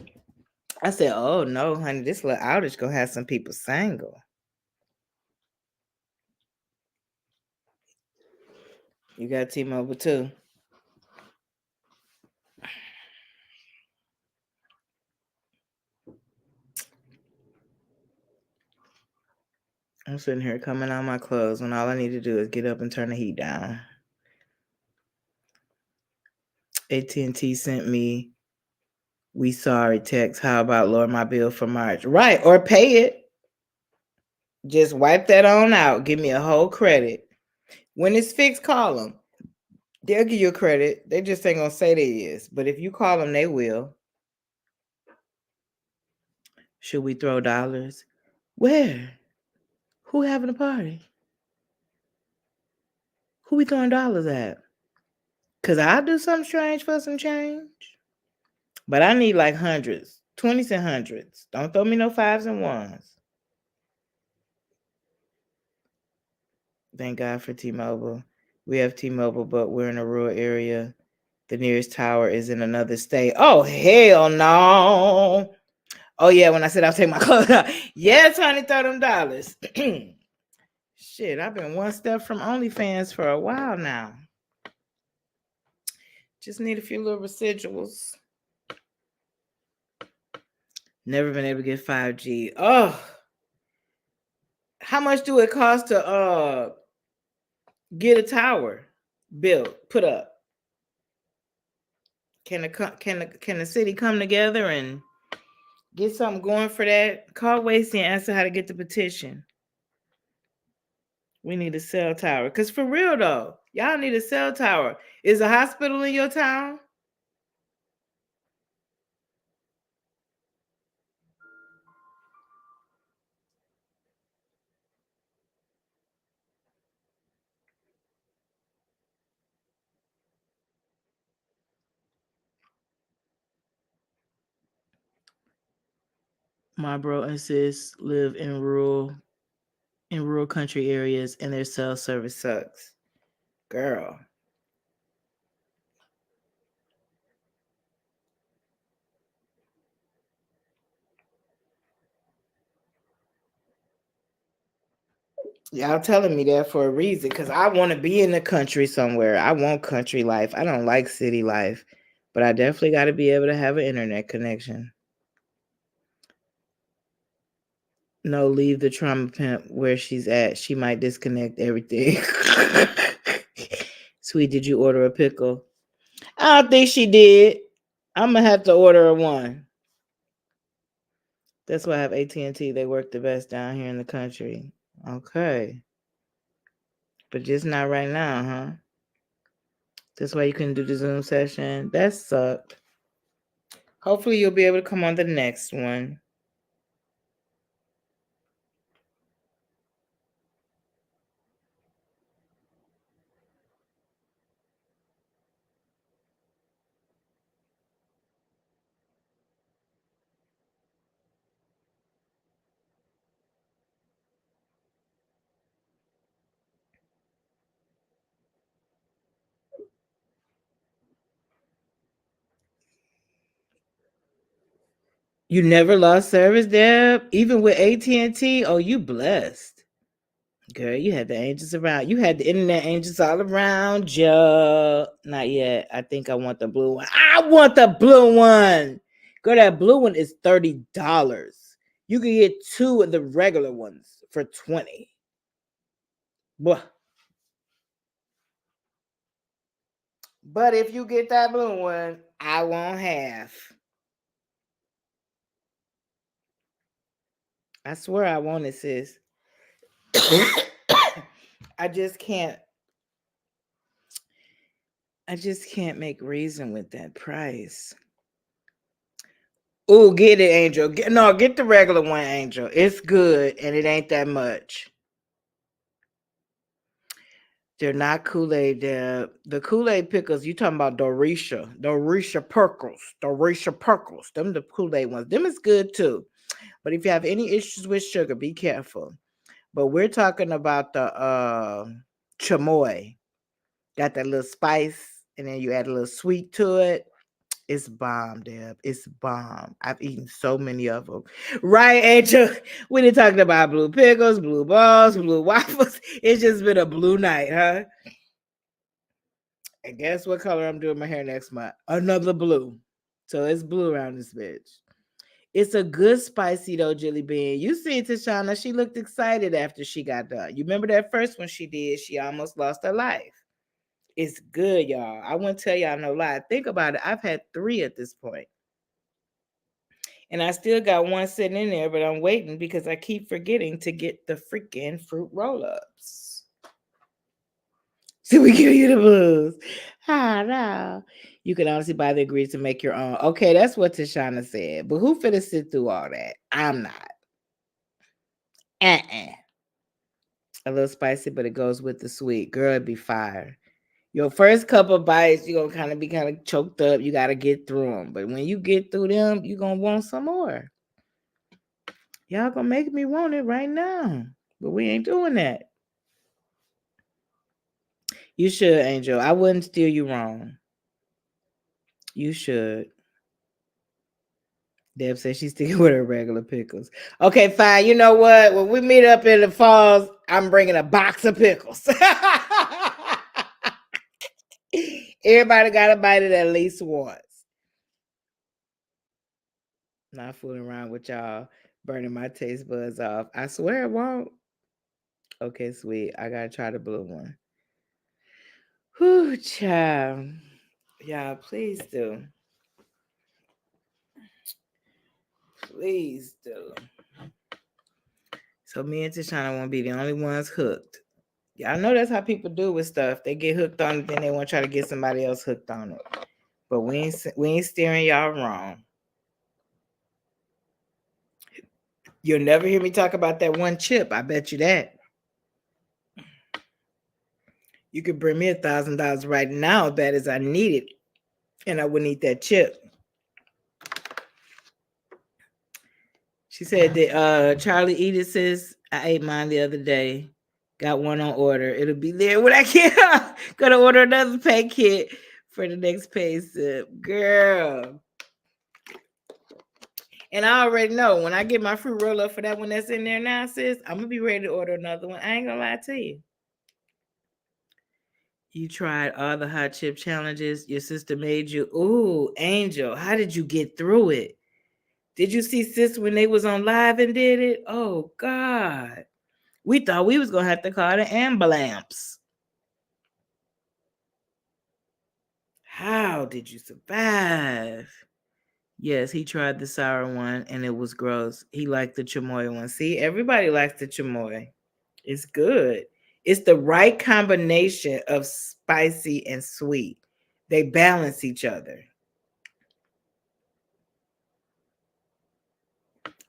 I said, "Oh no, honey, this little outage gonna have some people single." You got T-Mobile too. I'm sitting here coming out my clothes when all I need to do is get up and turn the heat down. AT&T sent me, "We sorry" text. How about lower my bill for March? Right, or pay it. Just wipe that on out. Give me a whole credit. When it's fixed, call them. They'll give you a credit. They just ain't gonna say they is. But if you call them, they will. Should we throw dollars? Where? Who having a party? Who we throwing dollars at? Cause I'll do something strange for some change. But I need like hundreds, 20s and hundreds. Don't throw me no fives and ones. Thank God for T-Mobile. We have T-Mobile, but we're in a rural area. The nearest tower is in another state. Oh, hell no. Oh, yeah, when I said I'll take my clothes out. Yes, honey, throw them dollars. Shit, I've been one step from OnlyFans for a while now. Just need a few little residuals. Never been able to get 5G. Oh, how much do it cost to get a tower built, put up? Can the city come together and get something going for that? Call Wasty and ask her how to get the petition. We need a cell tower. Because for real though, y'all need a cell tower. Is a hospital in your town? My bro and sis live in rural country areas and their cell service sucks. Girl. Y'all telling me that for a reason because I want to be in the country somewhere. I want country life. I don't like city life, but I definitely got to be able to have an internet connection. No, leave the trauma pimp where she's at. She might disconnect everything. Sweet, did you order a pickle? I don't think she did. I'm gonna have to order her one. That's why I have AT&T. They work the best down here in the country. Okay, but just not right now, huh? That's why you couldn't do the Zoom session. That sucked. Hopefully, you'll be able to come on the next one. You never lost service, Deb, even with AT&T. Oh, you blessed, girl. You had the angels around. You had the internet angels all around you. Not yet. I think I want the blue one. I want the blue one. Girl, that blue one is $30. You can get two of the regular ones for 20. But if you get that blue one, I won't have. I swear I want it, sis. I just can't. I just can't make reason with that price. Oh, get it, Angel. Get the regular one, Angel. It's good and it ain't that much. They're not Kool-Aid. The Kool-Aid pickles, you talking about Dorisha Perkles. Them the Kool-Aid ones. Them is good too. But if you have any issues with sugar, be careful. But we're talking about the chamoy. Got that little spice, and then you add a little sweet to it. It's bomb, Deb. It's bomb. I've eaten so many of them. Right, Angel? We didn't talking about blue pickles, blue balls, blue waffles. It's just been a blue night, huh? And guess what color I'm doing my hair next month? Another blue. So it's blue around this bitch. It's a good spicy though, Jelly Bean. You see Tashana, she looked excited after she got done. You remember that first one she did? She almost lost her life. It's good, y'all. I wouldn't tell y'all no lie. Think about it. I've had 3 at this point. And I still got one sitting in there, but I'm waiting because I keep forgetting to get the freaking fruit roll-ups. So we give you the blues. No. You can honestly buy the ingredients to make your own. Okay, that's what Tashana said. But who finna sit through all that? I'm not. Uh-uh. A little spicy, but it goes with the sweet. Girl, it'd be fire. Your first couple bites, you're gonna be kind of choked up. You gotta get through them. But when you get through them, you're gonna want some more. Y'all gonna make me want it right now. But we ain't doing that. You should, Angel. I wouldn't steer you wrong. You should. Deb says she's sticking with her regular pickles. Okay, fine. You know what? When we meet up in the falls, I'm bringing a box of pickles. Everybody got to bite it at least once. Not fooling around with y'all, burning my taste buds off. I swear it won't. Okay, sweet. I got to try the blue one. Whew, child. Y'all, please do. Please do. So me and Tashana won't be the only ones hooked. Y'all know that's how people do with stuff. They get hooked on it, then they want to try to get somebody else hooked on it. But we ain't steering y'all wrong. You'll never hear me talk about that one chip. I bet you that. You could bring me $1,000 right now, bad as I need it, and I wouldn't eat that chip. She said that Charlie Edith says I ate mine the other day. Got one on order. It'll be there when I get gonna order another pay kit for the next pay slip. Girl. And I already know when I get my fruit roll up for that one that's in there now, sis, I'm gonna be ready to order another one. I ain't gonna lie to you. You tried all the hot chip challenges your sister made you. Ooh, Angel, how did you get through it? Did you see sis when they was on live and did it? Oh God. We thought we was gonna have to call the ambulance. How did you survive? Yes, he tried the sour one and it was gross. He liked the chamoy one. See, everybody likes the chamoy. It's good. It's the right combination of spicy and sweet. They balance each other.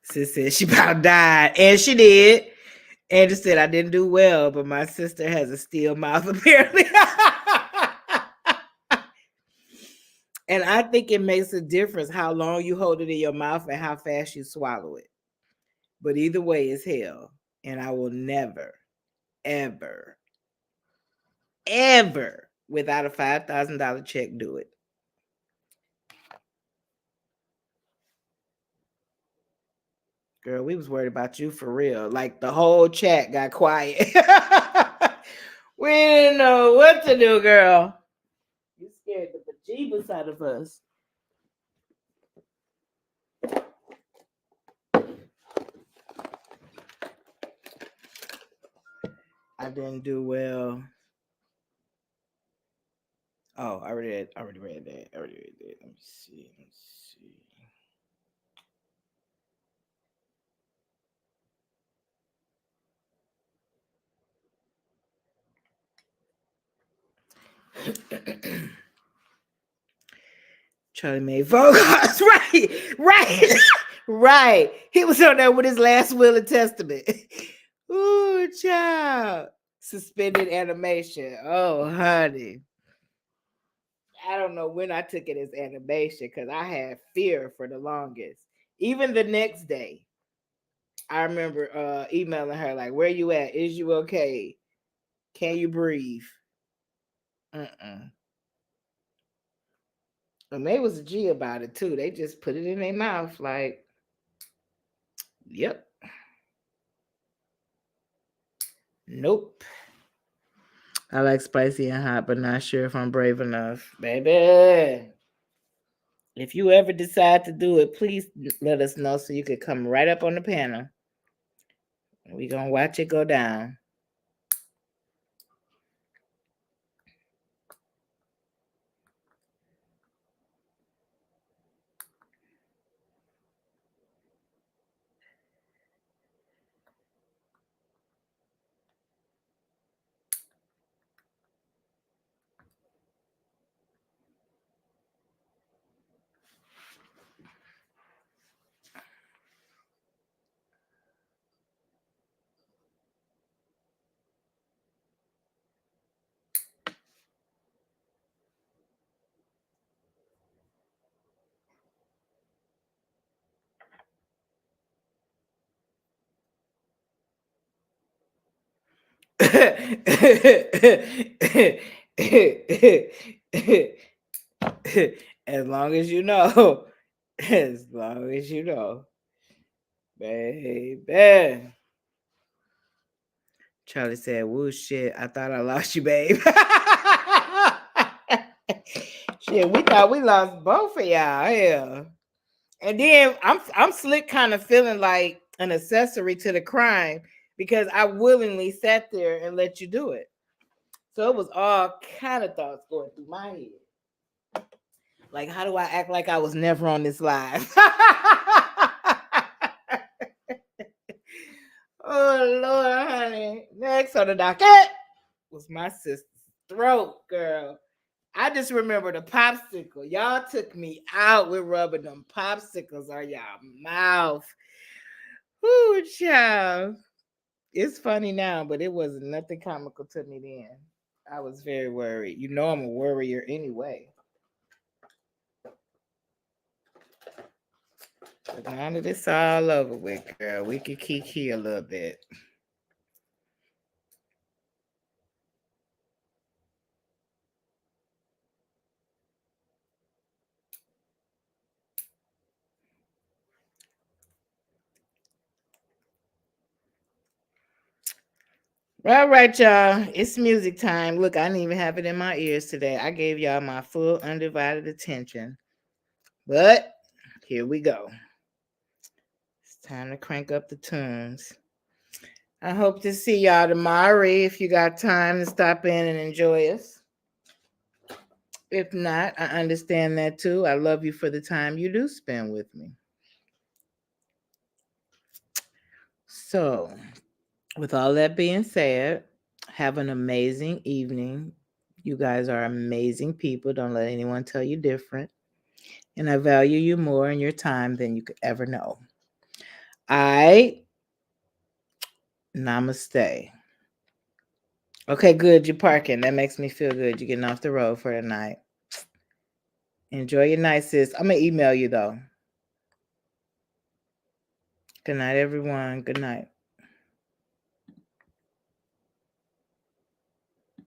Sis said she about died. And she did. Andrew said I didn't do well, but my sister has a steel mouth apparently. And I think it makes a difference how long you hold it in your mouth and how fast you swallow it. But either way, it's hell. And I will never, ever, ever, without a $5,000 check, do it. Girl, we was worried about you for real. Like the whole chat got quiet. We didn't know what to do, girl. You scared the bejeebus out of us. I didn't do well. Oh, I already read that. I already read that. Let me see. Charlie made phone calls. Right. Right. He was on there with his last will and testament. Ooh, child. Suspended animation. Oh, honey. I don't know when I took it as animation because I had fear for the longest. Even the next day, I remember emailing her like, "Where you at? Is you okay? Can you breathe?" And they was a G about it too. They just put it in their mouth like, "Yep, nope." I like spicy and hot, but not sure if I'm brave enough, baby. If you ever decide to do it, please let us know so you could come right up on the panel. We gonna watch it go down. As long as you know, as long as you know, baby. Charlie said, "Woo, shit! I thought I lost you, babe." Shit, we thought we lost both of y'all. Hell. And then I'm slick, kind of feeling like an accessory to the crime because I willingly sat there and let you do it. So it was all kind of thoughts going through my head. Like, how do I act like I was never on this live? Oh Lord, honey. Next on the docket was my sister's throat, girl. I just remember the popsicle. Y'all took me out with rubbing them popsicles on y'all mouth. Ooh, child. It's funny now, but it was nothing comical to me then. I was very worried. You know I'm a worrier anyway. But now that it's all over with, girl, we could kiki a little bit. All right, y'all. It's music time. Look, I didn't even have it in my ears today. I gave y'all my full undivided attention. But here we go. Time to crank up the tunes. I hope to see y'all tomorrow if you got time to stop in and enjoy us. If not, I understand that too. I love you for the time you do spend with me. So, with all that being said, have an amazing evening. You guys are amazing people. Don't let anyone tell you different. And I value you more in your time than you could ever know. I namaste. Okay, good. You're parking. That makes me feel good. You're getting off the road for the night. Enjoy your night, sis. I'm going to email you, though. Good night, everyone. Good night.